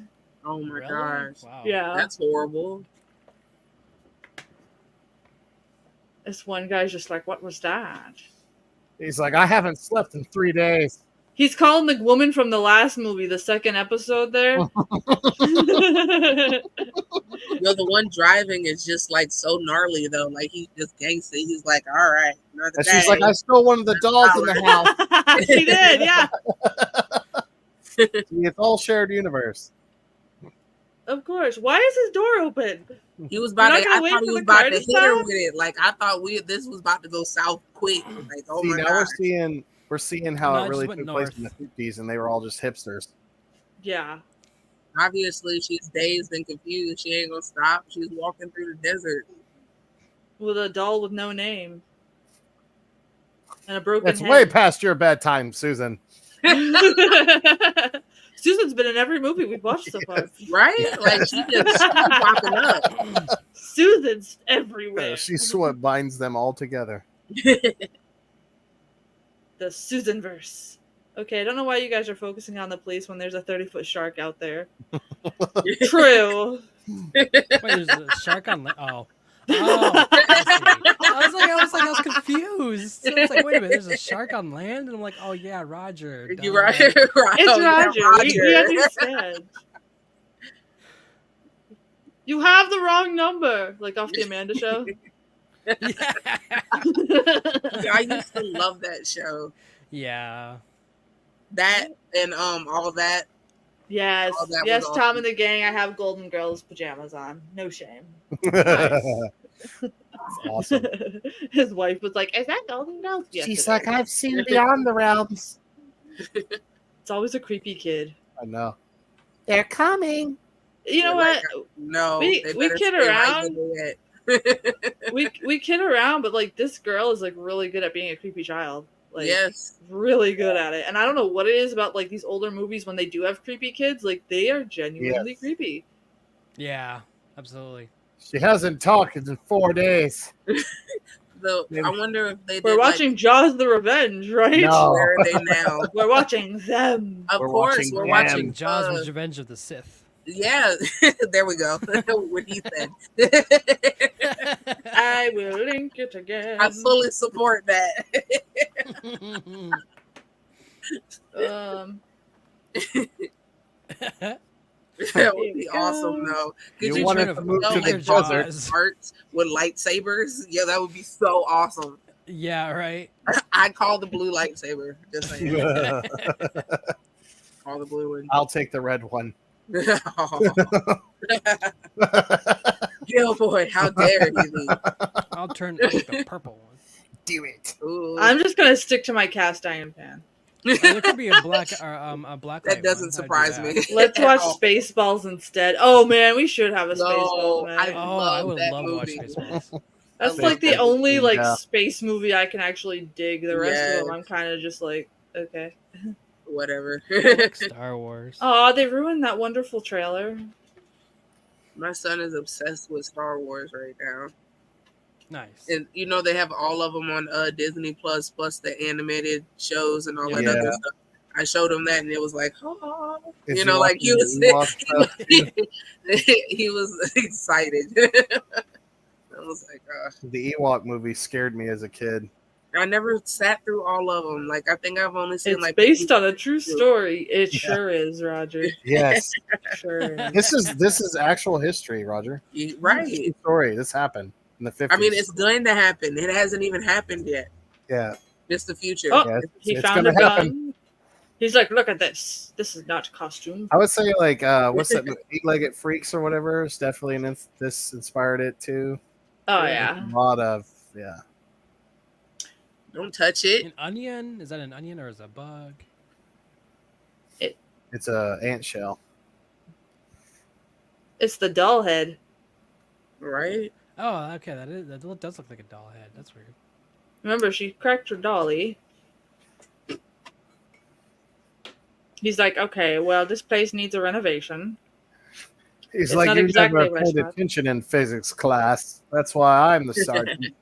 Oh my Really? gosh. Wow. Yeah. That's horrible. This one guy's just like, what was that? He's like, I haven't slept in 3 days. He's calling the woman from the last movie, the second episode there. Yo, the one driving is just like so gnarly though. Like he's just gangster. He's like, all right, another And day. she's like, I stole one of the dolls in the house. She did, yeah. See, it's all shared universe. Of course. Why is his door open? He was about You're to. not I gonna wait thought for he was the about car to to hit her stop? with it. Like I thought this was about to go south quick. Like oh See, my now god. we're seeing how No, it it really just took went place in the 50s, and they were all just hipsters. Yeah. Obviously, she's dazed and confused. She ain't gonna stop. She's walking through the desert. With a doll with no name. And a broken It's head. way past your bedtime, Susan. Susan's been in every movie we've watched so far. Right? Like she just popping up. Susan's everywhere. She's what binds them all together. The Susan verse. Okay, I don't know why you guys are focusing on the police when there's a 30-foot shark out there. True. Wait, there's a shark on land. Oh. I was confused. I was like, wait a minute, there's a shark on land? And I'm like, oh yeah, Roger. You're right. It's Roger. We understand. You have the wrong number. Like off the Amanda show. Yeah, I used to love that show. Yeah. That and all that. Yes. Oh, that Yes, was Tom awesome. and the gang. I have Golden Girls pajamas on. No shame. That's awesome. His wife was like, is that Golden Girls? Yes, She's it like, is. I've seen Beyond the Realms. It's always a creepy kid. I know. They're coming. You know Like, what? no, We they better kid stay right around. where they at. we kid around, but like this girl is like really good at being a creepy child. Like, Yes. really good at it. And I don't know what it is about like these older movies when they do have creepy kids. Like they are genuinely creepy. Yeah, absolutely. She hasn't talked in 4 days. I wonder if they. We're did, watching Jaws: The Revenge, right? No. Where are they now? We're watching them. Of We're course, watching we're them. watching Jaws: Revenge of the Sith. Yeah, there we go. What he said. I will link it again. I fully support that. That would be awesome, though. Could You you wanted try to move to the like desert. parts with lightsabers? Yeah, that would be so awesome. Yeah, right. I'd call the blue lightsaber. Just saying. Call the blue one. I'll take the red one. Gilboy, how dare he? I'll take the purple one. Do it. Ooh. I'm just gonna stick to my cast iron pan. There could be a black or a black. That doesn't surprise me. Let's watch Spaceballs instead. Oh man, we should have a Spaceballs night. I would love to watch movie. Spaceballs. That's like the only like Yeah. space movie I can actually dig. The rest of them I'm kind of just like, okay. Whatever. I like Star Wars. Oh, they ruined that wonderful trailer. My son is obsessed with Star Wars right now. Nice. And you know they have all of them on Disney Plus the animated shows and all that other stuff. I showed him that and it was like, oh, you know, like he was he was excited. I was like, the Ewok movie scared me as a kid. I never sat through all of them. Like I think I've only seen it's based on a true story. It sure is, Roger. Yes, sure is. This is actual history, Roger. Right, true story. This happened in the 50s. I mean, it's going to happen. It hasn't even happened yet. Yeah, just the future. Oh, yeah, he found a gun. He's like, look at this. This is not costume. I would say like what's that? Eight-Legged Freaks or whatever. It's definitely this inspired it too. Oh yeah, a lot of Don't touch it. An onion? Is that an onion or is it a bug? It's a ant shell. It's the doll head. Right. Oh, okay. That does look like a doll head. That's weird. Remember, she cracked her dolly. He's like, okay, well, this place needs a renovation. He's like, you never paid attention in physics class. That's why I'm the sergeant.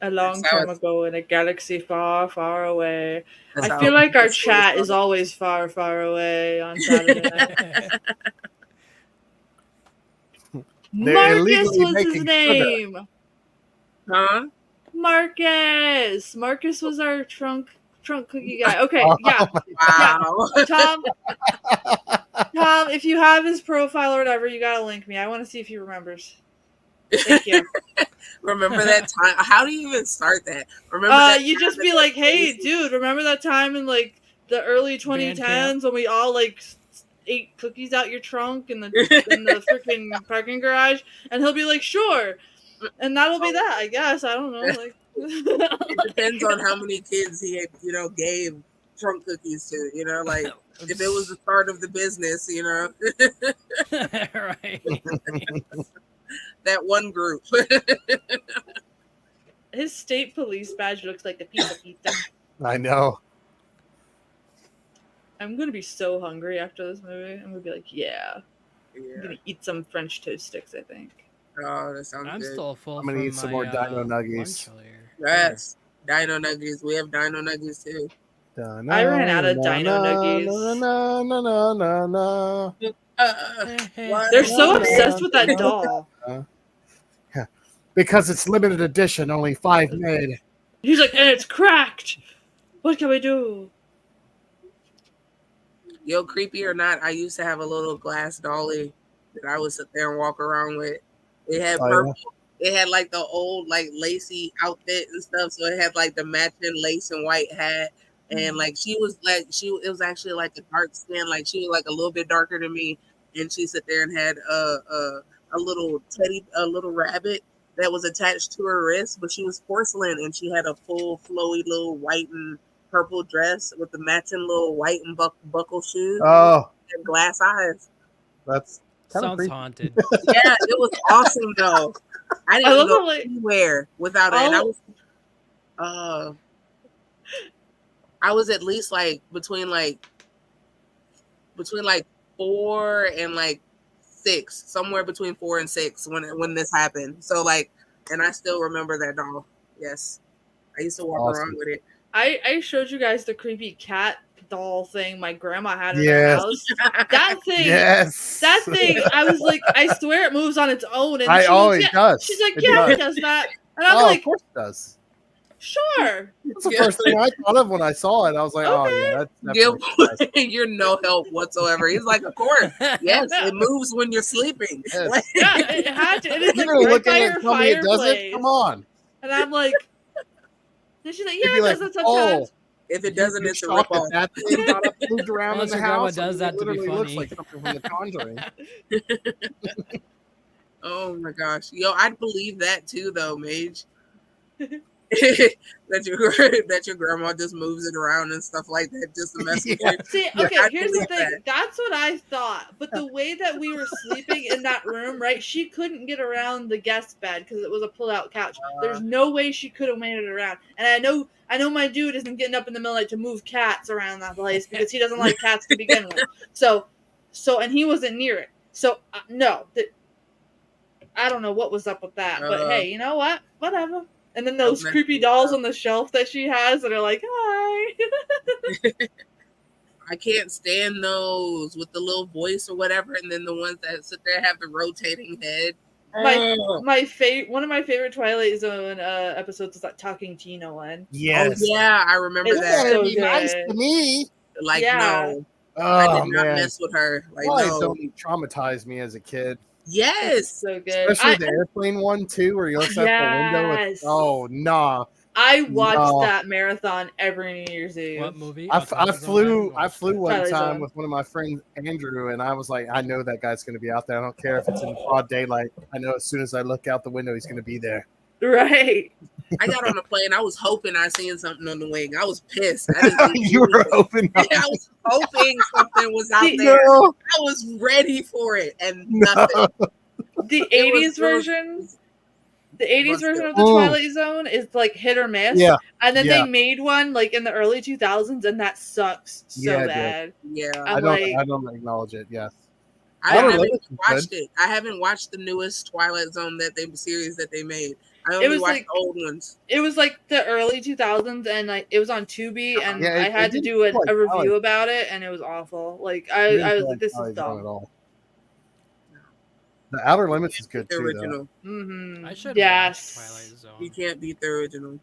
A long time ago in a galaxy far, far away. That's I feel like our chat is always far, far away on Saturday night. Marcus was his name. Huh? Marcus. Marcus was our trunk cookie guy. Okay, yeah. Wow. Yeah. Tom, if you have his profile or whatever, you gotta link me. I want to see if he remembers. Thank you. Remember that time? How do you even start that? Remember that you just be like, hey, dude, remember that time in like the early 2010s when we all like ate cookies out your trunk in the freaking parking garage? And he'll be like, sure. And that'll be that, I guess. I don't know. Like, it depends on how many kids he had, gave trunk cookies to, like if it was the start of the business, Right. That one group. His state police badge looks like a piece of pizza. I know. I'm gonna be so hungry after this movie. I'm gonna be like, yeah. I'm gonna eat some French toast sticks, I think. Oh, that sounds good. I'm still full. I'm gonna eat some more Dino Nuggies. Yes, Dino Nuggies. We have Dino Nuggies too. I ran out of Dino Nuggies. They're so obsessed with that doll. Because it's limited edition, only 5 made. He's like, and it's cracked. What can we do? Yo, creepy or not, I used to have a little glass dolly that I would sit there and walk around with. It had purple. Yeah. It had like the old like lacy outfit and stuff. So it had like the matching lace and white hat. And like it was actually like a dark skin, like she was like a little bit darker than me. And she sat there and had a little rabbit that was attached to her wrist, but she was porcelain and she had a full flowy little white and purple dress with the matching little white and buckle shoes. Oh, and glass eyes. That's sounds haunted. Yeah, it was awesome though. I didn't go anywhere without it. And I was at least like between 4 and 6, somewhere between 4 and 6 when this happened. So and I still remember that doll. Yes, I used to walk around with it. I showed you guys the creepy cat doll thing my grandma had in her house. That thing, that thing. I was like, I swear it moves on its own. And it does. She's like, it does that, and I'm like, of course it does. Sure. That's the first thing I thought of when I saw it. I was like, oh yeah, that's you're no help whatsoever. He's like, of course, yes, it moves when you're sleeping. Yes. Yeah, it had to. It is like right by your fireplace. Come on. And I'm like, and she's like, yeah, it does that sometimes. If it doesn't, it's a ripoff. That thing got moved around in the house. Does that to be funny. Looks like something from The Conjuring. Oh my gosh. Yo, I'd believe that too though, Mage. that your grandma just moves it around and stuff like that just to mess with you. See, Yeah. okay, I'd here's the believe thing. that. That's what I thought. But the way that we were sleeping in that room, right? She couldn't get around the guest bed because it was a pull-out couch. There's no way she could have made it around. And I know my dude isn't getting up in the middle of the night to move cats around that place because he doesn't like cats to begin with. So, and he wasn't near it. So no, I don't know what was up with that. But hey, you know what? Whatever. And then those creepy dolls on the shelf that she has that are like, hi. I can't stand those with the little voice or whatever, and then the ones that sit there have the rotating head. One of my favorite Twilight Zone episodes is that Talking Tina one. Yes. Oh yeah, I remember that. So be good. nice to me. Like no, Oh, I did not man. mess with her. Like Why no. don't traumatize me as a kid? Yes, so good. Especially the airplane one too, where he looks out the window. Oh nah. I watched that marathon every New Year's Eve. What movie? I flew one Twilight time Zone. with one of my friends, Andrew, and I was like, I know that guy's going to be out there. I don't care if it's in broad daylight. I know as soon as I look out the window, he's going to be there. Right. I got on the plane. I was hoping I seen something on the wing. I was pissed. You were hoping. I was hoping something was out there. No. I was ready for it, and nothing. The 80s version. The 80s version of the Twilight Zone is like hit or miss. Yeah. And then they made one like in the early 2000s, and that sucks so bad. Yeah. I don't acknowledge it. Yes. I haven't watched it. I haven't watched the newest Twilight Zone series that they made. I only watched the old ones. It was like the early 2000s, and like it was on Tubi, and I had to do a review about it, and it was awful. Like I was like, this is dumb. The Outer Limits is good the too. Original. Mm-hmm. I should watch Twilight Zone. You can't beat the original.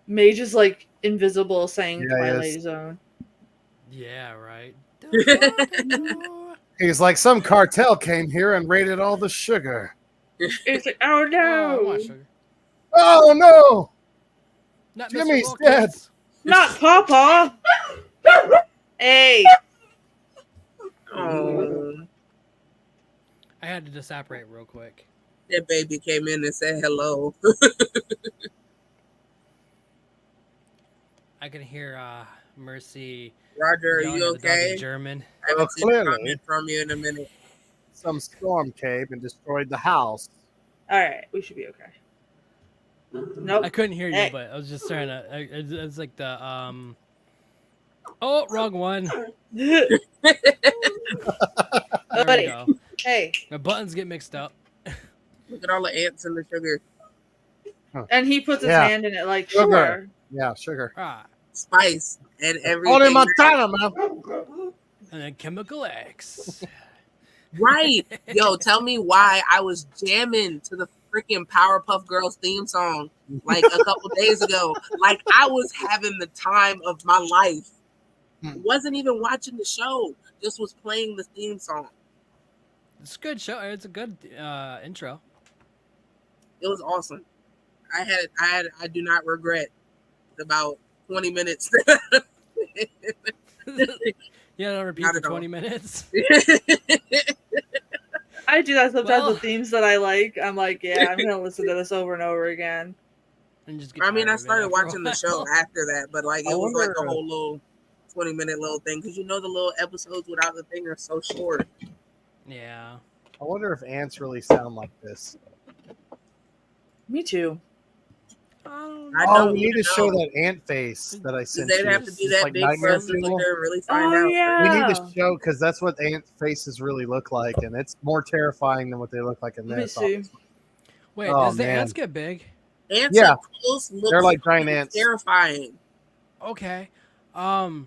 Mage is like invisible saying Twilight Zone. Yeah, right. He's like, some cartel came here and raided all the sugar. It's like, oh no! Oh no! Not Jimmy's dead. Not Papa. Hey. Oh. I had to disapparate real quick. That baby came in and said hello. I can hear Mercy. Roger, are you okay? German. I haven't seen a comment from you in a minute. Some storm came and destroyed the house. All right, we should be okay. Nope. I couldn't hear you, but I was just trying to. It's like the Oh, wrong one. There we go. Hey. My buttons get mixed up. Look at all the ants in the sugar. And he puts his hand in it like sugar. Yeah, sugar. Spice and everything. Only Montana, man. And then Chemical X. Right. Yo, tell me why I was jamming to the freaking Powerpuff Girls theme song like a couple days ago. Like I was having the time of my life. Wasn't even watching the show. Just was playing the theme song. It's a good show. It's a good intro. It was awesome. I do not regret about 20 minutes. Yeah, don't repeat for 20 minutes. I do that sometimes with themes that I like. I'm like, yeah, I'm gonna listen to this over and over again. And just I started watching the show after that, but like it was like a whole little 20-minute little thing because the little episodes without the thing are so short. Yeah. I wonder if ants really sound like this. Me too. We need to show that ant face that I sent you. They'd have to do that big for us to really find out. Yeah. We need to show because that's what ant faces really look like, and it's more terrifying than what they look like in this. Let me see. Wait, does the ants get big? Ants are close. They're like giant ants. Terrifying. Okay. I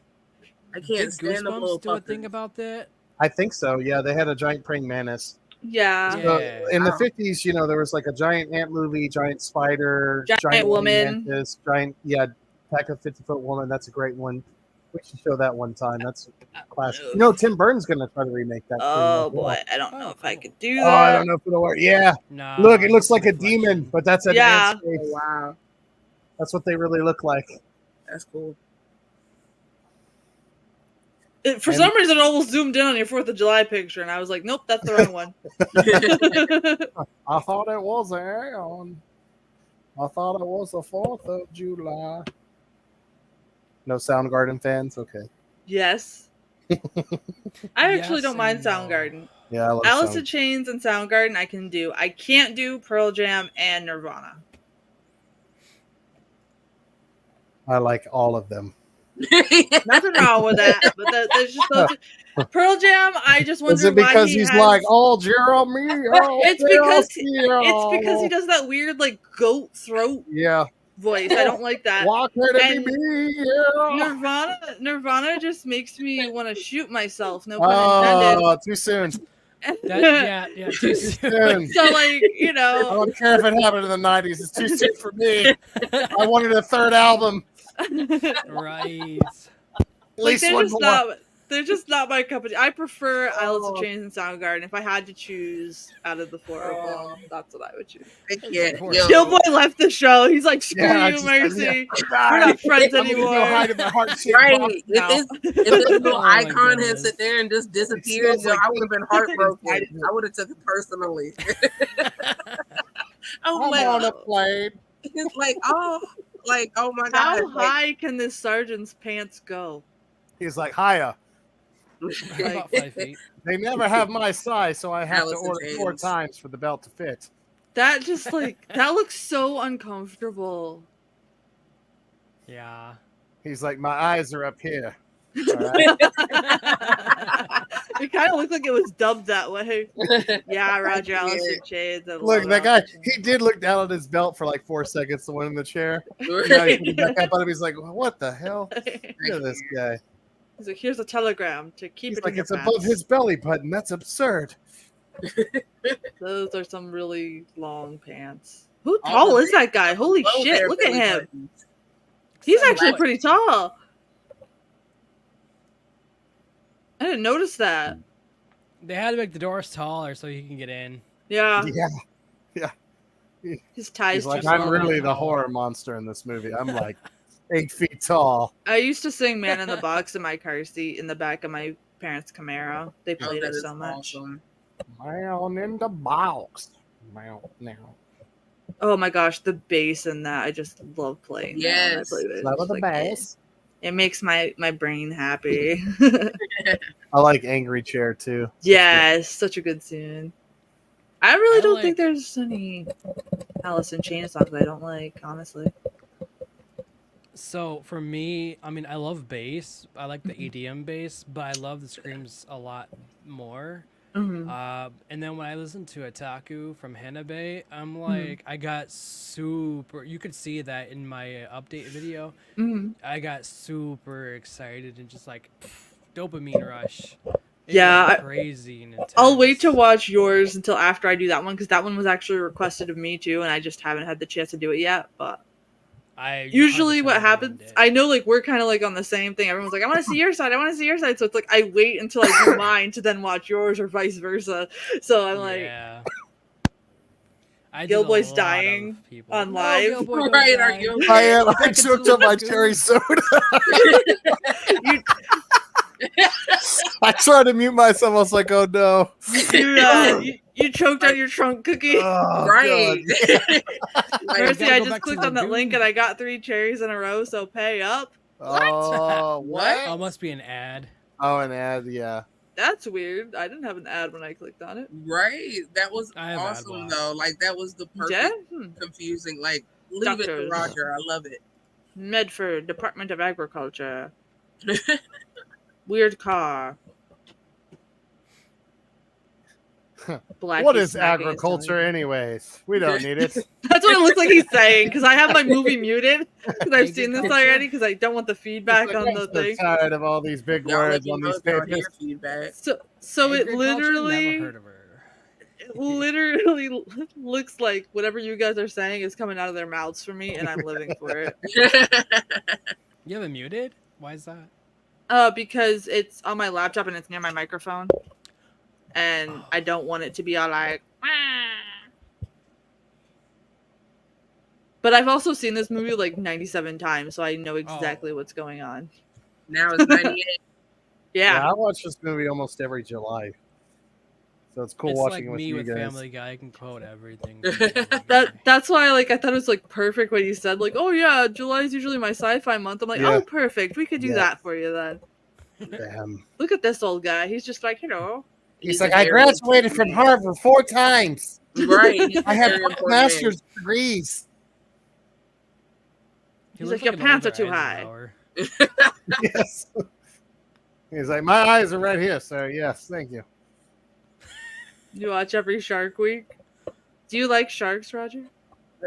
can't stand the little do a thing about that. I think so. Yeah, they had a giant praying mantis. Yeah. So in the 50s, there was like a giant ant movie, giant spider, giant woman, mantis, pack of 50-foot woman. That's a great one. We should show that one time. That's classic. Tim Burton's gonna try to remake that. Oh boy, I don't know if I could do that. Oh, I don't know if it'll work. Yeah. No. Look, it looks like a demon, but that's an ant face. Oh, wow. That's what they really look like. That's cool. For some reason, it almost zoomed in on your 4th of July picture, and I was like, nope, that's the wrong one. I thought it was on. I thought it was the 4th of July. No Soundgarden fans? Okay. Yes. I actually don't mind Soundgarden. Yeah, I love Alice in Chains and Soundgarden I can do. I can't do Pearl Jam and Nirvana. I like all of them. Nothing wrong with that, but there's just those. Pearl Jam, I just wonder Is it because why he's like, oh, Jeremy? Oh, it's because he does that weird like goat throat voice. I don't like that. Why can't it be me? Yeah. Nirvana just makes me want to shoot myself. No pun intended. Oh, too soon. Too soon. So, like, you know, I don't care if it happened in the 90s. It's too soon for me. I wanted a 3rd album. Right. At least one more. They're just not my cup of tea. I prefer Alice in Chains and Soundgarden. If I had to choose out of the 4 of them, that's what I would choose. Killboy left the show. He's like, screw you, Mercy. We're not friends anymore. Right. If this little icon had sit there and just disappeared, I would have been heartbroken. I would have took it personally. I'm on a plane. It's like, oh my God. How high can this sergeant's pants go? He's like, higher. About 5 feet. They never have my size, so I have to order 4 times for the belt to fit. That just that looks so uncomfortable. Yeah. He's like, my eyes are up here. Right. It kind of looked like it was dubbed that way. Yeah, Roger, Alice in Chains. Look, that guy, he did look down at his belt for like 4 seconds, the one in the chair. He back up on him. He's like, what the hell? Look at this guy. He's like, here's a telegram to keep it. Like, it's above his belly button. That's absurd. Those are some really long pants. Who tall is that guy? Holy shit! Look at him. He's actually pretty tall. I didn't notice that. They had to make the doors taller so he can get in. Yeah. His ties. He's like, I'm really the horror monster in this movie. I'm like 8 feet tall. I used to sing "Man in the Box" in my car seat in the back of my parents' Camaro. They played it so much. Awesome. Man in the box. Now. Oh my gosh, the bass in that! I just love playing. Yes, love the bass. It makes my brain happy. I like Angry Chair too. Yes, such a good tune. I really don't think there's any Alice in Chains songs I don't like, honestly. So for me, I mean, I love bass. I like the EDM bass, but I love the screams a lot more. Mm-hmm. And then when I listened to Otaku from Hanabe, I'm like, I got super. You could see that in my update video. Mm-hmm. I got super excited and just like dopamine rush. Crazy and intense. I'll wait to watch yours until after I do that one because that one was actually requested of me too, and I just haven't had the chance to do it yet. But usually what happens, I know like we're kind of like on the same thing. Everyone's like, I want to see your side, I want to see your side. So it's like I wait until I do mine to then watch yours or vice versa. So I'm like, Gilboy's dying on live. Right, are you? I am. I choked up my cherry soda. I tried to mute myself. I was like, oh no. You choked on your trunk cookie. Oh, right. Mercy, I just clicked on that link and I got 3 cherries in a row, so pay up. Oh, what? Oh, must be an ad. Oh, an ad, yeah. That's weird. I didn't have an ad when I clicked on it. Right. That was awesome, though. Like, that was the perfect confusing. Like, leave it to Roger. I love it. Medford, Department of Agriculture. Weird car. What is agriculture anyways? We don't need it. That's what it looks like he's saying, because I have my movie muted, because I've seen this already, because I don't want the feedback on the thing. I'm tired of all these big words on these pages. So it literally looks like whatever you guys are saying is coming out of their mouths for me, and I'm living for it. You have it muted? Why is that? Because it's on my laptop and it's near my microphone. And I don't want it to be all like, but I've also seen this movie like 97 times, so I know exactly what's going on. Now it's 98. Yeah. I watch this movie almost every July. So it's cool It's watching like it with me you with guys. Family Guy. I can quote everything. From Family Guy. That's why I thought it was like perfect when you said like, oh yeah, July is usually my sci-fi month. I'm like, Yeah. oh perfect, we could do that for you then. Damn. Look at this old guy. He's just like, He's like, I graduated from Harvard 4 times. Right. I have 5 master's degrees. He's like, your pants are too high. Yes. He's like, my eyes are right here, sir. Yes, thank you. You watch every Shark Week? Do you like sharks, Roger?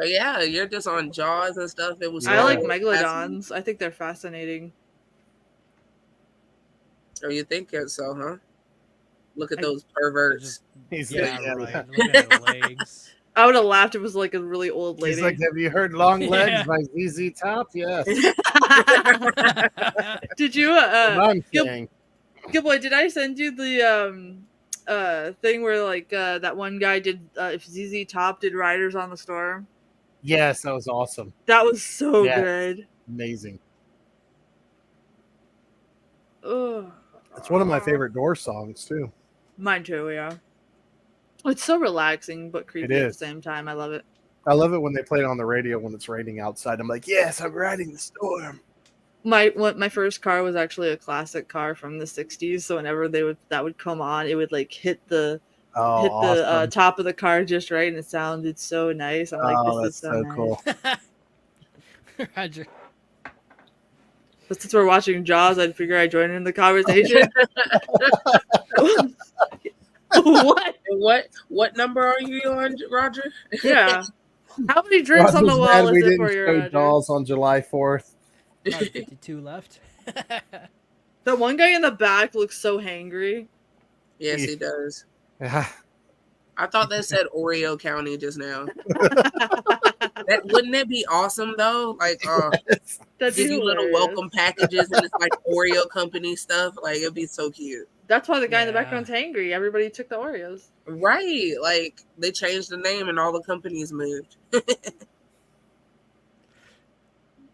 Yeah, you're just on Jaws and stuff. It was. I like megalodons. I think they're fascinating. Oh, you think so, huh? Look at those perverts. He's right. Look at their legs. I would have laughed if it was like a really old lady. He's like, have you heard Long Legs by ZZ Top? Yes. Did you Gilboy, did I send you the thing where like that one guy did if ZZ Top did Riders on the Storm? Yes, that was awesome. That was so good. Amazing. Oh, it's one of my favorite Doors songs too. Mine too, yeah. It's so relaxing but creepy at the same time. I love it. I love it when they play it on the radio when it's raining outside. I'm like, yes, I'm riding the storm. My first car was actually a classic car from the 60s, so whenever that would come on, it would like hit the top of the car just right, and it sounded so nice. I'm like, this is so nice. Cool. Roger. But since we're watching Jaws, I'd figure I'd join in the conversation. What number are you on, Roger? Yeah. How many drinks on the wall is it for you, Roger? Jaws on July 4th. 52 left. The one guy in the back looks so hangry. Yes, he does. Yeah. I thought that said Oreo County just now. Wouldn't that be awesome though? Like, give you little welcome packages and it's like Oreo company stuff. Like, it'd be so cute. That's why the guy in the background's hangry. Everybody took the Oreos. Right. Like, they changed the name and all the companies moved.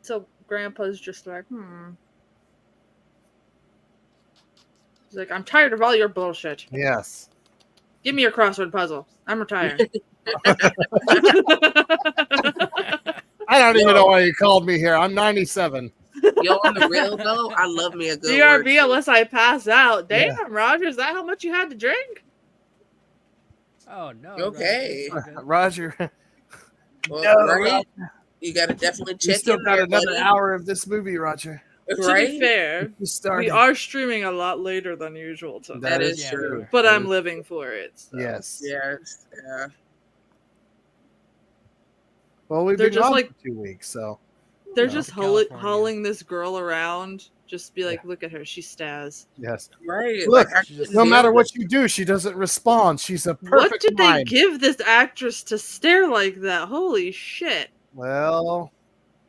So Grandpa's just like, He's like, I'm tired of all your bullshit. Yes. Give me your crossword puzzle. I'm retired. I don't even know why you called me here. I'm 97. Yo, on the real though, I love me a good BRB unless I pass out. Damn, Roger, is that how much you had to drink? Oh no. Okay. Roger. Well, right? You gotta definitely check. You still got another hour of this movie, Roger. To be fair, we are streaming a lot later than usual today. That is true. But I'm living for it. So. Yes. Yes. Yeah. Well, we've been gone for 2 weeks, so they're just hauling this girl around. Just be like, look at her, she stars. Yes. Right. Look, no matter what you do, she doesn't respond. She's a perfect. What did they give this actress to stare like that? Holy shit. Well,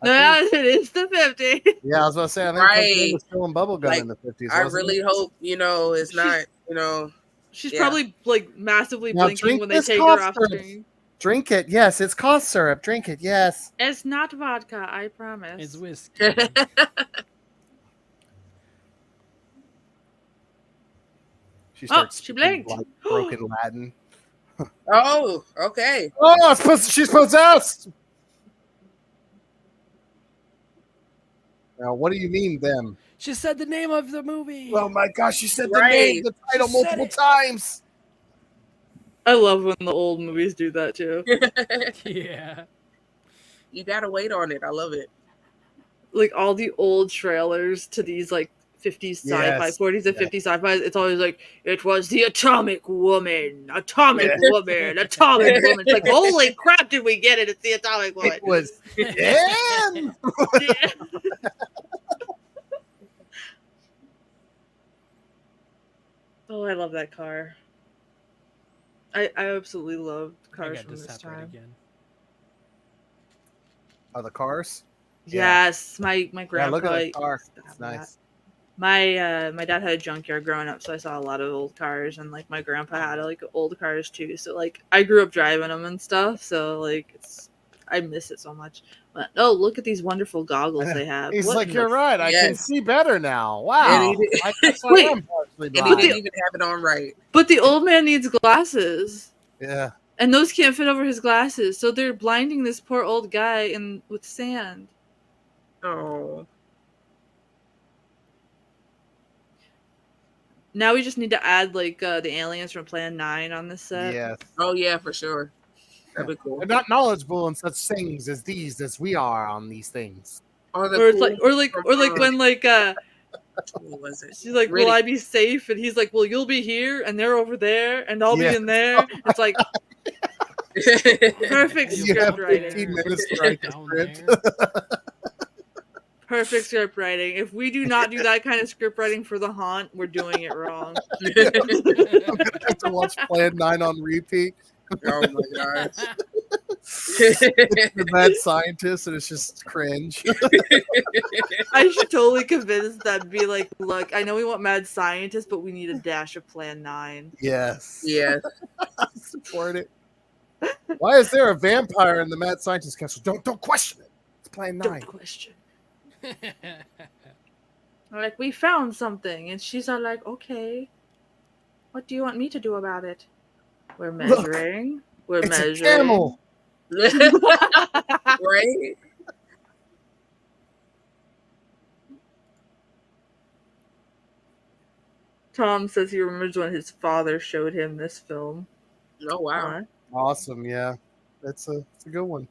it is the 50s. Yeah, I was about to say, I think they were still bubblegum in the 50s. I really hope, it's not, She's probably like massively blinking when they take her off screen. Drink it. Yes, it's cough syrup. Drink it. Yes. It's not vodka, I promise. It's whiskey. She blinked. Like broken Latin. Oh, okay. Oh, she's possessed. Now, what do you mean, them? She said the name of the movie. Oh my gosh, she said the title multiple times. I love when the old movies do that too. Yeah. You gotta wait on it. I love it. Like all the old trailers to these like 50s sci-fi, 40s and 50s sci-fi, it's always like, it was the atomic woman. It's like, holy crap, did we get it? It's the atomic woman. It was damn. Oh, I love that car. I absolutely love cars from this time. Again. Oh, the cars? Yes, my grandpa. Yeah, look at the car. It's nice. My dad had a junkyard growing up, so I saw a lot of old cars, and like my grandpa had like old cars too. So like I grew up driving them and stuff. So like it's I miss it so much. But oh, look at these wonderful goggles they have. He's What like, in you're the right. I can Yes. see better now. And Wow. he, did, I guess I Wait. am partially and he blind. didn't even have it on right. But the old man needs glasses. Yeah. And those can't fit over his glasses, so they're blinding this poor old guy with sand. Oh. Now we just need to add like the aliens from Plan 9 on this set. Yes. Oh yeah, for sure. That'd be cool. They're not knowledgeable in such things as these as we are on these things. Or Or it's like from, when like what was it? she's like, Riddick. will I be safe? And he's like, well, you'll be here and they're over there and I'll Yeah. be in there. It's like perfect You have script writing. 15 minutes to write the Down script. there. Perfect script writing. If we do not do that kind of script writing for The Haunt, we're doing it wrong. I'm gonna have to watch Plan 9 on repeat. Oh my gosh. The mad scientist, and it's just cringe. I should totally convince them, be like, look, I know we want mad scientists, but we need a dash of Plan 9. Yes. Yeah. Support it. Why is there a vampire in the mad scientist castle? Don't question it. It's Plan 9. Don't question. Like, we found something, and she's all like, okay, what do you want me to do about it? We're measuring. We're It's measuring. a camel. Right? Tom says he remembers when his father showed him this film. Oh wow. Awesome, yeah. It's a good one.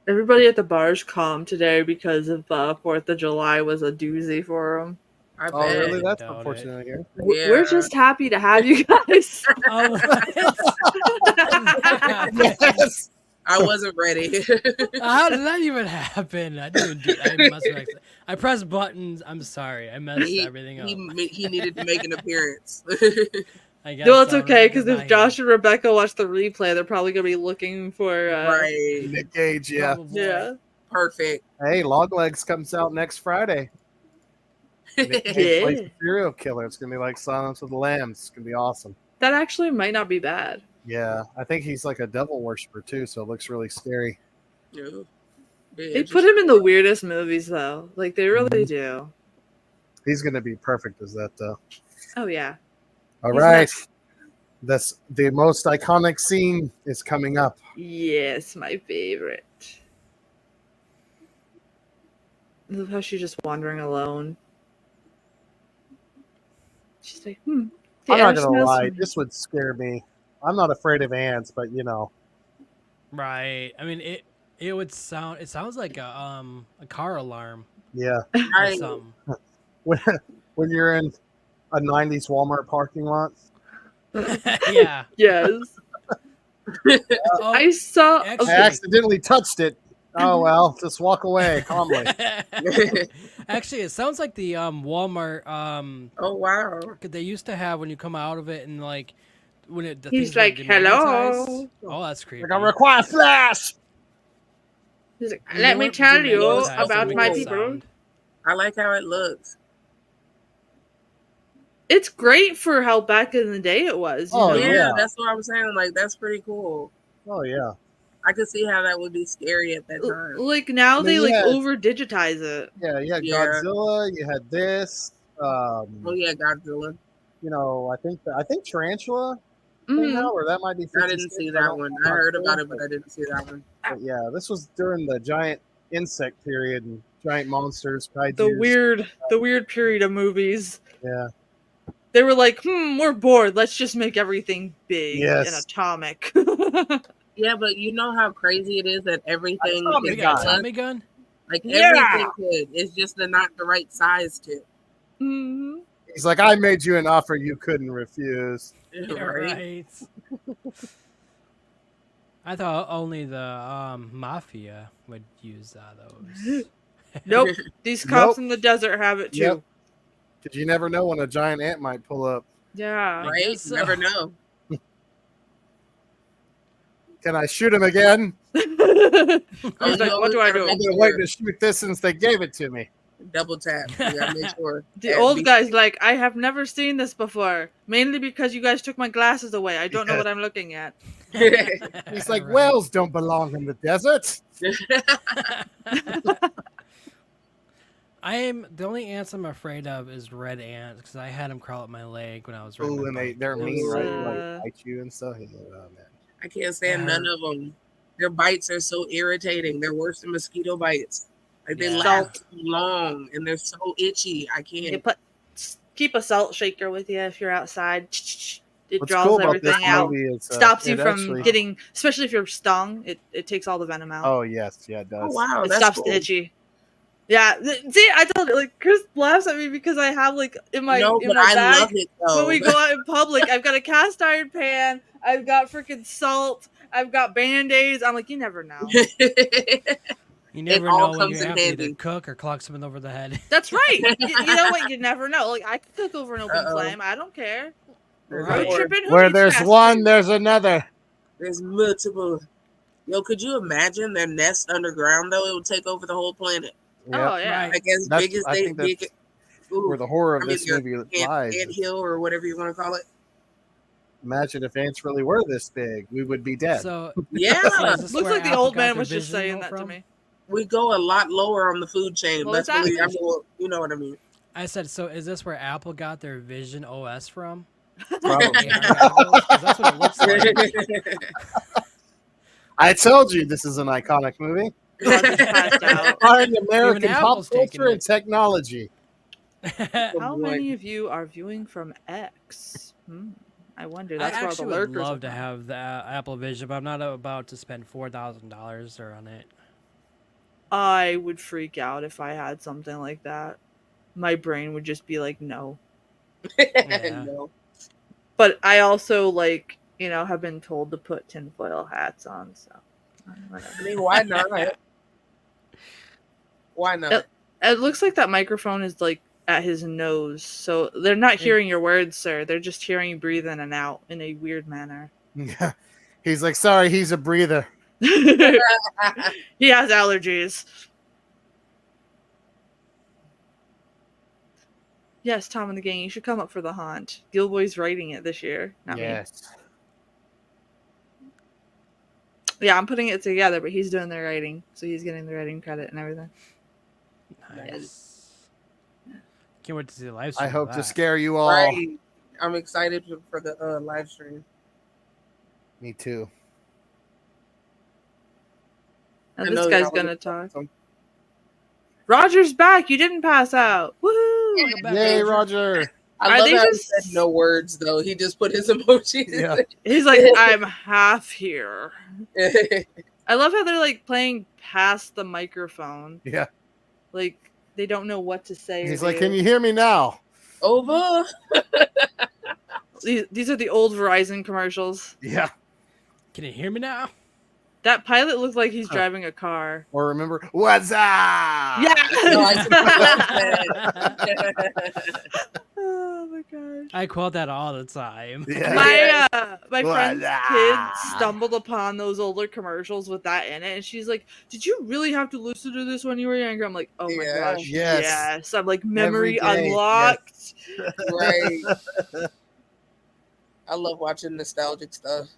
Everybody at the bar's calm today because of 4th of July was a doozy for them. I Oh, bet. really? That's Doubt unfortunate to hear. Yeah. We're just happy to have you guys. Oh, Yes. I wasn't ready. how did that even happen? I didn't even I must have I pressed buttons. I'm sorry. I messed everything up. He needed to make an appearance. I guess No, it's okay, Rebecca's because if not Josh here. and Rebecca watch the replay, they're probably going to be looking for... Right. Nick Cage, yeah. Probably. Yeah. Perfect. Hey, Longlegs comes out next Friday. Nick Cage plays the serial killer. It's gonna be like Silence of the Lambs. It's gonna be awesome. That actually might not be bad. Yeah, I think he's like a devil worshiper too, so it looks really scary. Yeah. They put him in the weirdest movies, though. Like, they really do. He's gonna be perfect as that, though. Oh, yeah. All He's right, that's the most iconic scene is coming up. Yes, my favorite. I love how she's just wandering alone. She's like, the I'm air not gonna smells lie, funny. this would scare me. I'm not afraid of ants, but you know, Right. I mean, it would sound. It sounds like a car alarm yeah. or I, something. When you're in a '90s Walmart parking lot, Yeah. Yes. Oh, I saw... Actually- I accidentally touched it. Oh well, just walk away calmly. Actually, it sounds like the Walmart oh wow. 'cause they used to have when you come out of it and like when it. The He's things were like, demagnetized. hello. Oh, that's creepy. Like I require flash. He's like, You let know me what? tell you Demagnetized, it about would my make a people. sound. I like how it looks. It's great for how back in the day it was. You Oh, know? Yeah, yeah. that's what I'm saying. Like that's pretty cool. Oh yeah. I could see how that would be scary at that time. Like, now they, Yeah. over digitize it. Yeah, you had Yeah. Godzilla, you had this. Oh yeah, Godzilla. You know, I think Tarantula came Mhm. out, or that might be. I didn't 56, see I that don't- one. I'm I not heard sure, about it, but I didn't see that one. but yeah, this was during the giant insect period and giant monsters, kaijus. The weird period of movies. Yeah, They were like, we're bored. Let's just make everything big Yes. and atomic. Yeah, but you know how crazy it is that everything Tommy They could got a gun. Tommy gun. like Yeah. everything could. It's just not the right size to. Mhm. he's like, I made you an offer you couldn't refuse. Yeah, Right? right. I thought only the mafia would use those. Nope. These cops Nope. in the desert have it too. Yep. Because you never know when a giant ant might pull up. Yeah. Right? guess so. Never know. Can I shoot him again? He's Oh, like, you what do I always gotta do? I've make been waiting to shoot this since they gave it to me. Double tap. You gotta make sure. The At old least- guy's like, I have never seen this before. Mainly because you guys took my glasses away. I don't know Yeah. what I'm looking at. He's like, Right. whales don't belong in the desert. The only ants I'm afraid of is red ants because I had them crawl up my leg when I was riding Ooh, my and bike. they're It mean, was- right? They, like bite you and stuff. Yeah, oh, man. I can't stand none of them. Their bites are so irritating. They're worse than mosquito bites. Like they Yeah. last so long and they're so itchy. I You can't. keep a salt shaker with you if you're outside. It What's draws cool about this everything out. movie is Stops you it from actually- getting, especially if you're stung. It takes all the venom out. Oh yes, yeah, it does. Oh wow, It that's stops cool. the itchy. Yeah, see, I told you, like Chris laughs at me because I have like in my No, in but my I bag love it though. when we go out in public. I've got a cast iron pan. I've got freaking salt. I've got Band-Aids. I'm like, you never know. You never all know when comes you in have to handy. either cook or clock someone over the head. That's right. You know what? You never know. Like I could cook over an open Uh-oh. flame. I don't care. There's Right. Road more. tripping. Who Where needs there's fast one, food? there's another. There's multiple. Yo, could you imagine their nest underground though? It would take over the whole planet. Oh yeah. Right. Like as That's- big as I they think that's big. where the horror of I mean, this movie lies. Ant hill or whatever you want to call it. Imagine if ants really were this big, we would be dead. So Yeah, is this Looks where like the Apple old got man their was just vision saying that to from? me. we go a lot lower on the food chain. Well, That's it's really, I actually- mean, well, you know what I mean. I said, so is this where Apple got their Vision OS from? Probably. AR goggles? 'Cause that's what it looks like. I told you this is an iconic movie. Roger's passed out. Inspiring American pop Apple's taking culture and it. technology. How boy. many of you are viewing from X? I wonder. That's I where all the actually would lurkers love are to from. have the Apple Vision, but I'm not about to spend $4,000 on it. I would freak out if I had something like that. My brain would just be like, no. Yeah. No. But I also have been told to put tinfoil hats on. So whatever. I mean, why not? Why not? It looks like that microphone is like at his nose, so they're not hearing your words, sir. They're just hearing you breathe in and out in a weird manner. He's like, sorry, he's a breather. He has allergies. Yes, Tom and the gang, you should come up for the haunt. Gilboy's writing it this year, not me. Yes. Yeah, I'm putting it together, but he's doing the writing, so he's getting the writing credit and everything. Nice. Can't wait to see the live stream. I hope of to that. scare you all. Right. I'm excited for the live stream. Me too. Now I this know guy's y'all gonna would- talk. Roger's back. You didn't pass out. Woohoo! Welcome back, Yay, Roger. Roger. I Are love they how just- he said no words though. He just put his emojis. Yeah. He's like, I'm half here. I love how they're like playing past the microphone. Yeah. Like they don't know what to say. He's like, can you hear me now? Over. These are the old Verizon commercials. Yeah. Can you hear me now? That pilot looked like he's driving a car. Or remember, what's up? Yeah. No, I Oh my gosh. I quote that all the time. Yeah. My What friend's the- kid stumbled upon those older commercials with that in it, and she's like, "Did you really have to listen to this when you were younger?" I'm like, "Oh my Yeah. gosh, Yes. yes!" I'm like, memory Every day, unlocked. Right. I love watching nostalgic stuff.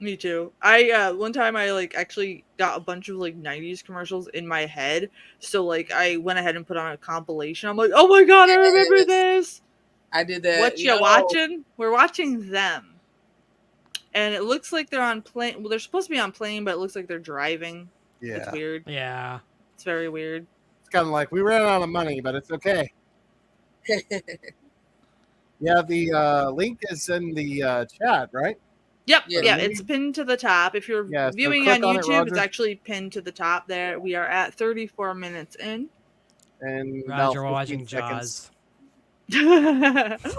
Me too. I one time I actually got a bunch of 90s commercials in my head, so I went ahead and put on a compilation. I'm like, "Oh my god, I remember Yes. this." I did that. What you watching? We're watching them. And it looks like they're on plane. Well, they're supposed to be on plane, but it looks like they're driving. It's Yeah. weird. Yeah. It's very weird. It's kind of like, we ran out of money, but it's okay. Yeah, the link is in the chat, right? Yep. Yeah, Yeah, maybe- it's pinned to the top. If you're Yeah, so viewing click on on it, YouTube, it's Roger. actually pinned to the top there. We are at 34 minutes in. And about Roger, we're 15 watching seconds. Jaws.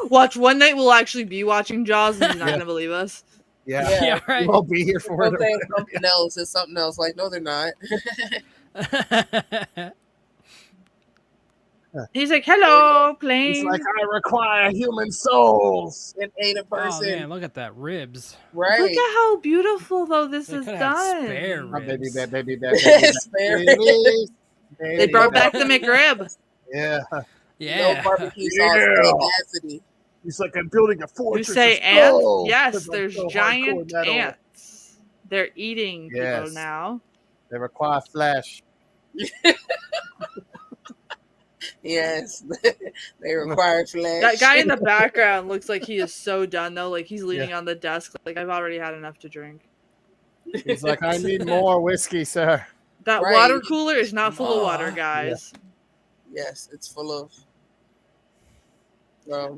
Watch one night. We'll actually be watching Jaws, and you're not Yeah. gonna believe us. Yeah. Yeah. Yeah, right. We'll be here for Don't it. say it's something else. It's something else. Like, no, they're not. He's like, "Hello, He's plane." like, I require human souls. It ain't a Oh person. man, look at that ribs. Right. Look at how beautiful though this They is could have done. spare My baby, ribs. baby, baby, Spare. baby. They brought back the McRib. Yeah. Yeah. No barbecue sauce. Yeah. Audacity. He's like, I'm building a You fortress. say of ants? stone, Yes, 'cause I'm there's so hardcore giant metal." ants. They're eating people Yes. now. They require flesh. Yes, they require flesh. That guy in the background looks like he is so done though. Like he's leaning on the desk. Like I've already had enough to drink. He's like, I need more whiskey, sir. That Right. water cooler is not full of water, guys. Yes, it's full of.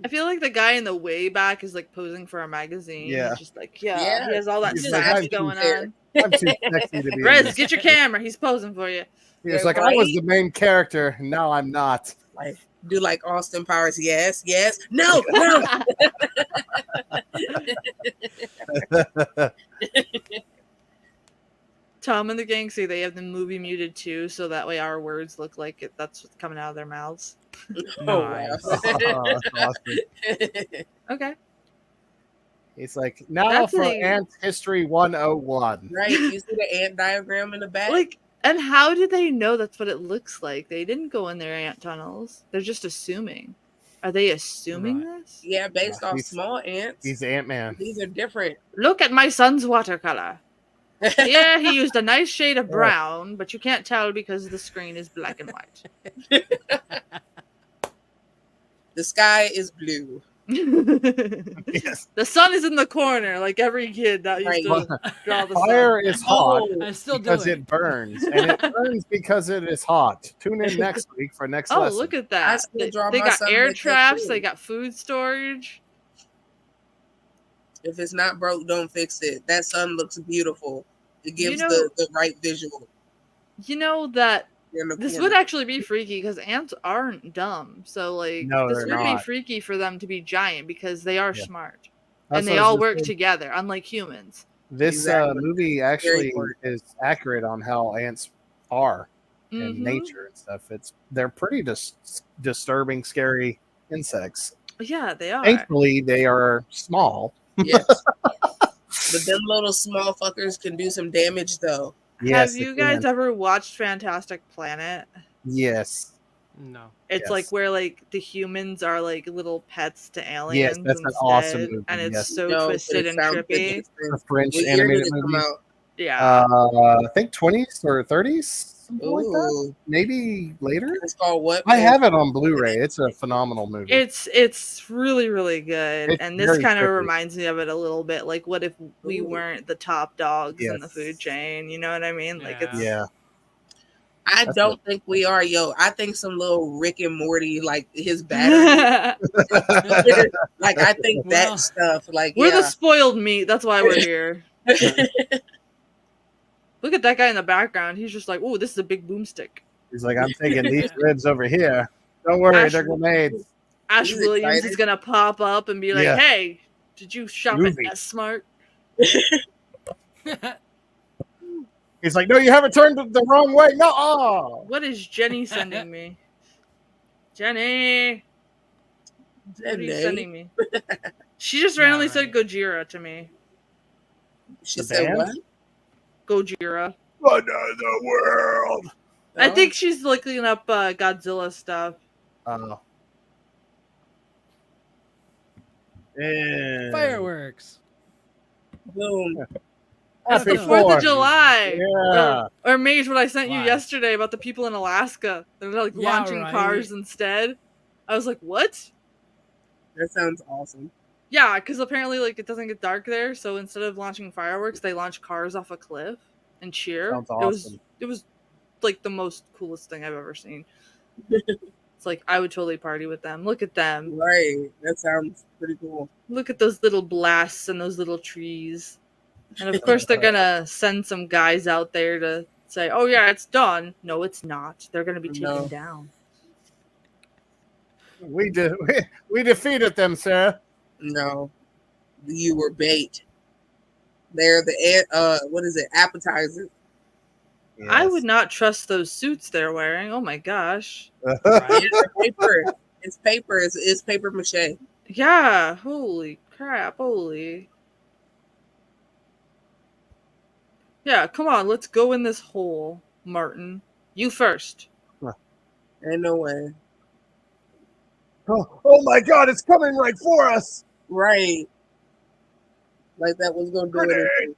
I feel like the guy in the way back is like posing for a magazine. Yeah. He's just like, he has all that He's sass like, going on. I'm too sexy to be. Rez, get your camera. He's posing for you. He was like, I was the main character. Now I'm not. Like, do like Austin Powers. Yes, yes. No, no. Tom and the gang say they have the movie muted too, so that way our words look like it. That's what's coming out of their mouths. Nice. Oh, that's awesome. Okay. It's like, now That's for a- Ant History 101. Right. You see the ant diagram in the back? Like, and how do they know that's what it looks like? They didn't go in their ant tunnels. They're just assuming. Are they assuming this? Yeah, based off He's- small ants. He's Ant-Man. These are different. Look at my son's watercolor. Yeah, he used a nice shade of brown, but you can't tell because the screen is black and white. The sky is blue. Yes. The sun is in the corner, like every kid that used to draw the Fire sun. is hot I still do because it. it burns, and it burns because it is hot. Tune in next week for next Oh, lesson. look at I that. still They, draw they my got sun air with that traps, too. they got food storage. If it's not broke, don't fix it. That sun looks beautiful. It gives know- the right visual. You know that In the this corner. would actually be freaky because ants aren't dumb. So, like, No, this they're would be not. freaky for them to be giant because they are Yeah. smart. That's And they what I was all gonna work say. together, unlike humans. This Exactly. movie actually important. is accurate on how ants are in Mhm. nature and stuff. They're pretty disturbing, scary insects. Yeah, they are. Thankfully, they are small. Yes. But them little small fuckers can do some damage though. Yes, Have they you guys can. ever watched Fantastic Planet? Yes. No. It's Yes. like where like the humans are like little pets to aliens. that's an instead, awesome movie, and it's yes. so No, but twisted it and sounds trippy. interesting. A French What year animated did it come movie. out? Yeah, I think 20s or 30s, something like that. Ooh. Maybe later. It's called what? I have it on Blu-ray. It's a phenomenal movie. it's really really good, It's and this very kind of trippy. reminds me of it a little bit. Like, what if we Ooh. weren't the top dogs in the Yes. food chain? You know what I mean? Like, it's Yeah. I That's don't think we are, yo. I think some little Rick and Morty, like his battery. Like I think Well, that stuff. Like We're the yeah. spoiled meat. That's why we're here. Look at that guy in the background. He's just like, "Oh, this is a big boomstick." He's like, I'm taking these ribs over here. Don't worry, Ash- they're grenades. Ash He's Williams excited. is gonna pop up and be like, Yeah. "Hey, did you shop Movie. at S-Smart?" He's like, no, you haven't turned the wrong way. No. Oh. What is Jenny sending me? Jenny, what are you Jenny. sending me? She just randomly said Gojira to me. She The said band? what? Gojira. Another world. I Oh. think she's looking up Godzilla stuff. Oh. And Fireworks. Boom. Happy It's the 4th of 4th. July. Yeah. Or Mage, what I sent you Why? yesterday about the people in Alaska. They're like Yeah, launching right. cars instead. I was like, what? That sounds awesome. Yeah, because apparently like it doesn't get dark there, so instead of launching fireworks, they launch cars off a cliff and cheer. Sounds It was awesome. like the most coolest thing I've ever seen. It's like I would totally party with them. Look at them. Right. That sounds pretty cool. Look at those little blasts and those little trees. And of course they're gonna send some guys out there to say, "Oh yeah, it's done." No, it's not. They're gonna be taken No. down. We defeated them, sir. No. You were bait. They're the what is it? Appetizer. I would not trust those suits they're wearing. Oh my gosh. Right? It's paper. It's paper. It's paper mache. Yeah. Holy crap. Holy. Yeah, come on, let's go in this hole, Martin. You first. Ain't no way. Oh my God, it's coming right for us. Right. Like that was gonna do Grenade. anything.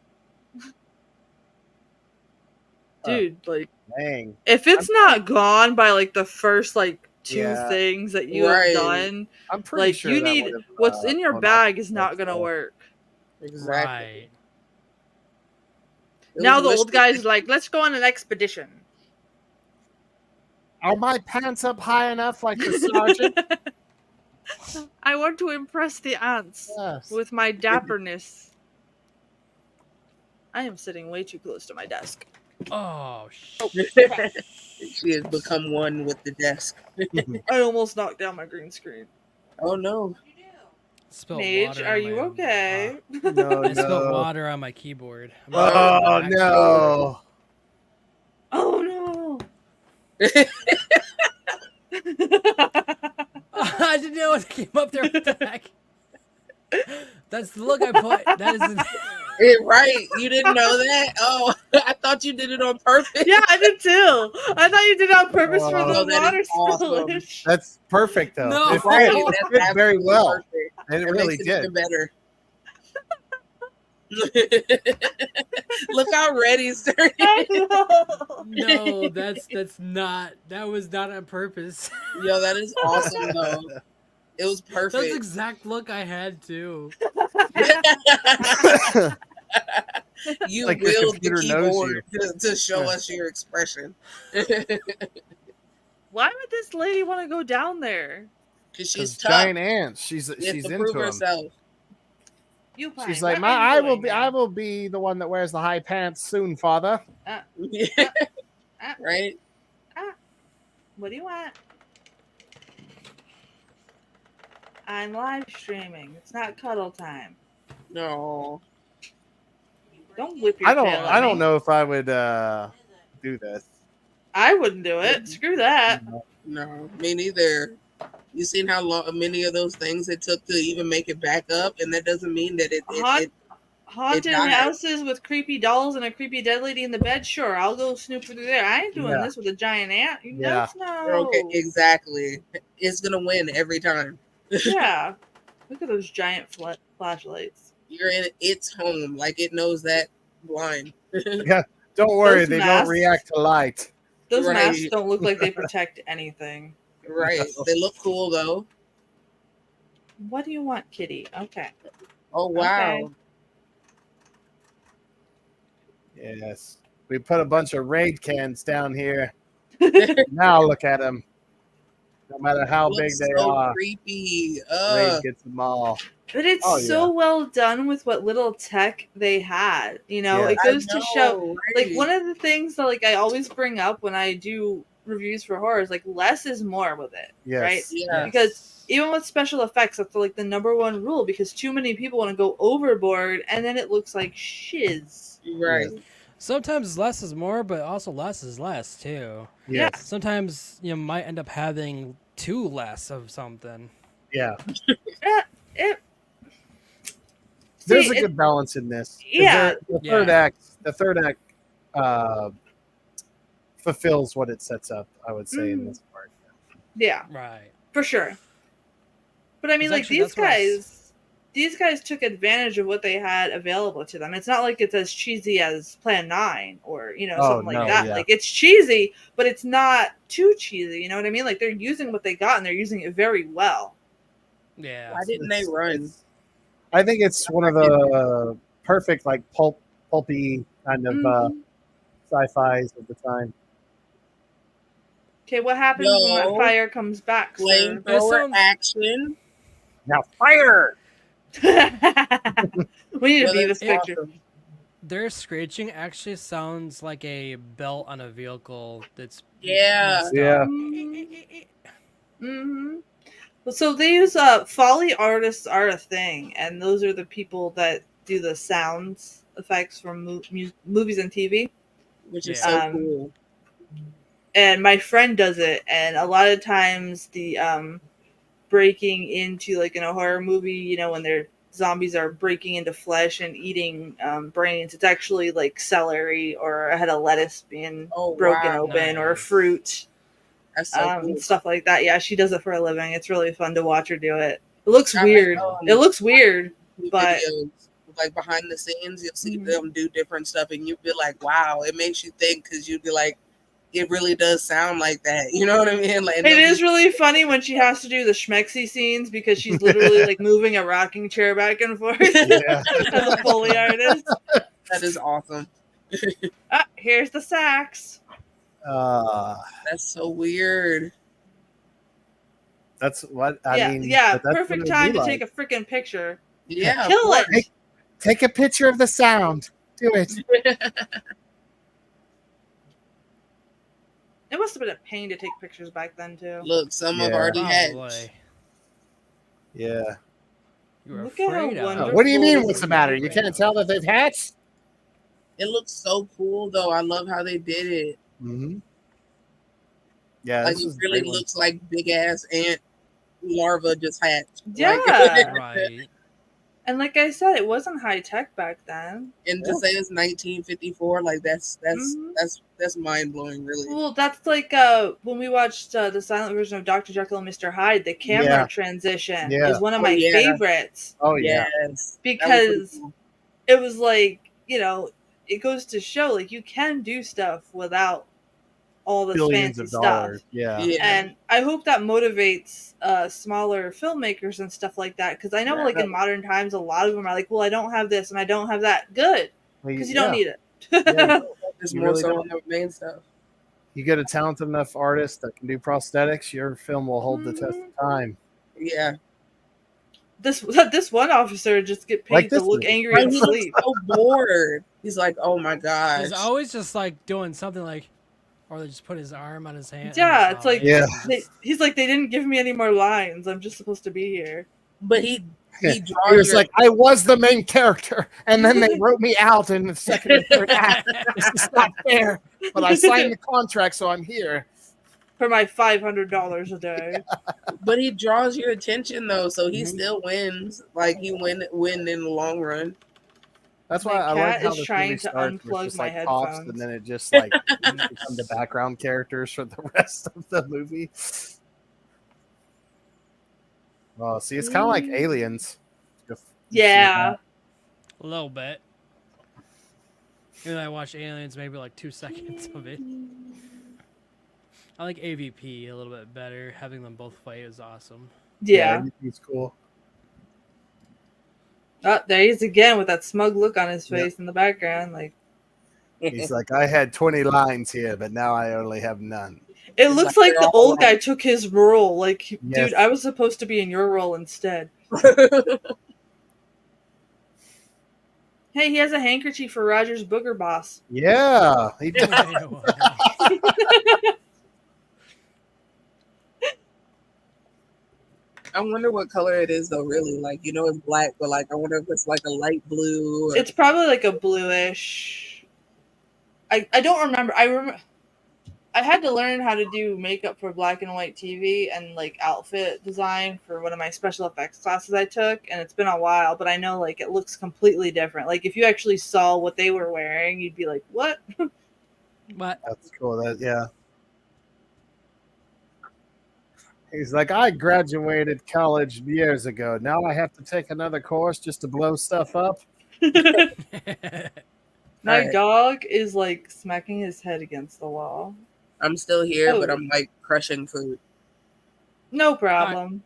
dude, like, dang. if it's not gone by like the first like two Yeah. things that you have done, I'm pretty like sure you that need would've, what's in your gone bag off is not gonna well. work. Exactly. Right. Now the old guy's like, let's go on an expedition. Are my pants up high enough like the sergeant? I want to impress the ants Yes. with my dapperness. I am sitting way too close to my desk. Oh, She has become one with the desk. I almost knocked down my green screen. Oh no. Spilled Mage, water are on you my, okay? No, I spilled no. water on my keyboard. Oh no. Oh no. I didn't know it came up there. What the heck? That's the look I put. That is. Right. You didn't know that? Oh, I thought you did it on purpose. Yeah, I did too. I thought you did it on purpose for the that water is awesome. spillage. That's perfect though. No. It Right, fit, that's it fit very absolutely well. perfect. And it That really makes it did. even better. Look how red he's turning. No, that's not. That was not on purpose. Yo, that is awesome though. It was That's perfect. the exact look I had too. You Like the willed the computer knows keyboard to show us your expression. Why would this lady want to go down there? Because she's tough. giant ants. She's She has she's to into prove them. herself. You fine. She's like, What are you I will doing be now? I will be the one that wears the high pants soon, father. Right? What do you want? I'm live streaming. It's not cuddle time. No. Don't whip your I tail at don't me. know if I would do this. I wouldn't do it. Screw that. No, me neither. You seen how many of those things it took to even make it back up, and that doesn't mean that it Haunted died. houses with creepy dolls and a creepy dead lady in the bed. Sure, I'll go snoop through there. I ain't doing this with a giant ant. You nuts? No. Okay, exactly. It's gonna win every time. Yeah. Look at those giant flashlights. You're in its home, like it knows that blind. Yeah, don't worry, Those they masks- don't react to light. Those Right. masks don't look like they protect anything. Right. They look cool though. What do you want, kitty? Okay. Oh wow. Okay. Yes. We put a bunch of raid cans down here. Now look at them. No matter how big they so are, creepy. raid gets them all. But it's so well done with what little tech they had. You know, it goes to show, right? like, one of the things that, like, I always bring up when I do reviews for horror is, like, less is more with it. Yes. Right? Yeah. Because even with special effects, that's, like, the number one rule, because too many people want to go overboard, and then it looks like shiz. Right. Sometimes less is more, but also less is less too. Yes. Sometimes you might end up having too less of something. Yeah. There's a good balance in this. Yeah. The third act fulfills what it sets up, I would say, in this part. Yeah. Right. For sure. But I mean, like, these guys took advantage of what they had available to them. It's not like it's as cheesy as Plan 9 or, you know, something like that. Yeah. Like, it's cheesy, but it's not too cheesy. You know what I mean? Like, they're using what they got, and they're using it very well. Yeah. Why didn't they run? I think it's one of the perfect, like, pulpy kind of sci-fis of the time. Okay, what happens when that fire comes back, sir? Flamethrower action. Now fire! We need to be this picture. Awesome. Their screeching actually sounds like a belt on a vehicle that's Yeah. Mm-hmm. So they use Foley artists are a thing, and those are the people that do the sounds effects from movies and TV, which is so cool. And my friend does it, and a lot of times the breaking into, like, in a horror movie, you know, when their zombies are breaking into flesh and eating brains, it's actually like celery or a head of lettuce being broken open, or fruit. That's so cool. Stuff like that. Yeah, she does it for a living. It's really fun to watch her do it. It looks weird. It looks weird, but like behind the scenes, you'll see them do different stuff, and you'll be like, wow, it makes you think, because you'll be like, it really does sound like that. You know what I mean? Like, it is really funny when she has to do the schmexy scenes because she's literally like moving a rocking chair back and forth as a Foley artist. That is awesome. Here's the sax. That's so weird. That's what I mean. Yeah, that's perfect time to take a freaking picture. Yeah, kill it. Take a picture of the sound. Do it. It must have been a pain to take pictures back then too. Look, some have already hatched. Yeah. You're Look at how wonderful. What do you mean? What's the matter? You can't tell that they've hatched? It looks so cool, though. I love how they did it. Mm-hmm. Yeah, like it really looks like big ass ant larva just hatched. Yeah, right. And like I said, it wasn't high tech back then. And to say it's 1954, like that's mind blowing, really. Well, that's like when we watched the silent version of Dr. Jekyll and Mr. Hyde. The camera transition is one of my favorites. Oh yeah, because it was like, you know, it goes to show like you can do stuff without all this billions fancy of stuff. dollars. Yeah, and I hope that motivates smaller filmmakers and stuff like that, because I know like in modern times a lot of them are like, well, I don't have this and I don't have that. Good, because you don't need it. There's more so on the main stuff. You get a talented enough artist that can do prosthetics, your film will hold the test of time. Yeah. This one officer just get paid to look angry and sleep. So bored. He's like, oh my gosh. He's always just like doing something like, or they just put his arm on his hand. Yeah, it's like he's like, they didn't give me any more lines. I'm just supposed to be here. But he was like, I was the main character, and then they wrote me out in the second and third act. This is not fair. But I signed the contract, so I'm here. For my $500 a day. But he draws your attention though, so he still wins. Like he win in the long run. That's why I like how this movie starts with just like coughs, and then it just like become the background characters for the rest of the movie. Oh, see, it's kind of like Aliens. Yeah, a little bit. And I watched Aliens, maybe like 2 seconds of it. I like AVP a little bit better. Having them both fight is awesome. Yeah, AVP's cool. Oh, there he is again with that smug look on his face in the background. Like he's like, I had 20 lines here, but now I only have none. It looks like the old guy took his role. Like, dude, I was supposed to be in your role instead. Hey, he has a handkerchief for Roger's booger boss. Yeah, he does. I wonder what color it is though, really. Like, you know, it's black, but like I wonder if it's like a light blue. It's probably like a bluish. I don't remember. I had to learn how to do makeup for black and white TV and like outfit design for one of my special effects classes I took, and it's been a while, but I know like it looks completely different. Like if you actually saw what they were wearing, you'd be like, "What?" What? That's cool. Yeah. He's like, I graduated college years ago. Now I have to take another course just to blow stuff up. My dog is like smacking his head against the wall. I'm still here, but I'm like crushing food. No problem.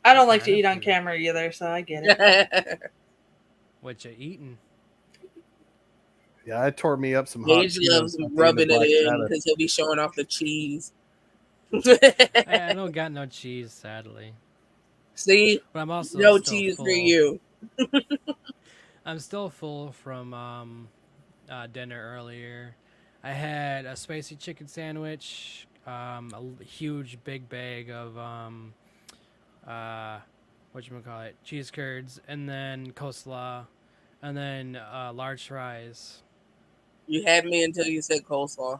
I don't like to eat on camera either, so I get it. What you eating? Yeah, I tore me up some hot Gage loves rubbing it in because he'll be showing off the cheese. I don't got no cheese, sadly. See, but I'm also no cheese full. for you. I'm still full from dinner earlier. I had a spicy chicken sandwich, a huge big bag of whatchamacallit, cheese curds, and then coleslaw, and then large fries. You had me until you said coleslaw.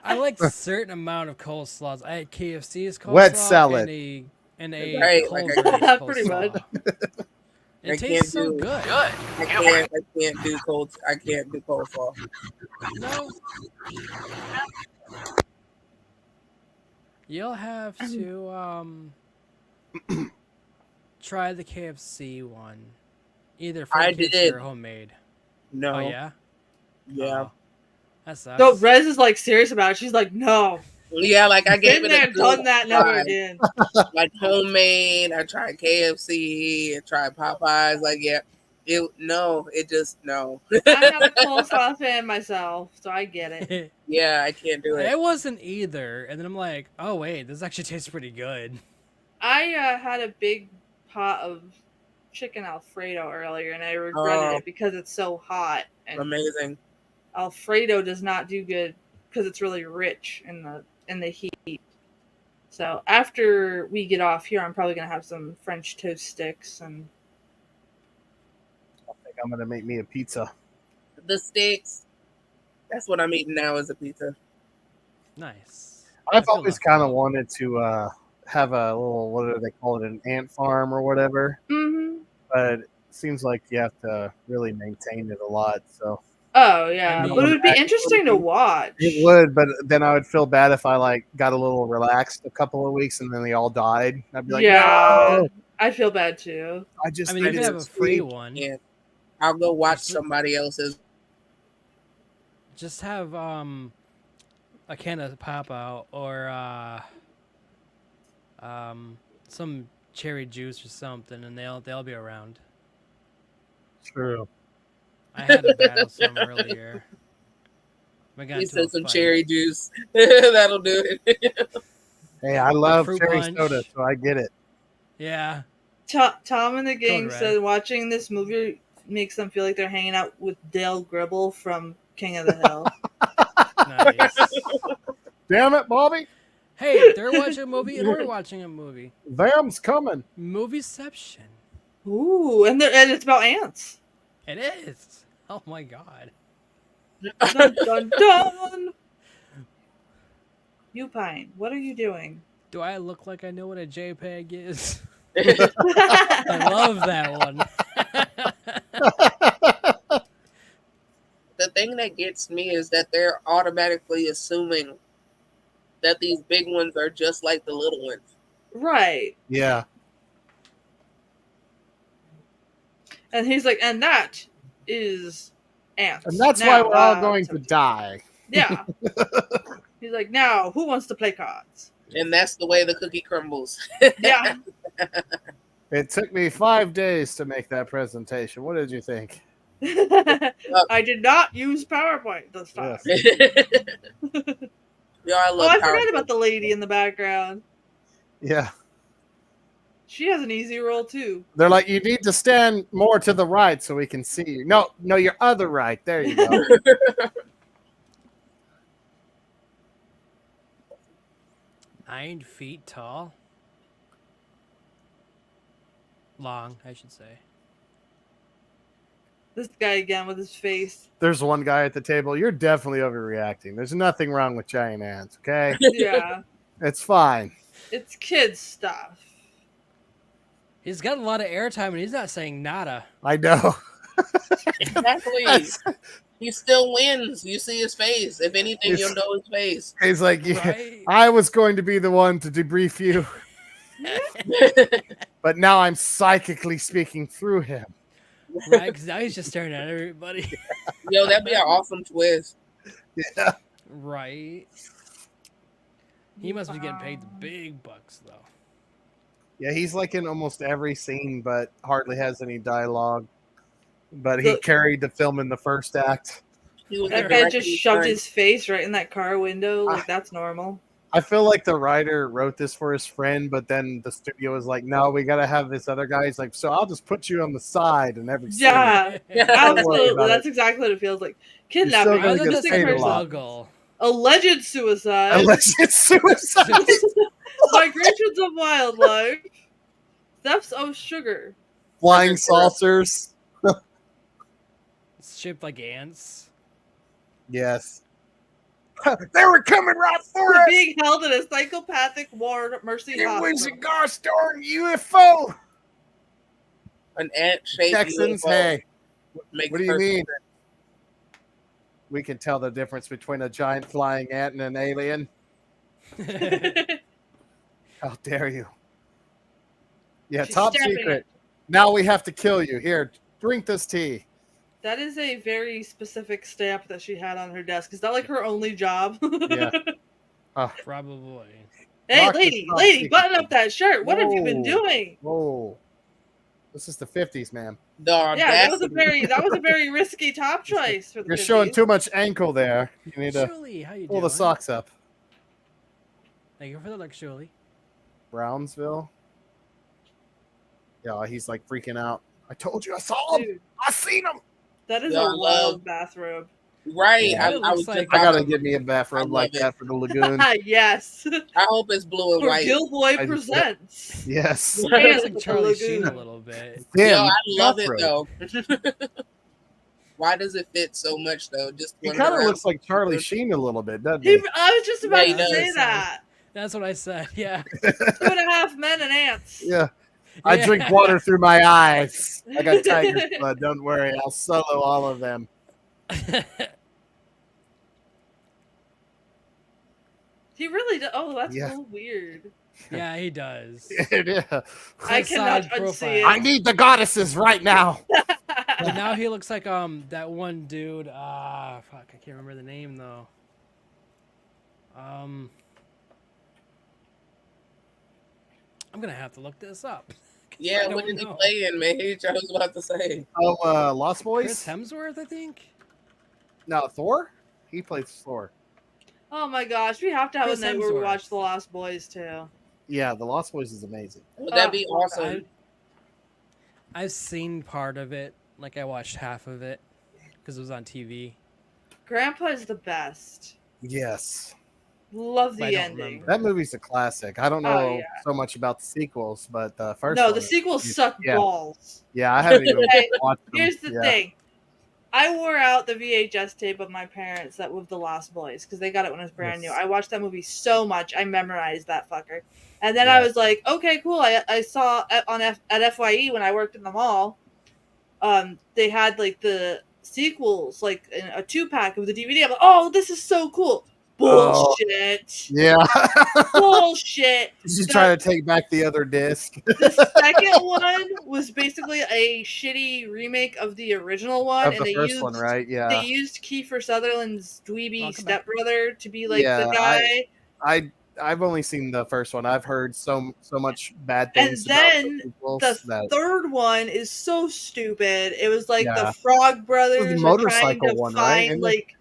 I like a certain amount of coleslaws. I had KFC's coleslaw, wet salad, and a coleslaw. Pretty much. It tastes so good. I can't do coleslaw. No. You'll have to try the KFC one, either I from KFC did. or homemade. No. Oh yeah. Yeah. Oh, that sucks. No, Rez is like serious about it. She's like, no. Yeah, like I gave Been it there, a done that, never try. again. Like homemade. I tried KFC. I tried Popeyes. Like it just no. I'm not a coleslaw fan myself, so I get it. Yeah, I can't do it. It wasn't either, and then I'm like, oh wait, this actually tastes pretty good. I had a big pot of chicken Alfredo earlier, and I regretted it because it's so hot. And Amazing. Alfredo does not do good because it's really rich in the heat. So after we get off here, I'm probably gonna have some French toast sticks and. I think I'm gonna make me a pizza. The sticks. That's what I'm eating now is a pizza. Nice. I've always kind of wanted to have a little, what do they call it, an ant farm or whatever. Mm-hmm. But it seems like you have to really maintain it a lot. So. Oh yeah, but it would be interesting to watch. It would, but then I would feel bad if I like got a little relaxed a couple of weeks and then they all died. I'd be like, yeah, no! I'd feel bad too. I mean, you can have a free one. Yeah, I'll go watch somebody else's. Just have a can of pop out or some cherry juice or something, and they'll be around. True. I had a battle some earlier. He said some cherry juice. That'll do it. Hey, I love Fruit cherry punch. soda, so I get it. Yeah. Tom and the gang Code Red. said watching this movie makes them feel like they're hanging out with Dale Gribble from King of the Hill. Nice. Damn it, Bobby. Hey, they're watching a movie and we're watching a movie. Them's coming. Movieception. Ooh, and it's about ants. It is. Oh my god. Dun dun dun. Upine, what are you doing? Do I look like I know what a JPEG is? I love that one. The thing that gets me is that they're automatically assuming that these big ones are just like the little ones. Right. Yeah. And he's like, and that is ants. And that's why we're all going to die. Yeah. He's like, now, who wants to play cards? And that's the way the cookie crumbles. Yeah. It took me 5 days to make that presentation. What did you think? I did not use PowerPoint this time. Yeah, I love I forgot about the lady in the background. Yeah. She has an easy role too. They're like, you need to stand more to the right so we can see you. No, your other right. There you go. 9 feet tall. Long, I should say. This guy again with his face. There's one guy at the table. You're definitely overreacting. There's nothing wrong with giant ants, okay? Yeah. It's fine. It's kids stuff. He's got a lot of airtime and he's not saying nada. I know. Exactly. He still wins. You see his face. If anything, you'll know his face. He's like, yeah, Right? I was going to be the one to debrief you, but now I'm psychically speaking through him. Right? Because now he's just staring at everybody. Yo, that'd be an awesome twist. Yeah. Right? He must be getting paid the big bucks, though. Yeah, he's like in almost every scene, but hardly has any dialogue. But he carried the film in the first act. That guy just shoved his face right in that car window. Like, that's normal. I feel like the writer wrote this for his friend, but then the studio was like, no, we got to have this other guy. He's like, so I'll just put you on the side in every scene. Yeah, absolutely. That's exactly what it feels like. Kidnapping, You're still gonna missing get paid a person, lot. alleged suicide, Alleged suicide, migrations of wildlife, thefts of sugar, flying saucers. It's shaped like ants. Yes. They were coming right for us. Being held in a psychopathic ward mercy hospital. It was a gosh darn UFO. An ant-shaped Texans, UFO. hey, Makes what do you perfect mean? sense. We can tell the difference between a giant flying ant and an alien. How dare you? Yeah, She's top stamping secret. it. Now we have to kill you. Here, drink this tea. That is a very specific stamp that she had on her desk. Is that like her only job? Yeah. Probably. Hey, Rock this lady, top lady, secret. button up that shirt. What have you been Whoa. doing? Whoa. This is the 50s, man. Yeah, that was a very risky top choice for the You're 50s. showing too much ankle there. You need to Shirley, how you pull doing? the socks up. Thank you for the look, Shirley. Brownsville. Yeah, he's like freaking out. I told you I saw him. Dude, I seen him. that is Yo, a I wild love- bathrobe. Right. Yeah. I was like- just I gotta about to- give me a bathrobe I like love that for the lagoon. Yes. I hope it's blue and For white. Gilboy I- presents. Yes. It looks And like the Charlie Sheen a lagoon. little bit. Yo, Damn, I love it bathrobe. though. Why does it fit so much though? Just He running kind of around. looks like Charlie Sheen a little bit, doesn't I he? was just about Yeah, he to does. say that. That's what I said. Yeah. 2.5 men and ants. Yeah. I drink Yeah. water through my eyes. I got tiger's blood. Don't worry. I'll solo all of them. He really does. Oh, that's Yeah. so weird. Yeah, he does. Yeah. I His cannot side unsee profile. it. I need the goddesses right now. But now he looks like that one dude. Fuck, I can't remember the name though. I'm gonna have to look this up. 'cause Yeah, I what don't did he know. play in, man? I was about to say. Oh, Lost Chris Boys? Hemsworth, I think. No, Thor? He plays Thor. Oh my gosh, we have to have Chris a night where we Hemsworth. watch The Lost Boys too. Yeah, the Lost Boys is amazing. Would that be awesome? I've seen part of it. Like I watched half of it because it was on TV. Grandpa is the best. Yes. Love I the don't ending. remember. That movie's a classic. I don't know Oh, yeah. so much about the sequels, but the first No, one the is- sequels suck yeah. balls. Yeah, I haven't even Okay, watched them. Here's the Yeah. thing. I wore out the VHS tape of my parents that with The Lost Boys because they got it when it was brand new. Yes. I watched that movie so much, I memorized that fucker. And then Yeah. I was like, okay, cool. I saw at FYE when I worked in the mall, they had like the sequels, like in a 2-pack of the DVD. I'm like, oh, this is so cool. Bullshit. Yeah. Bullshit. She's trying to take back the other disc. The second one was basically a shitty remake of the original one, Of and the they first used one, right? Yeah. they used Kiefer Sutherland's dweeby Welcome back. stepbrother to be like Yeah, the guy. I've only seen the first one. I've heard so much bad And things then about the sequels The that third one is so stupid. It was like Yeah. the Frog Brothers the are trying motorcycle to one, right? find Isn't it? like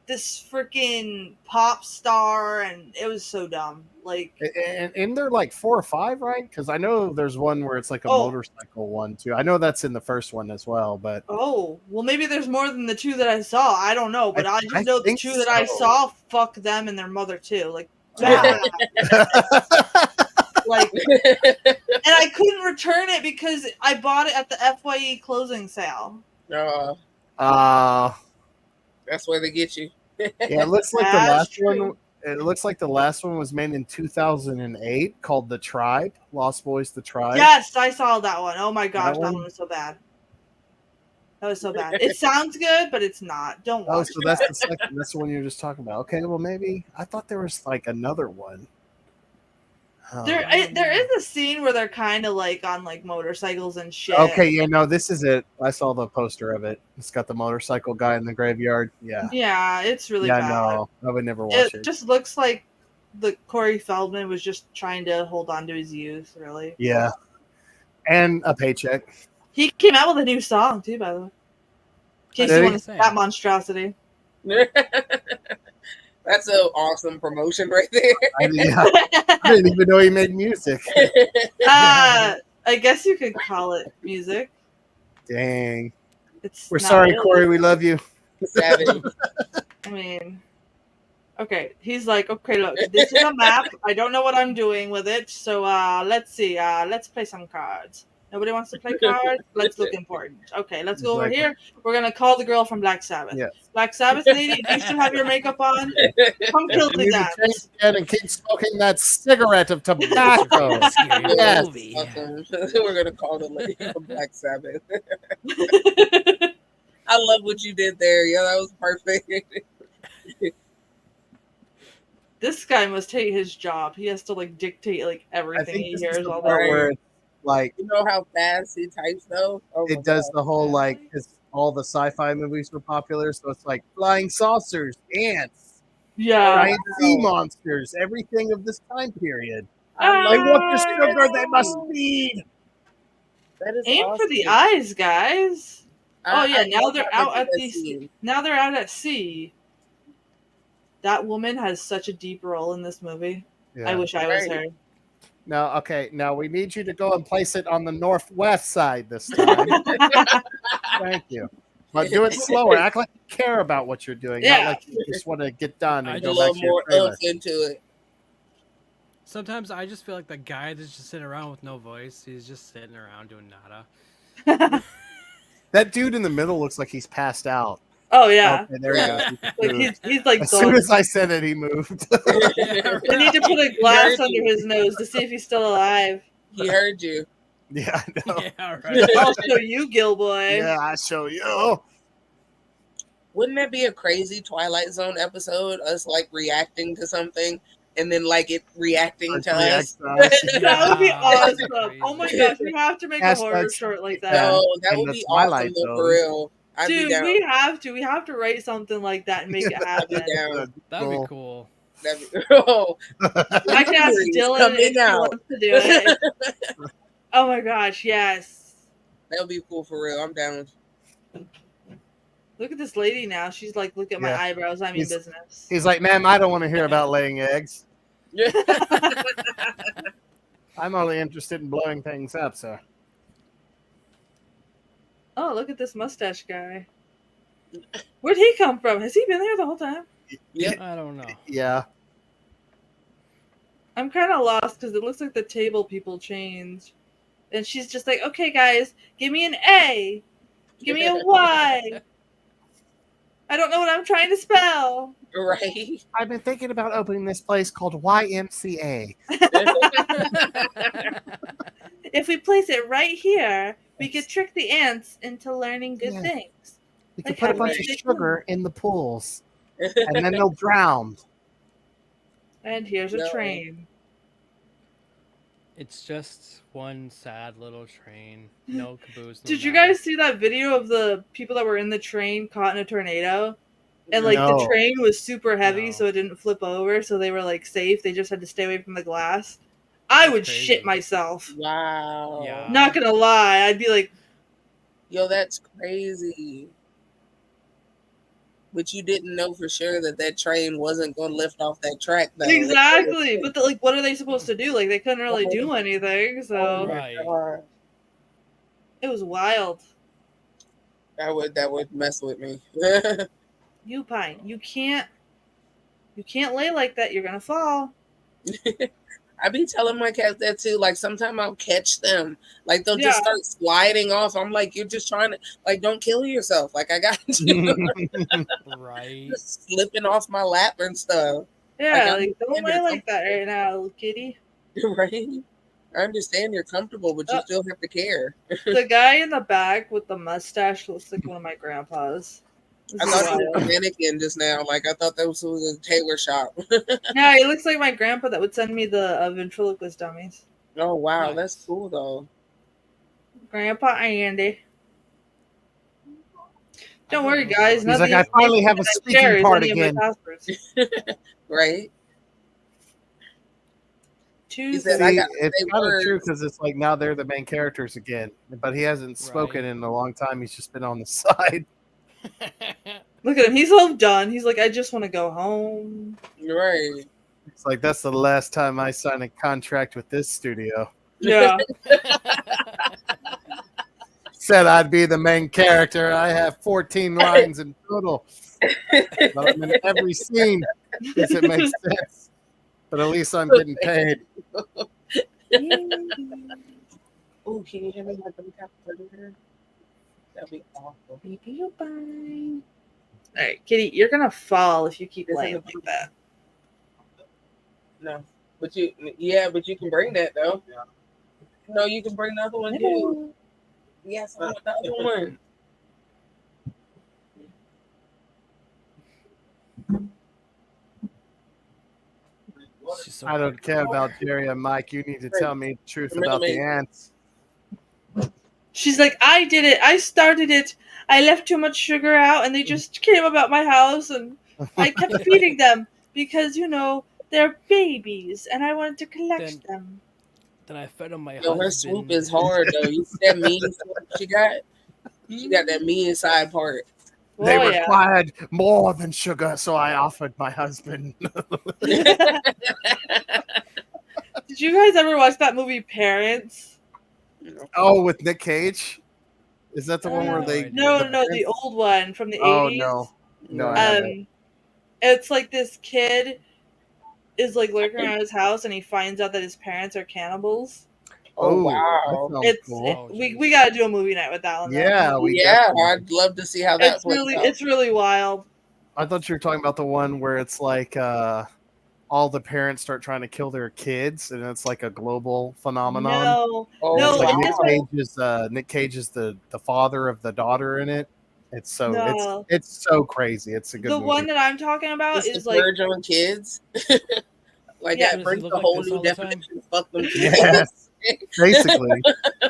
this freaking pop star, and it was so dumb. Like, and they're like 4 or 5, right? Because I know there's one where it's like a Oh. motorcycle one too. I know that's in the first one as well, but oh, well, maybe there's more than the 2 that I saw. I don't know, but I just I know the think 2 that I so. saw. Fuck them and their mother too. Like, Yeah. like, and I couldn't return it because I bought it at the FYE closing sale. That's where they get you. Yeah, it looks like the That's last true. one. It looks like the last one was made in 2008, called The Tribe, Lost Boys: The Tribe. Yes, I saw that one. Oh my gosh, that one? one was so bad. That was so bad. It sounds good, but it's not. Don't Oh, watch so it. that's the second. That's the one you were just talking about. Okay, well maybe I thought there was like another one. There is a scene where they're kind of like on like motorcycles and shit. Okay, yeah, no, this is it. I saw the poster of it. It's got the motorcycle guy in the graveyard. Yeah, Yeah, it's really yeah, bad. no, I would never watch It it. just looks like the Corey Feldman was just trying to hold on to his youth, really. Yeah, and a paycheck. He came out with a new song too, by the way. In case Did you he? want to see that monstrosity. That's an awesome promotion right there. I didn't even know he made music. I guess you could call it music. Dang, It's we're not sorry, really. Corey. We love you. Savage. I mean, okay. He's like, okay, look, this is a map. I don't know what I'm doing with it, so let's see. Let's play some cards. Nobody wants to play cards. Let's look important. Okay, let's go over Like- here. We're gonna call the girl from Black Sabbath. Yes. Black Sabbath lady, you should have your makeup on. Come kill You the need to dance. change again and keep smoking that cigarette of tobacco. Scary Yes. movie. Awesome. We're gonna call the lady from Black Sabbath. I love what you did there. Yeah, that was perfect. This guy must hate his job. He has to like dictate like I everything think he this is hears the all part day. where like you know how fast he types though. Oh it does the whole like because all the sci-fi movies were popular, so it's like flying saucers, ants, giant sea monsters, everything of this time period. They want the sugar, they must feed. That is Aim awesome. for the eyes, guys. Now they're out at the now they're out at sea. That woman has such a deep role in this movie. Yeah. I wish I was her. Now, okay, now we need you to go and place it on the northwest side this time. Thank you. But do it slower. Act like you care about what you're doing, not like you just want to get done and go back to your trailer. Into it. Sometimes I just feel like the guy that's just sitting around with no voice. He's just sitting around doing nada. That dude in the middle looks like he's passed out. Oh yeah, okay, there he goes. Like he's like. As soon as I said it, he moved. We need to put a glass under his nose to see if he's still alive. He heard you. Yeah, I know. Yeah, right. I'll show you, Gilboy. Yeah, I'll show you. Wouldn't that be a crazy Twilight Zone episode? Us like reacting to something and then like it reacting to us. That would be awesome. Oh my gosh, we have to make a horror short like that. No, that would be awesome though, for real. Dude, we have to write something like that and make it happen. That'd be cool. I can ask Dylan if he wants to do it. Oh my gosh, yes. That would be cool for real. I'm down. Look at this lady now. She's like, look at my eyebrows. I mean business. He's like, ma'am, I don't want to hear about laying eggs. I'm only interested in blowing things up, sir. Oh, look at this mustache guy. Where'd he come from? Has he been there the whole time? Yeah, I don't know. Yeah. I'm kind of lost because it looks like the table people changed. And she's just like, okay, guys, give me an A. Give me a Y. I don't know what I'm trying to spell. Right. I've been thinking about opening this place called YMCA. If we place it right here, we could trick the ants into learning good things. We could put a bunch of sugar in the pools, and then they'll drown. And here's a train. It's just one sad little train. No caboose. No Did you guys see that video of the people that were in the train caught in a tornado? And like the train was super heavy, so it didn't flip over, so they were like safe. They just had to stay away from the glass. I would shit myself. Wow. Yeah. Not gonna lie, I'd be like, yo, that's crazy. But you didn't know for sure that train wasn't going to lift off that track, though. Exactly. But like, what are they supposed to do? Like, they couldn't really do anything. So it was wild. That would mess with me. You Pine, you can't lay like that. You're gonna fall. I be telling my cats that too. Like sometimes I'll catch them. Like they'll just start sliding off. I'm like, you're just trying to like, don't kill yourself. Like I got you. Right. Just slipping off my lap and stuff. Yeah, like don't lay like that right now, little kitty. Right. I understand you're comfortable, but you still have to care. The guy in the back with the mustache looks like one of my grandpas. I thought he was a mannequin just now. Like I thought that was a tailor shop. Yeah, he looks like my grandpa that would send me the ventriloquist dummies. Oh wow, that's cool though. Grandpa Andy. Don't worry, guys. He's like, I finally have a speaking part again. Right. It's kind of true because it's like now they're the main characters again, but he hasn't spoken in a long time. He's just been on the side. Look at him. He's all done. He's like, I just want to go home. Right. It's like, that's the last time I signed a contract with this studio. Yeah. Said I'd be the main character. I have 14 lines in total. But I'm in every scene because it makes sense. But at least I'm getting paid. Oh, can you hear me? That'd be awful. Baby, you're fine. All right, Kitty, you're gonna fall if you keep playing like that. No, but you can bring that though. Yeah. No, you can bring the other one too. Yes, I want the other one. I don't care about Jerry and Mike. You need to tell me the truth about the ants. She's like, I did it. I started it. I left too much sugar out, and they just came about my house, and I kept feeding them because, they're babies, and I wanted to collect them. Then I fed them my Yo, husband. her swoop is hard, though. You see that mean swoop she got? She got that mean side part. They required more than sugar, so I offered my husband. Did you guys ever watch that movie Parents? Oh, with Nick Cage? Is that the one where they... No, the old one from the 80s. Oh, no. No, I haven't. It's like this kid is like lurking around his house, and he finds out that his parents are cannibals. Oh, wow. It's cool. We got to do a movie night with that one. Yeah, I'd love to see how that plays out. It's really wild. I thought you were talking about the one where it's like all the parents start trying to kill their kids, and it's like a global phenomenon. No, like Nick Cage is the father of the daughter in it. It's so it's so crazy. It's a good movie. The one that I'm talking about is like Verge on kids. Like that brings a whole new definition. Fuck them kids. Yes. Basically,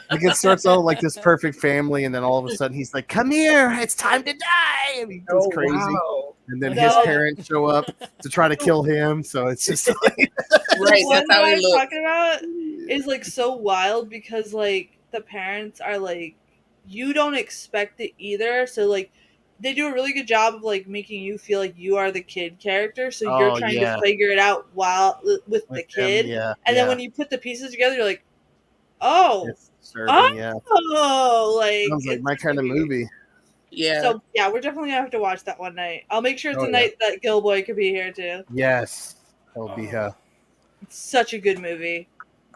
like it starts out like this perfect family, and then all of a sudden he's like, "Come here, it's time to die," and he goes crazy. Wow. And then his parents show up to try to kill him. So it's just like, right. That's how I'm talking about is like so wild because like the parents are like, you don't expect it either. So like they do a really good job of like making you feel like you are the kid character. So you're trying to figure it out with the kid. And then when you put the pieces together, you're like, like sounds like my kind of movie. Yeah. So yeah, we're definitely gonna have to watch that one night. I'll make sure it's a night that Gilboy could be here too. Yes, he'll be here. It's such a good movie.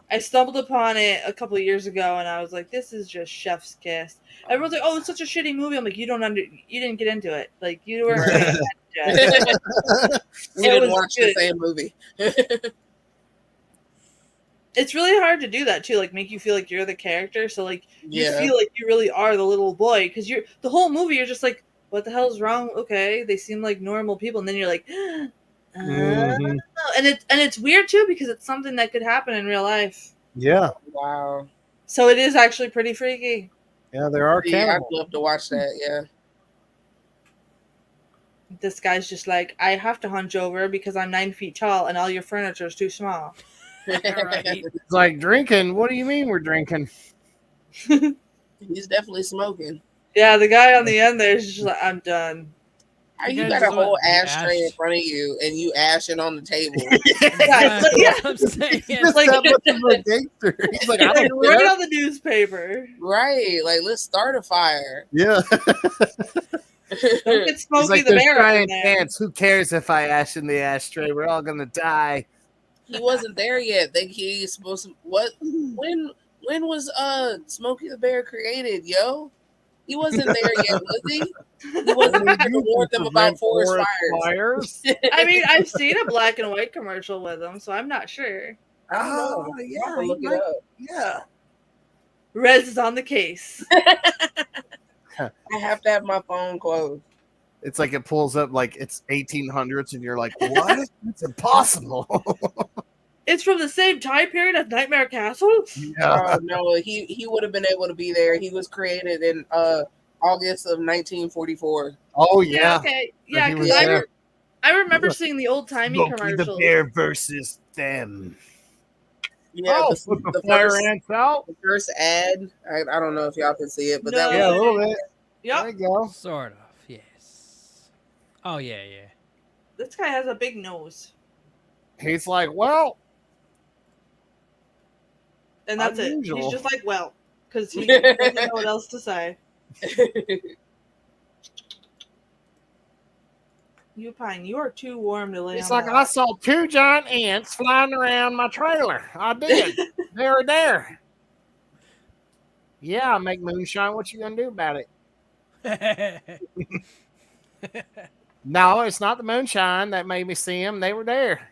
I stumbled upon it a couple of years ago, and I was like, "This is just chef's kiss." Everyone's like, "Oh, it's such a shitty movie." I'm like, "You didn't get into it. Like you were." We didn't watch the same movie. It's really hard to do that too, like make you feel like you're the character. So like you feel like you really are the little boy because you're the whole movie. You're just like, what the hell is wrong? Okay, they seem like normal people, and then you're like, and it's weird too because it's something that could happen in real life. Yeah. Wow. So it is actually pretty freaky. Yeah, there are cannibals. I'd love to watch that. Yeah. This guy's just like, I have to hunch over because I'm 9 feet tall and all your furniture is too small. It's like drinking. What do you mean we're drinking? He's definitely smoking. Yeah, the guy on the end there is just like, I'm done. You got a whole ashtray in front of you and you ashing on the table. I'm saying. It's like that much of a gangster. He's like, I don't write it on the newspaper. Right. Like, let's start a fire. Yeah. Don't get Smokey like, the Bear in there. Chance. Who cares if I ash in the ashtray? We're all gonna die. He wasn't there yet. Think he's supposed to when was Smokey the Bear created, yo? He wasn't there yet, was he? He wasn't there to warn them about forest fires. I mean, I've seen a black and white commercial with him, so I'm not sure. Oh, yeah. Look it up. Yeah. Rez is on the case. I have to have my phone closed. It's like it pulls up like it's 1800s, and you're like, what? It's impossible. It's from the same time period as Nightmare Castle? Yeah. No, he would have been able to be there. He was created in August of 1944. Oh, yeah. Okay. Yeah, because I remember seeing the old-timey commercials. The Bear versus them. Yeah, the fire ants out. The first ad, I don't know if y'all can see it, but that was a little bit. Yep. There you go. Sort of, yes. Oh, yeah. This guy has a big nose. He's like, well. And that's unusual. It. He's just like, well, because he doesn't know what else to say. You Pine, you are too warm to lay It's on like I saw 2 giant ants flying around my trailer. I did. They were there. Yeah, I make moonshine. What you gonna do about it? No, it's not the moonshine that made me see them. They were there.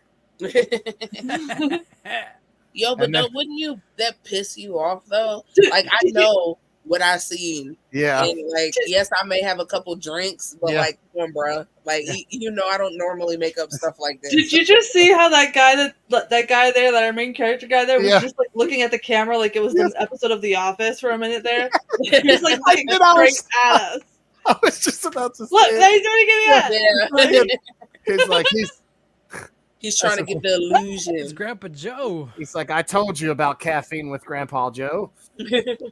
Yo, but wouldn't that piss you off though? Like I know what I seen. Yeah. And like, yes, I may have a couple drinks, but like, come on, bro. Like, you know, I don't normally make up stuff like this. Did you just see how that guy there, that our main character guy there, was just like looking at the camera like it was the episode of The Office for a minute there? He was like looking straight at us. I was just about to say, look, now he's doing it again. He's like he's trying to get the illusion. It's Grandpa Joe. He's like, I told you about caffeine with Grandpa Joe. It's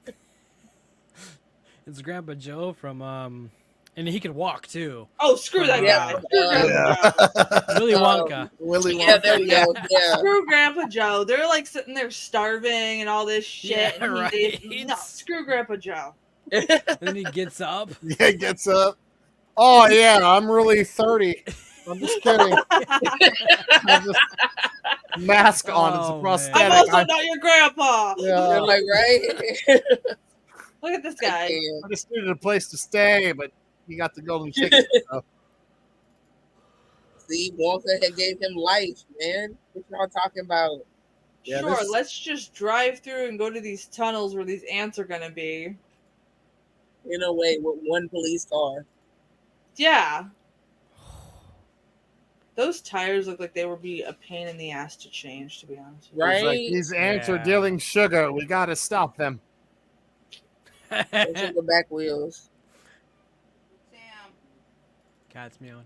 Grandpa Joe from and he can walk too. Oh, screw that guy. Willy Wonka. Willy Wonka. Yeah, there we go. Yeah. Screw Grandpa Joe. They're like sitting there starving and all this shit. Yeah, right. No, screw Grandpa Joe. And then he gets up. Yeah, he gets up. Oh yeah, I'm really 30. I'm just kidding. Mask on. It's a prosthetic. I'm also not your grandpa. Yeah. I'm like, right? Look at this guy. I just needed a place to stay, but he got the golden ticket. So. See, Wonka had gave him life, man. What y'all talking about? Yeah, sure, let's just drive through and go to these tunnels where these ants are gonna be. In a way, with one police car. Yeah. Those tires look like they would be a pain in the ass to change, to be honest with you. Right? Like, these ants are dealing sugar. We got to stop them. Those are the back wheels. Sam. Cat's meowing.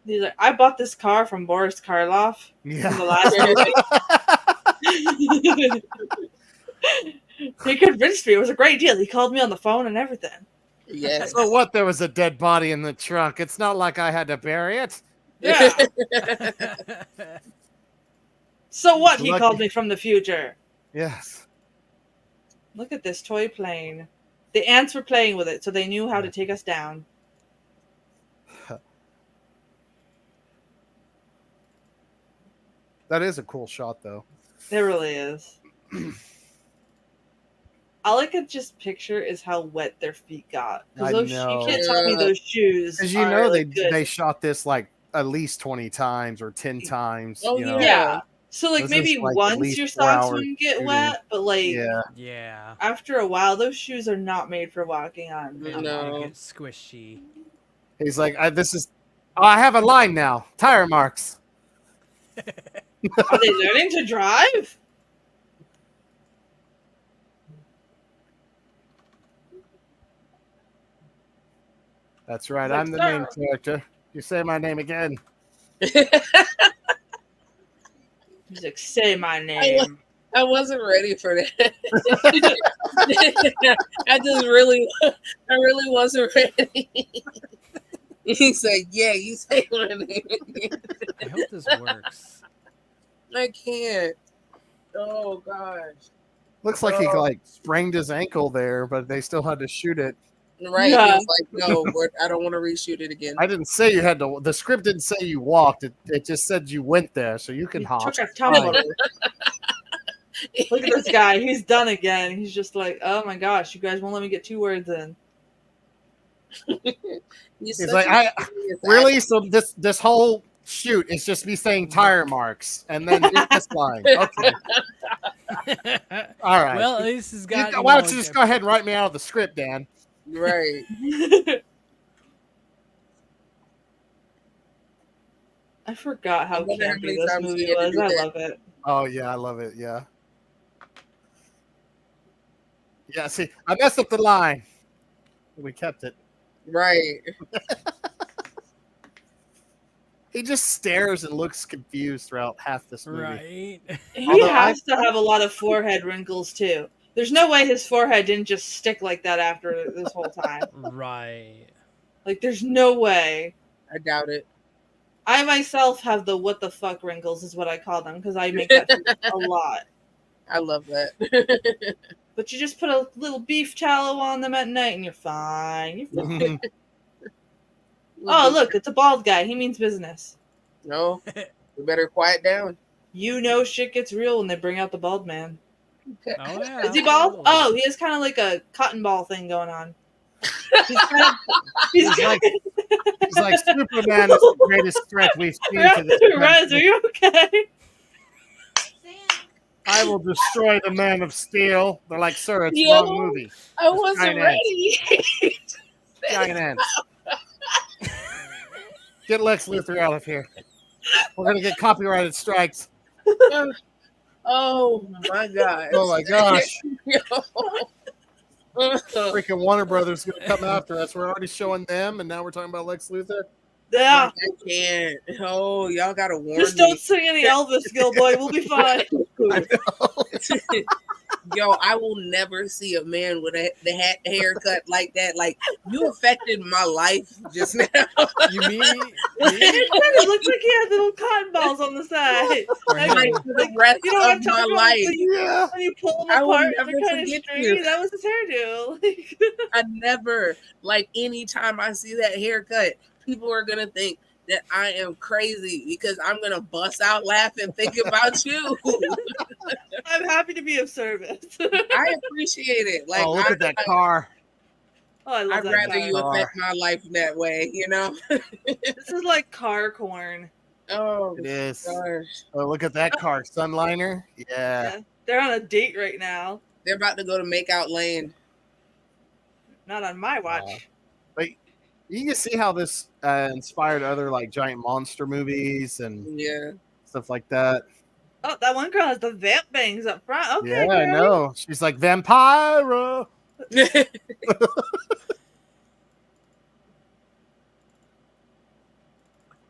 He's like, I bought this car from Boris Karloff. Yeah. From the last movie. He convinced me it was a great deal. He called me on the phone and everything. Yes. So what? There was a dead body in the trunk. It's not like I had to bury it. Yeah. So what? He Lucky. called me from the future. Yes. Look at this toy plane. The ants were playing with it, so they knew how to take us down. That is a cool shot, though. It really is. All I could just picture is how wet their feet got. I You know. can't tell me those shoes. Because you know they shot this like at least 20 times or 10 times. Oh, you know? Yeah. So like Those maybe is, like, at once least your 4 socks hours wouldn't get shooting. wet, but like Yeah. after a while, those shoes are not made for walking on. I'm No. gonna get squishy. He's like, I have a line now. Tire marks. Are they learning to drive? That's right. Like, I'm the main character. You say my name again. He's like, say my name. I wasn't ready for that. I really wasn't ready. He said, yeah, you say my name again. I hope this works. I can't. Oh, gosh. Looks like he like sprained his ankle there, but they still had to shoot it. Right. Yeah. He was like, no, I don't want to reshoot it again. I didn't say you had to. The script didn't say you walked. It just said you went there, so you can He hop. took a tumble. Look at this guy. He's done again. He's just like, oh my gosh, you guys won't let me get 2 words in. He's like, really? So this whole shoot is just me saying tire marks and then this line. Okay. All right. Well, at least he's got. Why don't you just go ahead and write me out of the script, Dan? Right. I forgot how I wonder how campy many this times movie he had to was. do I that. love it. Oh yeah, I love it. Yeah. Yeah. See, I messed up the line. We kept it. Right. He just stares and looks confused throughout half this movie. Right. He Although has to have a lot of forehead wrinkles too. There's no way his forehead didn't just stick like that after this whole time. Right. Like, there's no way. I doubt it. I myself have the what the fuck wrinkles is what I call them because I make that a lot. I love that. But you just put a little beef tallow on them at night and you're fine. You're fine. Oh, look, it's a bald guy. He means business. No. We better quiet down. You know shit gets real when they bring out the bald man. Oh yeah. Is he bald? Oh, he has kind of like a cotton ball thing going on. He's like Superman is the greatest threat we've seen to this Raz, are you okay? I will destroy the Man of Steel. They're like, sir, it's Yo, wrong movie. I It's wasn't giant ants. ready. Giant ants. Get Lex Luthor out of here. We're gonna get copyrighted strikes. Oh my gosh. Oh my gosh. Yo. Freaking Warner Brothers is gonna come after us. We're already showing them, and now we're talking about Lex Luthor. Yeah. Like, I can't. Oh, y'all gotta warn Just me. don't sing any Elvis, Gilboy. We'll be fine. Yo, I will never see a man with the haircut like that. Like, you affected my life just now. You mean me? It looks like he has little cotton balls on the side. Or Like, him. Like, for the rest you know what of I'm my talking about? life. Yeah. When you pull them I will apart and never they're kind of forget stringy, you. that was his hairdo. I never, like, anytime I see that haircut, people are gonna think that I am crazy because I'm gonna bust out laughing thinking about you. I'm happy to be of service. I appreciate it. Like, Oh, look at that car. Oh, I love I'd that rather you car. affect my life that way, you know? This is like car corn. Oh, It is. gosh. Oh, look at that car. Sunliner. Yeah. Yeah. They're on a date right now. They're about to go to Makeout Lane. Not on my watch. But you can see how this inspired other like giant monster movies and Yeah. stuff like that. Oh, that one girl has the vamp bangs up front. Okay, Yeah, I girl. know. She's like Vampiro.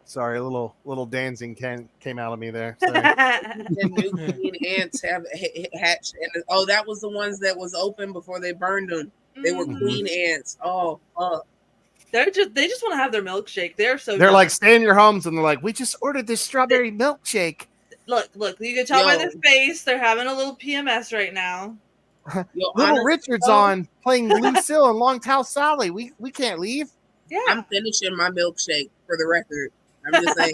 Sorry, a little dancing came out of me there. Sorry. The new queen ants have hatched, and that was the ones that was open before they burned them. They were Mhm. queen ants. Oh, fuck. They just want to have their milkshake. They're They're like, done. stay in your homes, and they're like, we just ordered this strawberry milkshake. Look, you can tell by Yo. their face they're having a little PMS right now. Yo, Little honestly, Richard's though, on playing Lucille and Longtail Sally. We can't leave. Yeah. I'm finishing my milkshake for the record. I'm just saying,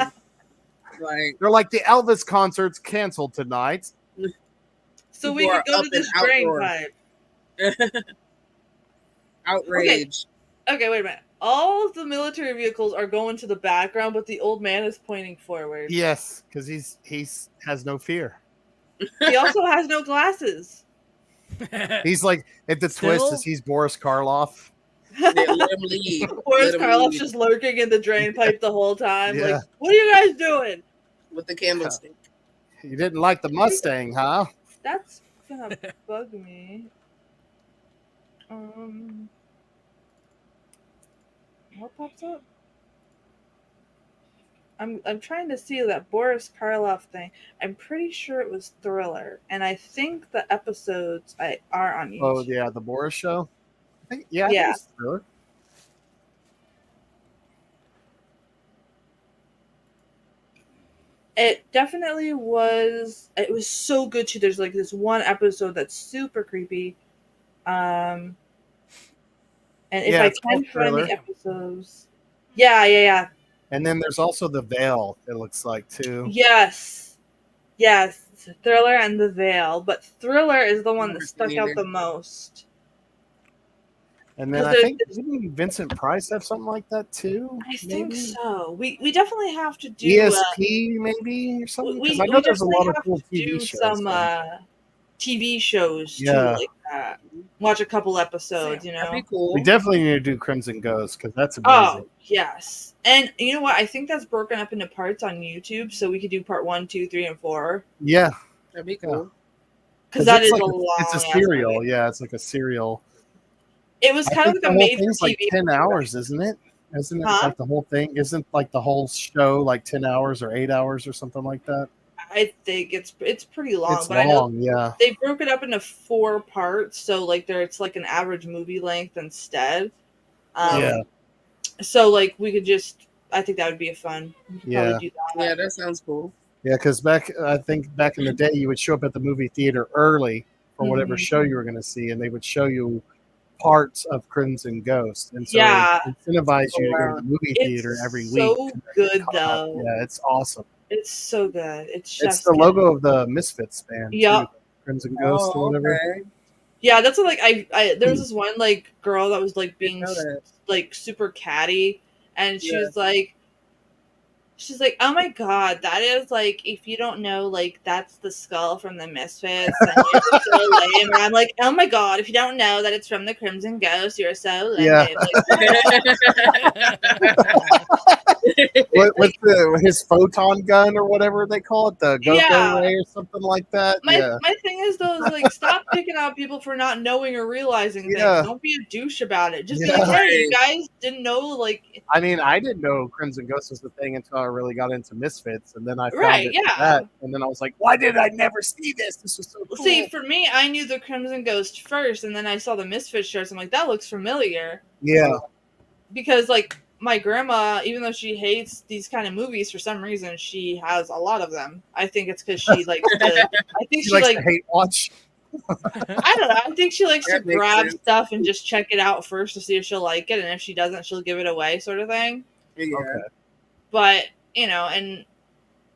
like, They're like the Elvis concert's canceled tonight. So we people could are go up to this and drain outdoor. pipe. Outrage. Okay, wait a minute. All of the military vehicles are going to the background, but the old man is pointing forward. Yes, because he's has no fear. He also has no glasses. He's like, if the twist Still? is he's Boris Karloff. Yeah, let him leave. Boris Let him Karloff's leave just lurking in the drain pipe the whole time. Yeah. Like, what are you guys doing? with the candlestick. You didn't like the Mustang, huh? That's gonna bug me. What pops up? I'm trying to see that Boris Karloff thing. I'm pretty sure it was Thriller, and I think the episodes are on YouTube. Oh yeah, the Boris show. I think Yeah. it's Thriller. It definitely was. It was so good too. There's like this one episode that's super creepy. And if Yeah, I it's can called find Thriller. the episodes, yeah. And then there's also the Veil. It looks like too. Yes, Thriller and The Veil, but Thriller is the one that Never stuck seen out it. the most. And then I Because think didn't Vincent Price have something like that too? I think maybe? so. We definitely have to do. ESP maybe or something. Because I know there's a lot of cool TV shows. Some TV shows too, Yeah. like that. Watch a couple episodes, you That'd know. be cool. We definitely need to do Crimson Ghost because that's amazing. Oh yes, and you know what? I think that's broken up into parts on YouTube, so we could do part 1, 2, 3, and 4. Yeah, That'd be cool. Because that it's is like a long. It's a serial. Yeah, it's like a serial. It was I kind of think like a the whole made for thing's like TV. 10 hours, isn't it? Isn't it Huh? like the whole thing? Isn't like the whole show like 10 hours or 8 hours or something like that? I think it's pretty long, It's but I know long, yeah. they broke it up into 4 parts, so like it's like an average movie length instead. Yeah. So like we could just, I think that would be a fun. We could Yeah. probably do that. Yeah, that sounds cool. Yeah, because I think back in the day, you would show up at the movie theater early for whatever Mhm. show you were going to see, and they would show you parts of Crimson Ghost, and so Yeah. it incentivized you to go Wow. to the movie It's theater every so week. good though. Yeah, it's awesome. It's so good. It's It's just the logo of the Misfits band. Yup. Too. Crimson Ghost or whatever. Okay. Yeah, that's what, like there was this one like girl that was like being Didn't know that. like super catty, and she Yeah. was like, She's like, oh my god, that is like, if you don't know, like, that's the skull from the Misfits, then you're just so lame. And I'm like, oh my god, if you don't know that it's from the Crimson Ghost, you're so lame. Yeah. Like, What's his photon gun or whatever they call it, the go-go ray or something like that? My thing is though, is like, stop picking out people for not knowing or realizing things. Don't be a douche about it. Just be like, hey, you guys didn't know, like. I mean, I didn't know Crimson Ghost was the thing until I really got into Misfits, and then I found it for that, and then I was like, why did I never see this? This was so cool. See, for me, I knew the Crimson Ghost first, and then I saw the Misfits shirts. I'm like, that looks familiar. Yeah. Because, like, my grandma, even though she hates these kind of movies, for some reason, she has a lot of them. I think it's because she likes to. I think she likes to hate watch. I don't know. I think she likes to grab stuff and just check it out first to see if she'll like it, and if she doesn't, she'll give it away, sort of thing. Yeah. Okay. But and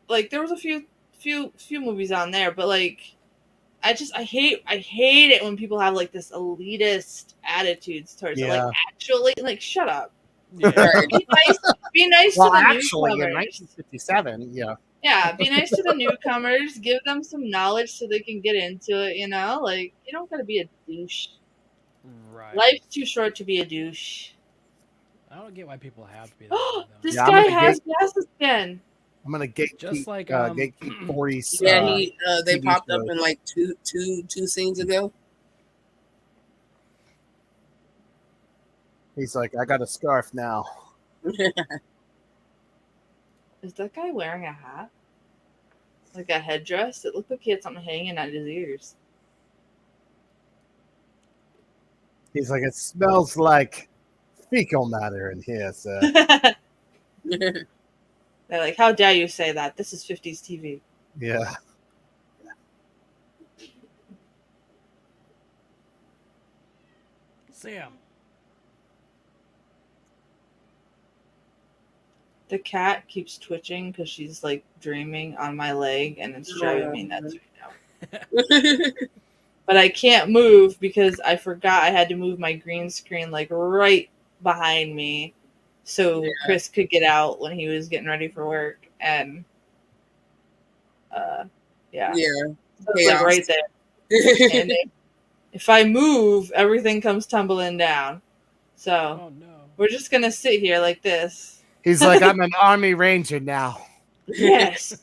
like there was a few movies on there, but like I hate it when people have like this elitist attitudes towards it. Like, actually, like, shut up. Yeah. Be nice to the newcomers. In 1957, yeah, be nice to the newcomers. Give them some knowledge so they can get into it. Like, you don't gotta be a douche. Right. Life's too short to be a douche. I don't get why people have to be that way, This guy has glasses again. I'm gonna gatekeep, just like gatekeep 40s. Yeah, they TV popped shows. up in like two scenes ago. He's like, I got a scarf now. Is that guy wearing a hat? Like a headdress? It looked like he had something hanging out his ears. He's like, it smells like fecal matter in here, sir. They're like, how dare you say that? This is 50s TV. Yeah. Sam. The cat keeps twitching because she's like dreaming on my leg, and it's driving me nuts right now. But I can't move because I forgot I had to move my green screen like right behind me so Chris could get out when he was getting ready for work. And so it's like right there. And if I move, everything comes tumbling down. So we're just gonna sit here like this. He's like, I'm an Army Ranger now. Yes.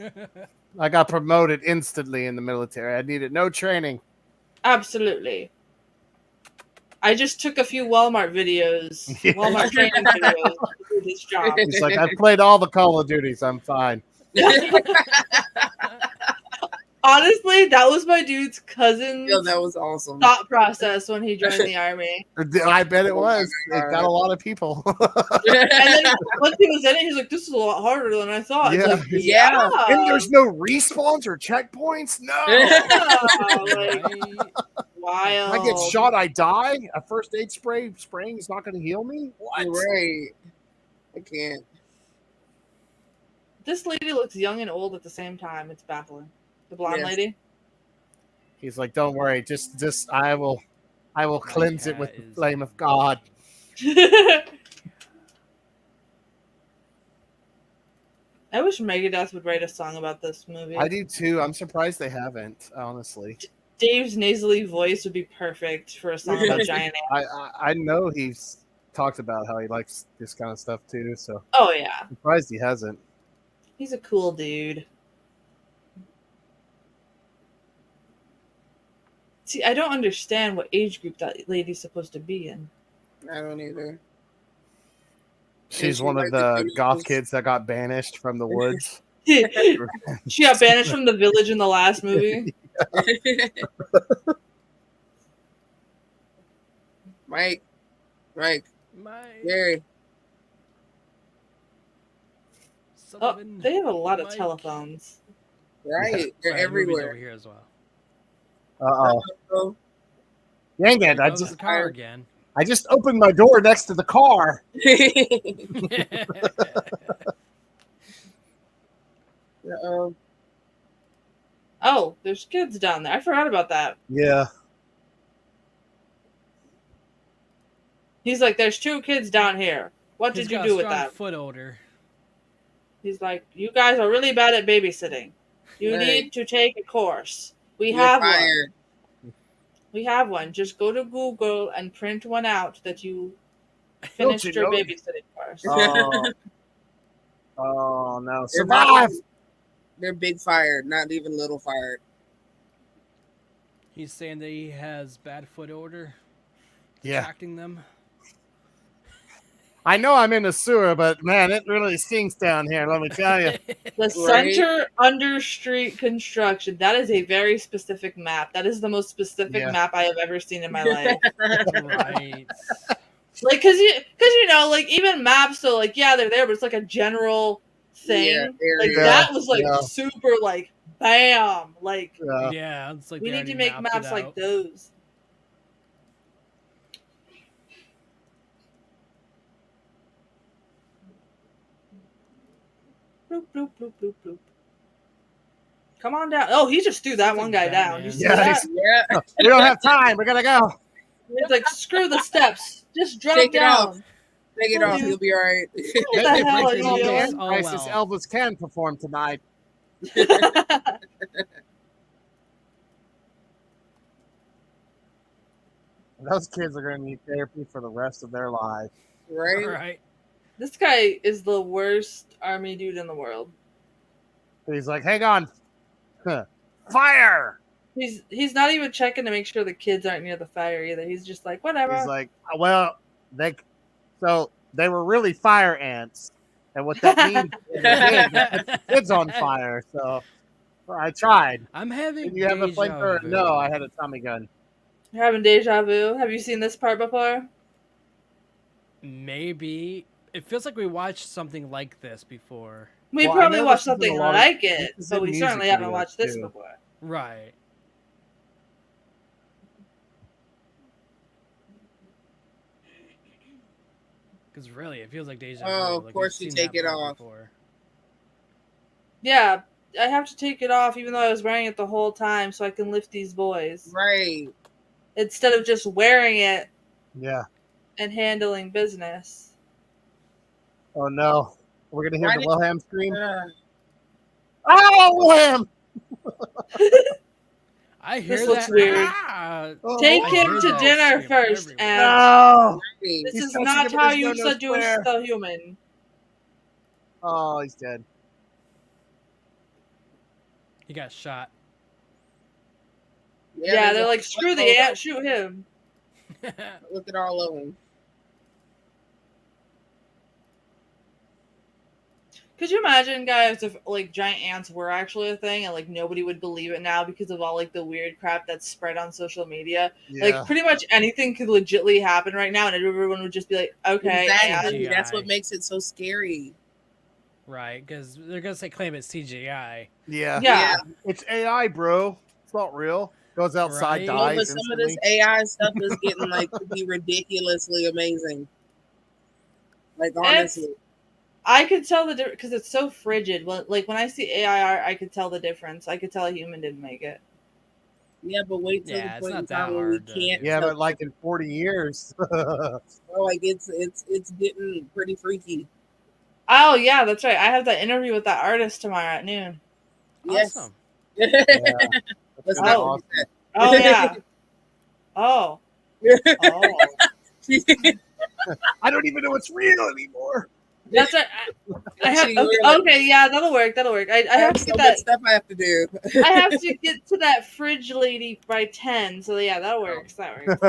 I got promoted instantly in the military. I needed no training. Absolutely. I just took a few Walmart videos, Walmart training videos to do this job. He's like, I played all the Call of Duties. I'm fine. Honestly, that was my dude's cousin's that was awesome. thought process when he joined the Army. I bet it was. It got a lot of people. And then once he was in it, he's like, this is a lot harder than I thought. Yeah. It's like, And there's no respawns or checkpoints? No. Wild. I get shot, I die? A first aid spraying is not going to heal me? What? Right. I can't. This lady looks young and old at the same time. It's baffling. The blonde lady. He's like, don't worry, just I will cleanse it with the flame of God. I wish Megadeth would write a song about this movie. I do too. I'm surprised they haven't, honestly. Dave's nasally voice would be perfect for a song about giant ants. I know he's talked about how he likes this kind of stuff too, so oh yeah. I'm surprised he hasn't. He's a cool dude. See, I don't understand what age group that lady's supposed to be in. I don't either. She's one of the goth kids that got banished from the woods. She got banished from the village in the last movie. Mike, Gary. Oh, they have a lot of telephones. Right, they're everywhere. Over here as well. Uh-oh. Dang it, I just the car again. I just opened my door next to the car. Uh-oh. Oh, there's kids down there. I forgot about that. Yeah. He's like, there's 2 kids down here. What did you do with that? Foot odor. He's like, you guys are really bad at babysitting. You need to take a course. We have one. We have one. Just go to Google and print one out that you finished your babysitting course. Oh no! Survive! They're big fired, not even little fired. He's saying that he has bad foot odor. Yeah. Attracting them. I know I'm in the sewer, but man, it really stinks down here. Let me tell you. The Center Under Street construction. That is a very specific map. That is the most specific map I have ever seen in my life. Right. Like, cause you know, like even maps, so like yeah, they're there, but it's like a general thing. Like that was like super like bam, like it's like we need to make maps like those. Bloop, bloop, bloop, bloop, bloop. Come on down. Oh, he just threw that one guy down. You see that? Yeah. We don't have time. We gotta go. It's like, screw the steps. Just drop down. Take it off. You'll be all right. What the hell are you doing? Elvis can perform tonight. Those kids are going to need therapy for the rest of their lives. Right. This guy is the worst army dude in the world. He's like, hang on. Fire! He's not even checking to make sure the kids aren't near the fire either. He's just like, whatever. He's like, well, they were really fire ants. And what that means is the kids on fire. So I tried. I'm having Did you have a flamethrower? No, I had a Tommy gun. You're having deja vu. Have you seen this part before? Maybe. It feels like we watched something like this before. We probably watched something like it, but we certainly haven't watched this before. Right. Because really, it feels like deja vu. Oh, of course you take it off. Yeah, I have to take it off even though I was wearing it the whole time so I can lift these boys. Right. Instead of just wearing it. Yeah. And handling business. Oh no. We're going to hear the Wilhelm scream. Oh, Wilhelm! I hear this looks weird. Take him to dinner first, and no. This is not how you seduce the human. Oh, he's dead. He got shot. Yeah, they're like, screw the ant, shoot him. Look at all of them. Could you imagine, guys, if like giant ants were actually a thing and like nobody would believe it now because of all like the weird crap that's spread on social media? Yeah. Like pretty much anything could legitly happen right now and everyone would just be like, okay. Exactly. That's what makes it so scary. Right, because they're going to claim it's CGI. Yeah. It's AI, bro. It's not real. Goes outside, dies. But some of this AI stuff is getting like to be ridiculously amazing. Like honestly. I could tell the difference because it's so frigid. Like when I see AI art, I could tell the difference. I could tell a human didn't make it. Yeah, but wait till the point in time when we can't. Yeah, but like in 40 years. Like it's getting pretty freaky. Oh yeah, that's right. I have that interview with that artist tomorrow at noon. Yes. Awesome. Yeah. Let's not awesome. Oh yeah. Oh. I don't even know what's real anymore. That's right. I have okay, yeah, that'll work. I have to get that stuff I have to do. I have to get to that fridge lady by 10. So yeah, that works. That works.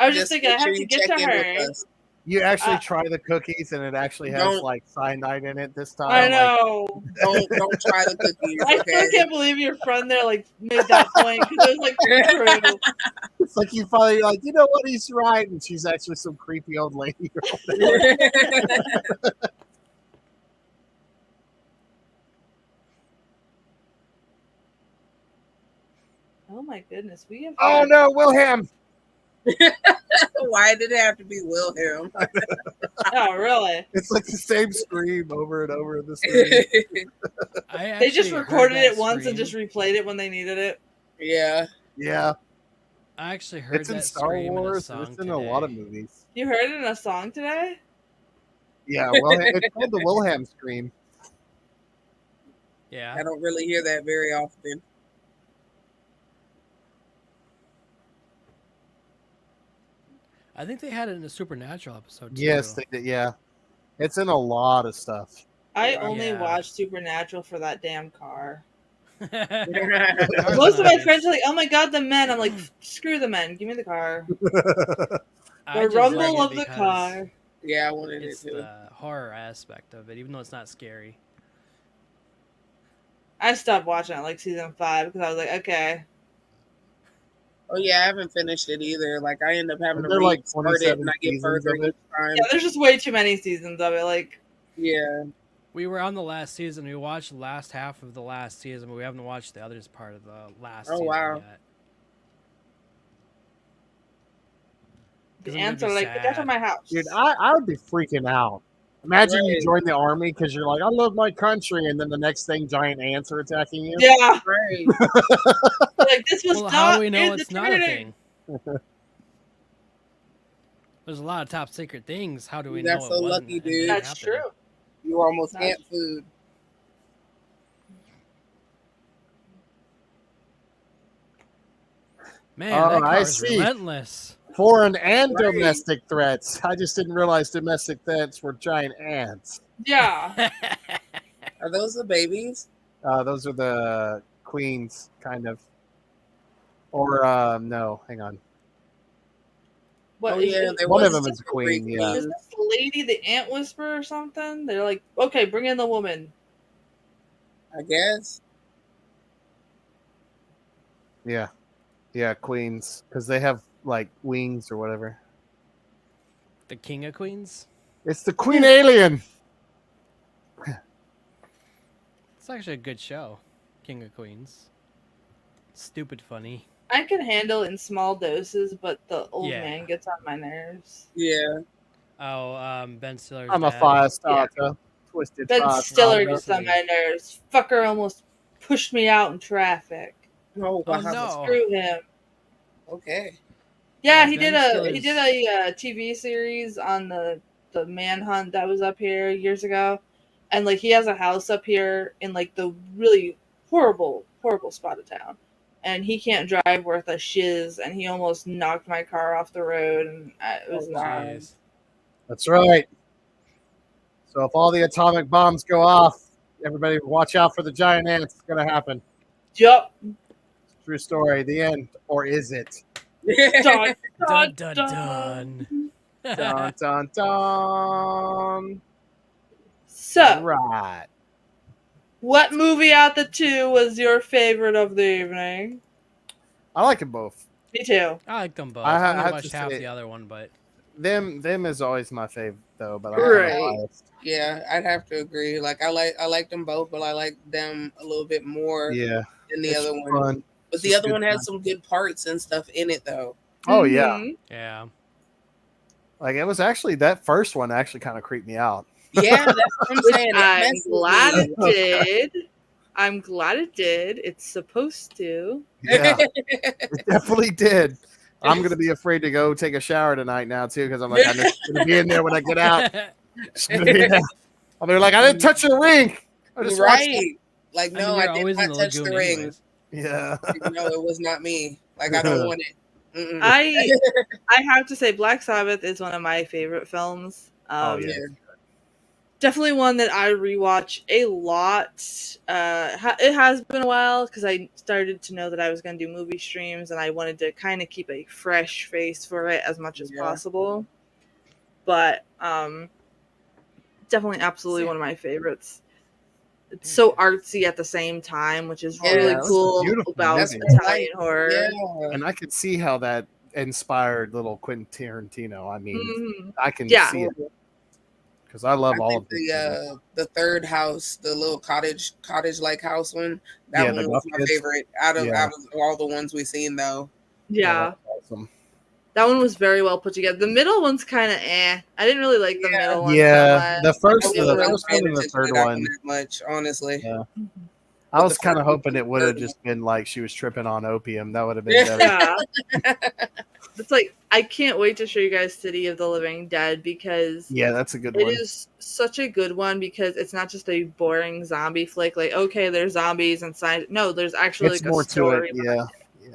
I was just thinking I have to get to her. You actually try the cookies and it actually has like cyanide in it this time. I know. Like, don't try the cookies. I still can't believe your friend there like made that point because it was like true. It's like you finally like, you know what, he's right, and she's actually some creepy old lady. Oh my goodness, we have. Oh no, Wilhelm! Why did it have to be Wilhelm? Oh really? It's like the same scream over and over in this movie. They just recorded it once and just replayed it when they needed it. Yeah. Yeah. I actually heard it's in Star Wars. It's in a lot of movies. You heard it in a song today? Yeah, well, it's called the Wilhelm scream. Yeah. I don't really hear that very often. I think they had it in a Supernatural episode too. Yes, they did. Yeah, it's in a lot of stuff. I Yeah. only watch Supernatural for that damn car. Car's Most of my nice. friends are like, "Oh my god, the men!" I'm like, "Screw the men, give me the car." I The just rumble like of it the because car. Yeah, I wanted it's it too. the horror aspect of it, even though it's not scary. I stopped watching it like season 5 because I was like, okay. Oh yeah, I haven't finished it either. Like I end up having to They're like restart it, and 27 I get seasons further of it. each time. Yeah, there's just way too many seasons of it. Like, Yeah. We were on the last season. We watched the last half of the last season, but we haven't watched the other part of the last Oh, season wow. yet. the 'Cause I'm gonna ants be are like, get out of sad. my house. Dude, I would be freaking out. Imagine you Right. join the army because you're like, I love my country, and then the next thing, giant ants are attacking you. Yeah. Right. Like, this was Well, how not do we know in it's the not a training. thing? There's a lot of top secret things. How do we You know got it so wasn't? lucky, and didn't dude. That's happen? true. You were almost That's- ant food. Man, Oh, that I car's see. relentless. Foreign and Right. domestic threats. I just didn't realize domestic threats were giant ants. Yeah. Are those the babies? Those are the queens, kind of. Or no, hang on. What, Oh is- yeah, is- there One was of them is a queen, three yeah. is queens. this lady the ant whisperer or something? They're like, okay, bring in the woman. I guess. Yeah, yeah, queens, because they have like wings or whatever. The King of Queens. It's the queen alien. It's actually a good show. King of Queens. Stupid funny. I can handle it in small doses, but the old Yeah. man gets on my nerves. Yeah. Oh, Ben Stiller's I'm a dad. fire starter. Twisted Ben fire Stiller starter. gets on my nerves. Fucker almost pushed me out in traffic. Oh Oh wow. no. Screw him. Okay. Yeah, Yeah, he Ben did Stiller's- a TV series on the manhunt that was up here years ago, and like he has a house up here in like the really horrible spot of town, and he can't drive worth a shiz, and he almost knocked my car off the road, and it was Oh, not. wow. Jeez. That's right. So if all the atomic bombs go off, everybody watch out for the giant ants. It's gonna happen. Yup. True story. The end, or is it? Dun, Dun dun dun. Dun dun dun. So, Right. what movie out the two was your favorite of the evening? I like them both. Me too. I like them both. I I have only to watched half say- the other one, but Them is always my favorite though, but I'm Right. kind of biased. Yeah, I'd have to agree. Like I like them both, but I like them a little bit more Yeah. than the It's other one. fun. But It's the just other good one has fun. some good parts and stuff in it though. Oh yeah. Mhm. yeah. Like it was actually that first one actually kind of creeped me out. Yeah, that's what I'm saying. It I'm messes glad me. it did. I'm glad it did. It's supposed to. Yeah, it definitely did. I'm gonna be afraid to go take a shower tonight now too because I'm like I'm just gonna be in there when I get out. Just gonna be there. I'll be like I didn't touch the ring. I just watched it. Right. Like no, you're I did always in not the touch the lagoon ring. anyways. Yeah. No, it was not me. Like I don't want it. Mm-mm. I have to say Black Sabbath is one of my favorite films. Oh, yeah. Definitely one that I rewatch a lot. It has been a while because I started to know that I was going to do movie streams and I wanted to kind of keep a fresh face for it as much as Yeah. possible. But definitely absolutely one of my favorites. It's so artsy at the same time, which is Yeah, really it's a cool beautiful about movie. Italian horror. Yeah. And I could see how that inspired little Quentin Tarantino. I mean, Mhm. I can Yeah. see it because I love I all think of these. the third house, the little cottage like house one, that Yeah, the one was my Buckheads. favorite out of Yeah. all the ones we've seen though. Yeah. that's awesome. That one was very well put together. The middle one's kind of eh. I didn't really like the middle one. Yeah, the I first, wasn't the really first paying one and the attention to third that one. that much, honestly. Yeah. Mhm. I But was the kind of first hoping it would have third just been like she was tripping on opium. That would have been better. Yeah. it's like I can't wait to show you guys City of the Living Dead because Yeah, that's a good it one. is such a good one because it's not just a boring zombie flick. Like, okay, there's zombies and science. No, there's actually It's like a more to it. story. Yeah,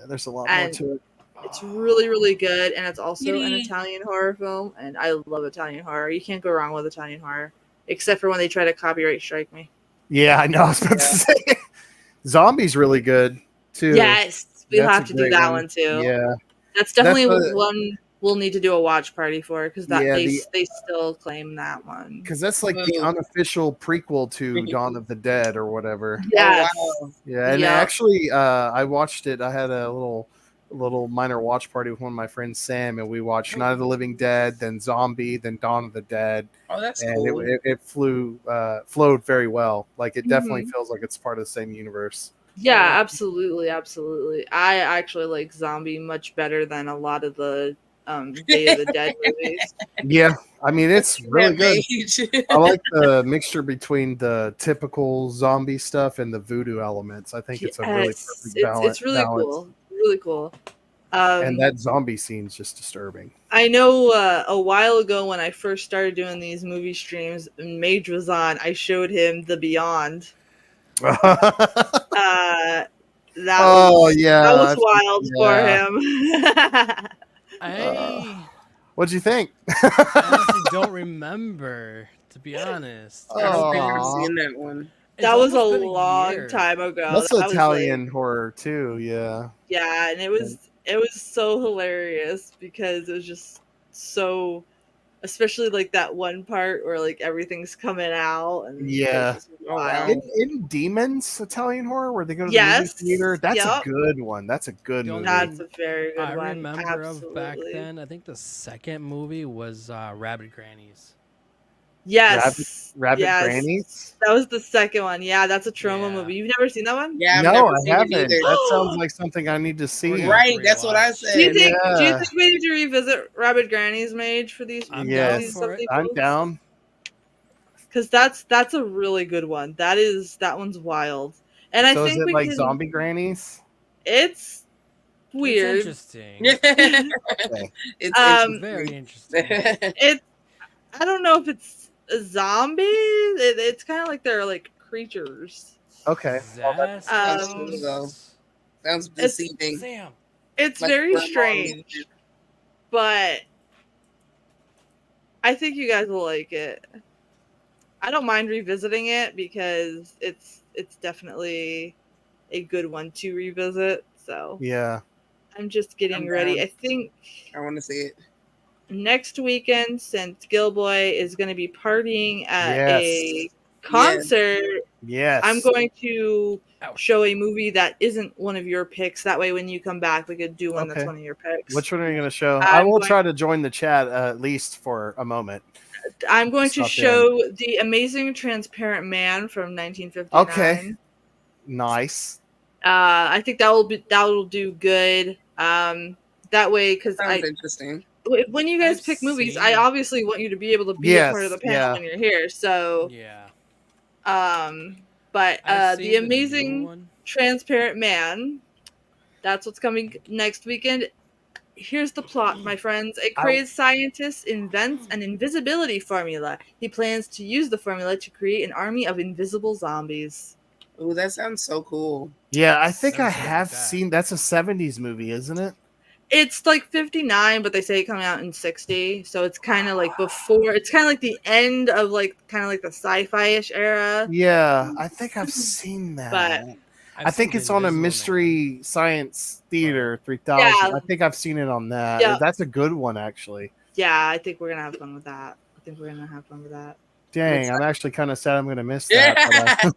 there's a lot more And to it. it's really, really good, and it's also an Kitty. Italian horror film, and I love Italian horror. You can't go wrong with Italian horror, except for when they try to copyright strike me. Yeah, I know. I was about to say, Zombie's really good too. Yes, we'll That's have a to do great that one. one too. Yeah, That's definitely That's a- one we'll need to do a watch party for because that Yeah, they still claim that one. because that's like the Ooh. unofficial prequel to Dawn of the Dead or whatever. Yes. Oh, wow. Yeah, and Yep. actually, I watched it. I had a little minor watch party with one of my friends, Sam, and we watched Night of the Living Dead, then Zombie, then Dawn of the Dead, Oh, that's and cool. it flowed very well. Like it definitely Mhm. feels like it's part of the same universe. Yeah, absolutely, absolutely. I actually like Zombie much better than a lot of the Day of the Dead movies. Yeah, I mean it's really good. Rampage. I like the mixture between the typical zombie stuff and the voodoo elements. I think it's a really Yes, perfect it's really balance. cool. Really cool. And that zombie scene's just disturbing. I know a while ago when I first started doing these movie streams and Mage was on, I showed him The Beyond. That was wild for him. What'd you think? I honestly don't remember, to be honest. I don't think I've seen that one. That was a long time ago. That's That was Italian horror too, yeah. Yeah, and it was so hilarious because it was just so, especially like that one part where like everything's coming out and Yeah. it's just wild. In Demons Italian horror where they go to the Yes, movie theater, that's yep. a good one. That's a good movie. That's a very good I one. remember Absolutely. of back then. I think the second movie was Rabbit Grannies. Yes, Rabbit yes. Grannies. That was the second one. Yeah, that's a trauma movie. You've never seen that one? Yeah, I've No, never I seen it haven't. either. That sounds like something I need to see. Right, that's what I Do you said. think? Do you Yeah. think we need to revisit Rabbit Granny's Mage for these? I'm Yes. down these for it. I'm sequels? down. Because that's a really good one. That one's wild. And I So think is it we like can. zombie grannies? It's weird. It's interesting. Okay. It's Very interesting. It's. I don't know if it's a zombie. It's kind of like they're like creatures. Okay. That sounds deceiving. Sam. It's Like very grandma's. strange, but I think you guys will like it. I don't mind revisiting it because it's definitely a good one to revisit. So Yeah. I'm just getting I'm ready. down. I think I want to see it. next weekend, since Gilboy is going to be partying at Yes. a concert, Yes. I'm going to show a movie that isn't one of your picks. That way, when you come back, we could do one that's Okay. one of your picks. Which one are you going to show? I'm I will going- try to join the chat at least for a moment. I'm going to Stop show The Amazing Transparent Man from 1959. Okay. Nice. I think that will do good. That way, because Sounds interesting. when you guys pick movies, I obviously want you to be able to be a part of the panel when you're here. So yeah. But I've The seen the new Amazing one. Transparent Man, that's what's coming next weekend. Here's the plot, my friends. A crazed scientist invents an invisibility formula. He plans to use the formula to create an army of invisible zombies. Ooh, that sounds so cool. Yeah, I think I Sounds like have that. seen. That's a 70s movie, isn't it? It's like 59, but they say it coming out in 60. So it's kind of like before. It's kind of like the end of like kind of like the sci-fi-ish era. Yeah, I think I've seen that. But I think it's on a Mystery Science Theater 3000. Yeah. I think I've seen it on that. Yeah. That's a good one, actually. yeah, I think we're gonna have fun with that. Dang, I'm actually kind of sad I'm going to miss that.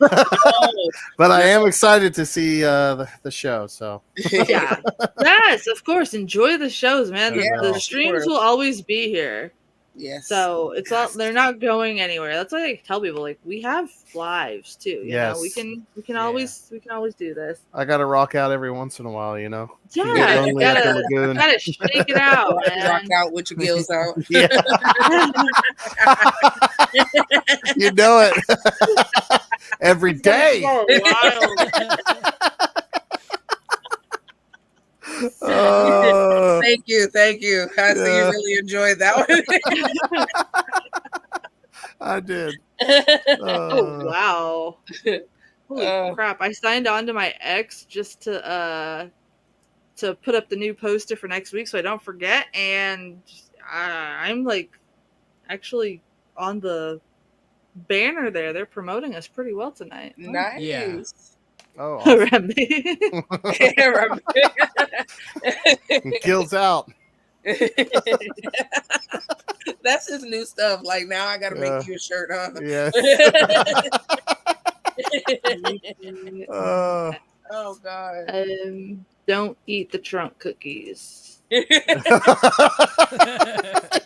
But I am excited to see the show. So Yeah. Yes, of course. Enjoy the shows, man. The Yeah, streams sure. will always be here. Yes. So it's all they're not going anywhere. That's why I tell people like we have lives too. You know, we can always do this. I got to rock out every once in a while, you know. Yeah, Get you lonely at the lagoon. gotta shake it out, Rock man. out with your gills out. Yeah. You know it. Every day. Wild. Oh. Thank you. I see you really enjoyed that one. I did. Oh wow! Holy crap! I signed on to my X just to put up the new poster for next week, so I don't forget. And I'm like actually on the banner there. They're promoting us pretty well tonight. Nice. Yeah. Oh, awesome. Remy. Gills out. That's his new stuff. Like now I gotta make you a shirt, huh? Yes. Oh God. Don't eat the trunk cookies.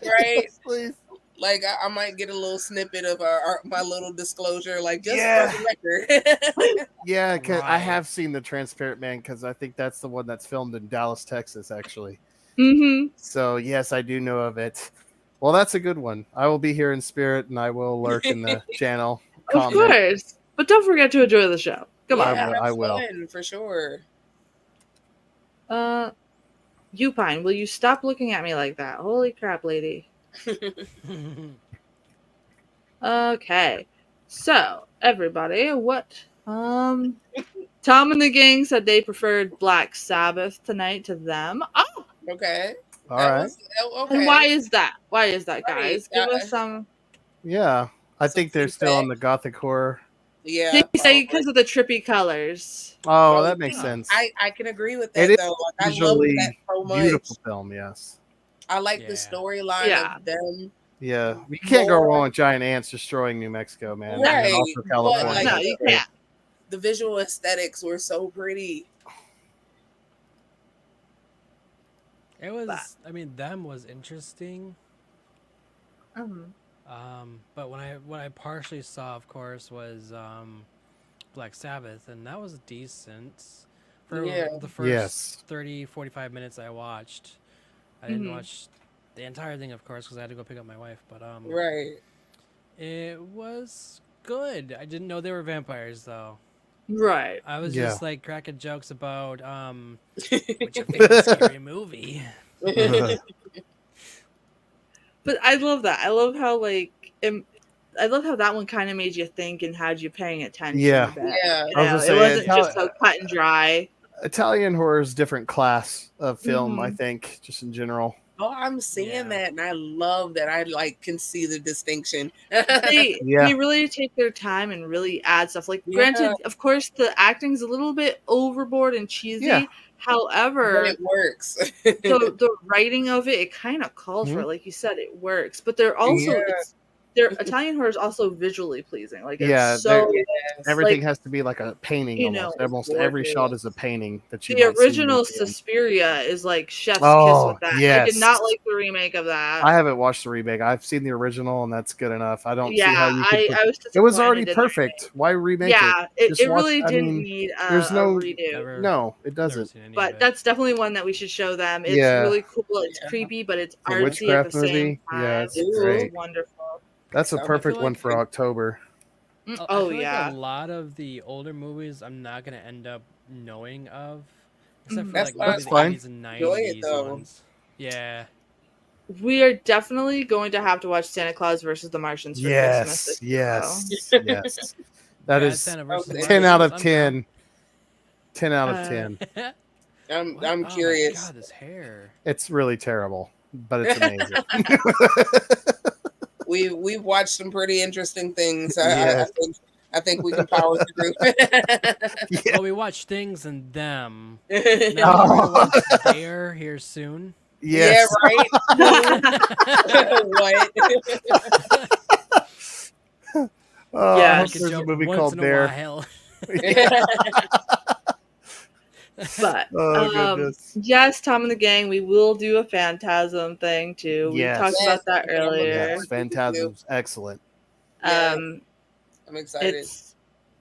Right? Please. Like I might get a little snippet of my little disclosure, like just Yeah. for the record. Yeah, because I Right. have seen the Transparent Man because I think that's the one that's filmed in Dallas, Texas, actually. Mm-hmm. So yes, I do know of it. Well, that's a good one. I will be here in spirit, and I will lurk in the channel. Of course, but don't forget to enjoy the show. Come on. I will. Fun, for sure. Upine, will you stop looking at me like that? Holy crap, lady. Okay, so everybody, what? Tom and the gang said they preferred Black Sabbath tonight to them. Oh, Okay. All right. Okay. and why is that? Why is that, guys? Right. Give us some. Yeah, I Some think they're still feedback. on the gothic horror. Yeah. They say because of the trippy colors. Oh, that makes sense. I can agree with that It is though. Like, I love visually that so much. beautiful film. Yes. I like the storyline of them. Yeah, you can't go wrong with giant ants destroying New Mexico, man. Right. And also California. But, like, No, you can't. The visual aesthetics were so pretty. It was. I mean, them was interesting. But what I partially saw, of course, was Black Sabbath, and that was decent for the first 30, 45 minutes I watched. I didn't watch the entire thing, of course, because I had to go pick up my wife. But right, it was good. I didn't know they were vampires, though. Right. I was just like cracking jokes about what's your favorite scary movie. But I love that. I love how I love how that one kind of made you think and had you paying attention. Yeah. A bit. Yeah. You know, it wasn't just so cut and dry. Italian horror is a different class of film, I think, just in general. Oh, I'm seeing that, and I love that. I can see the distinction. They really take their time and really add stuff. Like, granted, of course, the acting's a little bit overboard and cheesy. Yeah. but However, it works. the writing of it kind of calls for it. Like you said, it works. But they're also their Italian horror is also visually pleasing. Like, it's so everything has to be like a painting. Almost every shot is a painting that you. The original Suspiria is like chef's kiss with that. Yes. I did not like the remake of that. I haven't watched the remake. I've seen the original, and that's good enough. I don't see how you could. I was it was already perfect. Why remake it? Yeah, it really didn't need there's no redo. No, it doesn't. But that's definitely one that we should show them. It's really cool. It's creepy, but it's artsy at the same time. Yeah, it's great. It's wonderful. That's a perfect one for October. Oh yeah. A lot of the older movies I'm not gonna end up knowing of, except for like maybe the 80s and 90s ones. Yeah. We are definitely going to have to watch Santa Claus versus the Martians for Christmas. Yes. That is 10 out of 10. 10 out of 10. I'm curious. Oh my God, this hair. It's really terrible, but it's amazing. We've watched some pretty interesting things. I think we can power through. Well, we watched Things and Them. Now we're gonna watch Dare here soon. Yes. Yeah, right. What? There's a movie called Dare. But yes, Tom and the gang, we will do a Phantasm thing too. We talked about that earlier. Yes, Phantasm's excellent. I'm excited.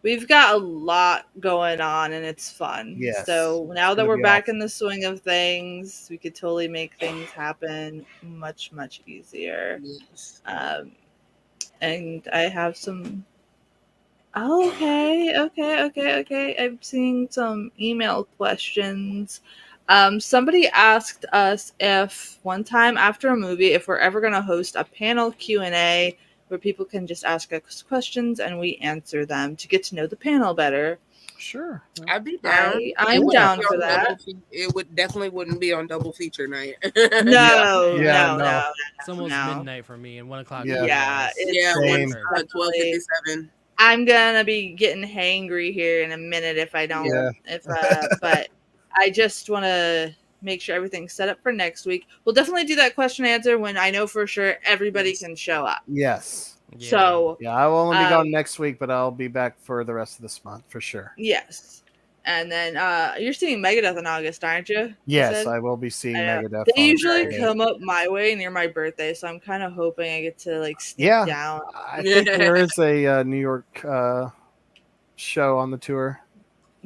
We've got a lot going on and it's fun. Yes. So now that we're back in the swing of things, we could totally make things happen much, much easier. Yes. And I have some. Okay. I'm seeing some email questions. Somebody asked us if one time after a movie, if we're ever going to host a panel Q&A where people can just ask us questions and we answer them to get to know the panel better. Sure. I'd be down. I'm down for that. It wouldn't be on double feature night. No. It's almost midnight for me and 1 o'clock. Yeah, it's 12:57. I'm gonna be getting hangry here in a minute if I don't. But I just want to make sure everything's set up for next week. We'll definitely do that question and answer when I know for sure everybody can show up. Yes. Yeah. So I will only be gone next week, but I'll be back for the rest of this month for sure. Yes. And then you're seeing Megadeth in August, aren't you? Yes, I will be seeing Megadeth. They usually come up my way near my birthday, so I'm kind of hoping I get to like sneak down. I think there is a New York show on the tour.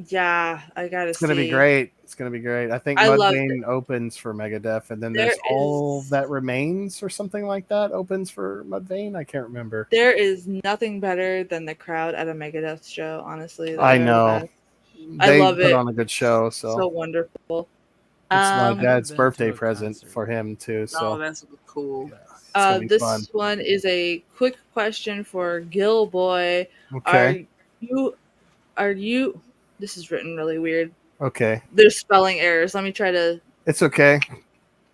Yeah, I gotta see. It's gonna be great. It's gonna be great. I think Mudvayne opens for Megadeth, and then there's All That Remains or something like that opens for Mudvayne. I can't remember. There is nothing better than the crowd at a Megadeth show. Honestly, I know. I love it. Put on a good show, so wonderful. It's my dad's birthday present for him too. So that's cool. This one is a quick question for Gil Boy. Okay. Are you? This is written really weird. Okay. There's spelling errors. Let me try to. It's okay.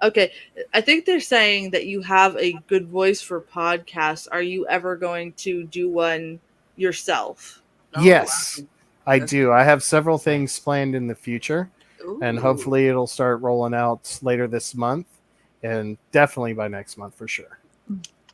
Okay. I think they're saying that you have a good voice for podcasts. Are you ever going to do one yourself? Yes, I do. I have several things planned in the future, and hopefully it'll start rolling out later this month, and definitely by next month for sure.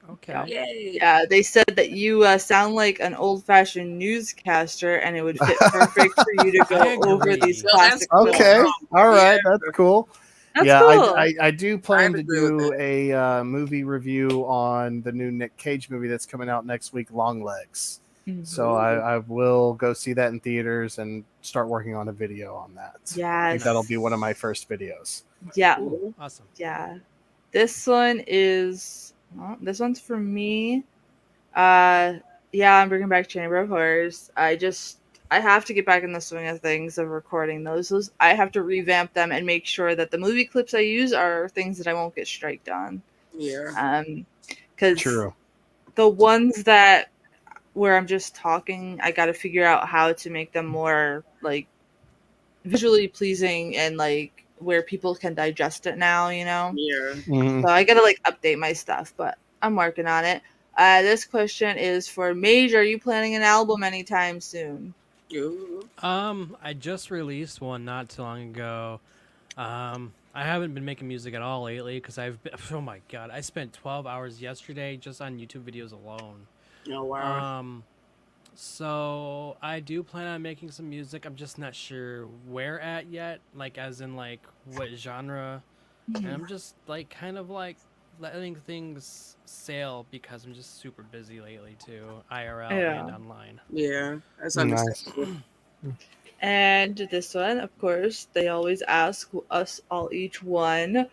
Okay. Yay. Yeah, they said that you sound like an old-fashioned newscaster, and it would fit perfect for you to go over these classic films. Okay, all right, that's cool. That's cool. I do plan to do a movie review on the new Nick Cage movie that's coming out next week, Long Legs. Mm-hmm. So I will go see that in theaters and start working on a video on that. Yeah, I think that'll be one of my first videos. Yeah. Ooh, awesome. Yeah. This one is... this one's for me. I'm bringing back Chamber of Horrors. I have to get back in the swing of things of recording those. I have to revamp them and make sure that the movie clips I use are things that I won't get striked on. Yeah. Because the ones that where I'm just talking, I got to figure out how to make them more like visually pleasing and like where people can digest it now, you know? Yeah. Mm-hmm. So I gotta like update my stuff, but I'm working on it. This question is for Mage. Are you planning an album anytime soon? I just released one not too long ago. I haven't been making music at all lately because oh my god, I spent 12 hours yesterday just on YouTube videos alone. Oh wow. So I do plan on making some music. I'm just not sure where at yet, like as in like what genre. And I'm just like kind of like letting things sail because I'm just super busy lately too, IRL and online. Yeah, that's understandable. And this one, of course, they always ask us all each one.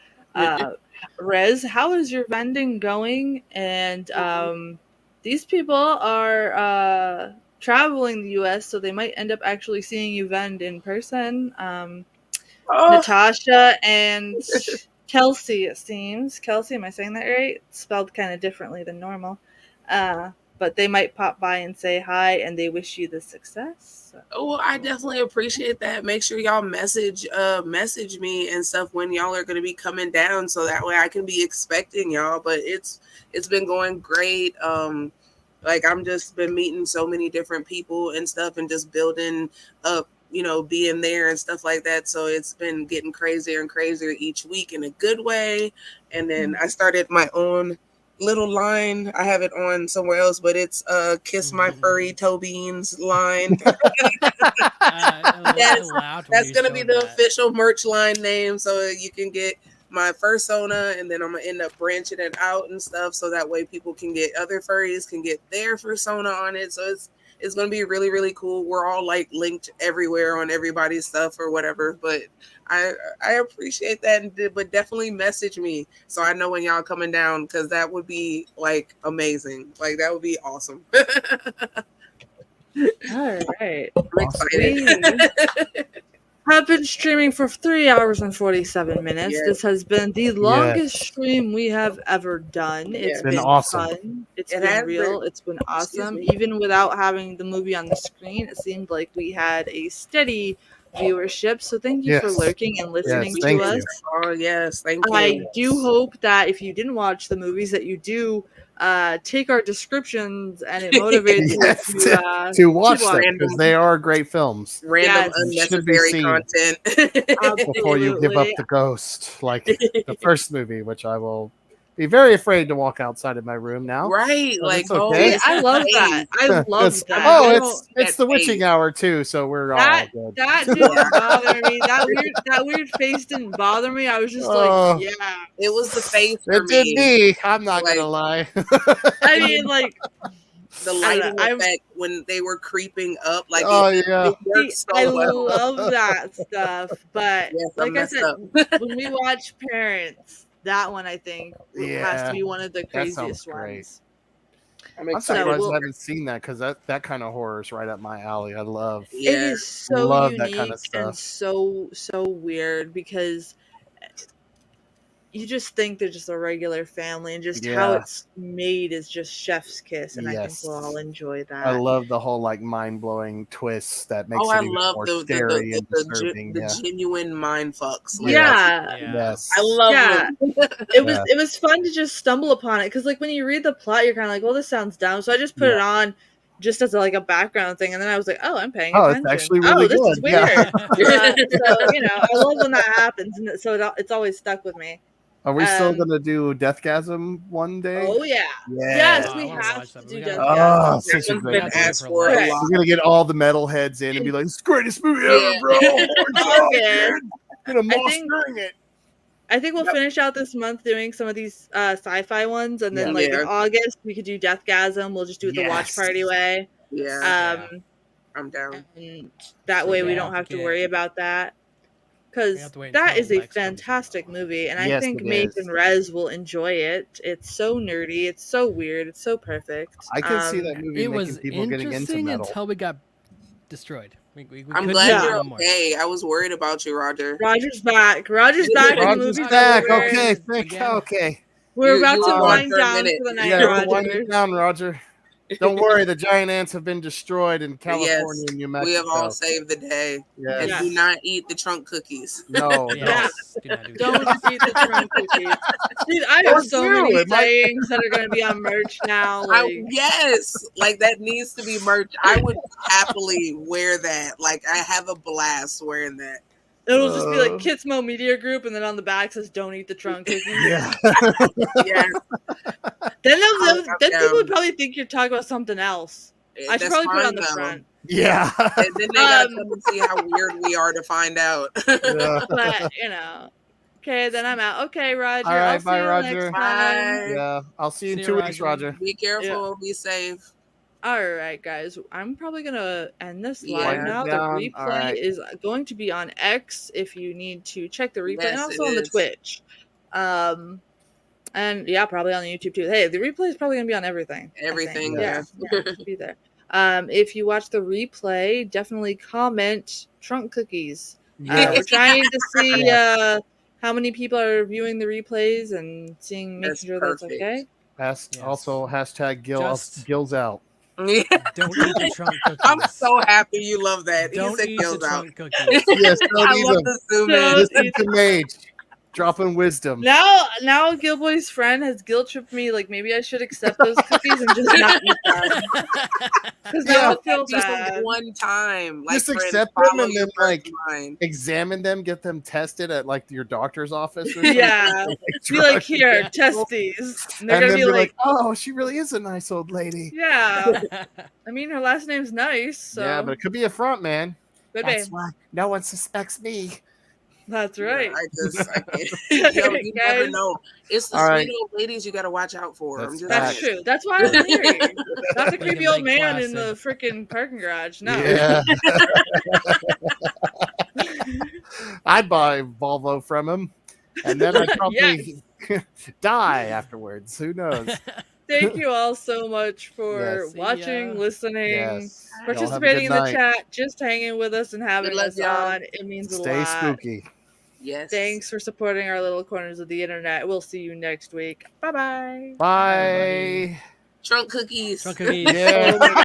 Rez, how is your vending going? And these people are traveling the U.S., so they might end up actually seeing you vend in person. Natasha and Kelsey, it seems. Kelsey, am I saying that right? It's spelled kind of differently than normal. But they might pop by and say hi, and they wish you the success. So. Oh, I definitely appreciate that. Make sure y'all message me and stuff when y'all are going to be coming down, so that way I can be expecting y'all. But it's been going great. Like I'm just been meeting so many different people and stuff, and just building up, being there and stuff like that. So it's been getting crazier and crazier each week in a good way. And then I started my own little line. I have it on somewhere else, but it's Kiss My Furry Toe Beans line. That's gonna be the official merch line name, so you can get my fursona, and then I'm gonna end up branching it out and stuff, so that way people can get other furries can get their fursona on it. So it's gonna be really, really cool. We're all like linked everywhere on everybody's stuff or whatever, but I appreciate that, but definitely message me so I know when y'all coming down, because that would be like amazing. Like that would be awesome. All right, I'm excited. have been streaming for 3 hours and 47 minutes. Yes. This has been the longest stream we have ever done. It's Yeah. been awesome. fun. It's It been has real. been. It's been Excuse awesome. me. Even without having the movie on the screen, it seemed like we had a steady viewership. So thank you for Yes. lurking and listening thank to you. us. Oh yes, thank you. I do hope that if you didn't watch the movies, that you do take our descriptions and it motivates Yes, you to watch them Random- because they are great films. Random Yes. Should be unnecessary seen. content. Before you give up Absolutely. the ghost, like the first movie, which I will be very afraid to walk outside of my room now. Right, But like it's okay. See, I love that. I love It's- that. oh, I it's don't- it's the witching face. hour too, so we're that all good. that didn't bother me. That weird face didn't bother me. I was just like, yeah. It was the face for It did me. me. I'm not Like- gonna lie. I mean, like, The I don't lighting know, effect when they were creeping up, like Oh, it yeah. worked see, so I well. love that stuff. But Yes, like I messed said, up. when we watch Parents, that one I think has Yeah, to be one of the that sounds craziest great. ones. I'm I'm excited. surprised we'll- I haven't seen that because that kind of horror is right up my alley. I love. It Yeah. is so Love that unique kinda and stuff. so weird because you just think they're just a regular family, and just how Yeah. it's made is just chef's kiss, and I think we'll Yes. all enjoy that. I love the whole like mind blowing twist that makes Oh, it I even love more the scary and disturbing. the genuine mind fucks. Like, Yeah. Yes. I love Yeah. them. It was fun to just stumble upon it because like when you read the plot, you're kind of like, well, this sounds dumb. So I just put it on just as like a background thing, and then I was like, oh, I'm paying Oh, attention. it's actually really this is good. Yeah. weird. So you know, I love when that happens, and it's always stuck with me. Are we still gonna do Deathgasm one day? Oh yeah. Yeah. Yes, Oh, we I wanna have watch to that. do We gotta- Deathgasm. Oh, such a That great one's movie. been asked for a Correct. lot. We're gonna get all the metalheads in and be like, "It's the greatest movie Yeah. ever, bro!" August. Gonna I moss think- during it. I think we'll Yep. finish out this month doing some of these sci-fi ones, and then Yeah. like in Yeah. August we could do Deathgasm. We'll just do it the watch Yes. party way. Yeah, Um, I'm down. and that way we Yeah. don't have to Okay. worry about that. We Because have to wait that until is a Lex comes in, fantastic though. movie, and I Yes, think it Mate is. and Rez will enjoy it. It's so nerdy, it's so weird, it's so perfect. I can see that movie It making was people getting into interesting metal. until we got destroyed. We I'm couldn't glad do you're no more. okay. I was worried about you, Roger. Roger's back. Roger's back in the Roger's movie. back. theater. Okay, Again. okay. We're You about were to gone wind for a down minute. for the night, Yeah, wind Roger. it down, Roger. Don't worry, the giant ants have been destroyed in California and New Mexico. We have all saved the day. Yes. And Yeah. do not eat the trunk cookies. No, Yes. Do not do Don't that. eat the trunk cookies. Dude, I Or have so do. many It might- sayings that are going to be on merch now. Like, Yes, like that needs to be merch. I would happily wear that. Like I have a blast wearing that. it'll just be like Kitsmo Media Group, and then on the back says "Don't eat the trunk cookies." Yeah. Yes, Then I'm people would down. probably think you're talking about something else. I should That's probably put it fine, on the though. front. Yeah. And then they gotta Um, come and see how weird we are to find out. Yeah. But you know, okay, then I'm out. Okay, Roger. All right, I'll see bye, you Roger. next time. Bye. Yeah. I'll see you in See 2 you, weeks, Roger. Roger. Be careful. Be safe. All right, guys. I'm probably gonna end this Yeah. live Wind now. it The down. replay All right. is going to be on X if you need to check the replay, and Yes, also it on the is. Twitch. And yeah, probably on the YouTube too. Hey, the replay is probably gonna be on everything. I think. Everything. Yeah, Yeah. yeah, it should be there. If you watch the replay, definitely comment trunk cookies. Yes. We're trying to see how many people are viewing the replays and making That's sure that's perfect. okay. Yes. Yes. Also, hashtag Just- Gills out. Don't eat the trunk cookies. I'm so happy you love that. He Don't said eat the kills out. trunk cookies. Yes, don't I eat love them. the zoom Don't in. Listen to Mage. Dropping wisdom. Now Gilboy's friend has guilt tripped me. Like maybe I should accept those cookies and just not eat them. Because now I feel Just bad. like one time. Like, Just friends, accept them follow and your then, like, first mind. Examine them, get them tested at like your doctor's office or something. Yeah. Be like, here, Yeah. test these. And And they're then gonna be be like, oh, she really is a nice old lady. yeah. I mean, her last name's nice, so Yeah, but it could be a front, man. good That's babe. why no one suspects me. That's right. Yeah, I can't. Yo, you never Guys. know. It's the All right. sweet old ladies you got to watch out for. That's I'm just That's saying. true. That's why I was married. Not the Make creepy him old make man in the placid. freaking parking garage. No. Yeah. I'd buy Volvo from him, and then I'd probably die afterwards. Who knows? Thank you all so much for Yes. watching, listening, Yes. Y'all have a participating good in the night. chat, just hanging with us and having Good luck, us y'all. on. It means a Stay lot. spooky. Yes. Thanks for supporting our little corners of the internet. We'll see you next week. Bye-bye. Bye. Trunk cookies. Trunk cookies. Yeah. Oh my God.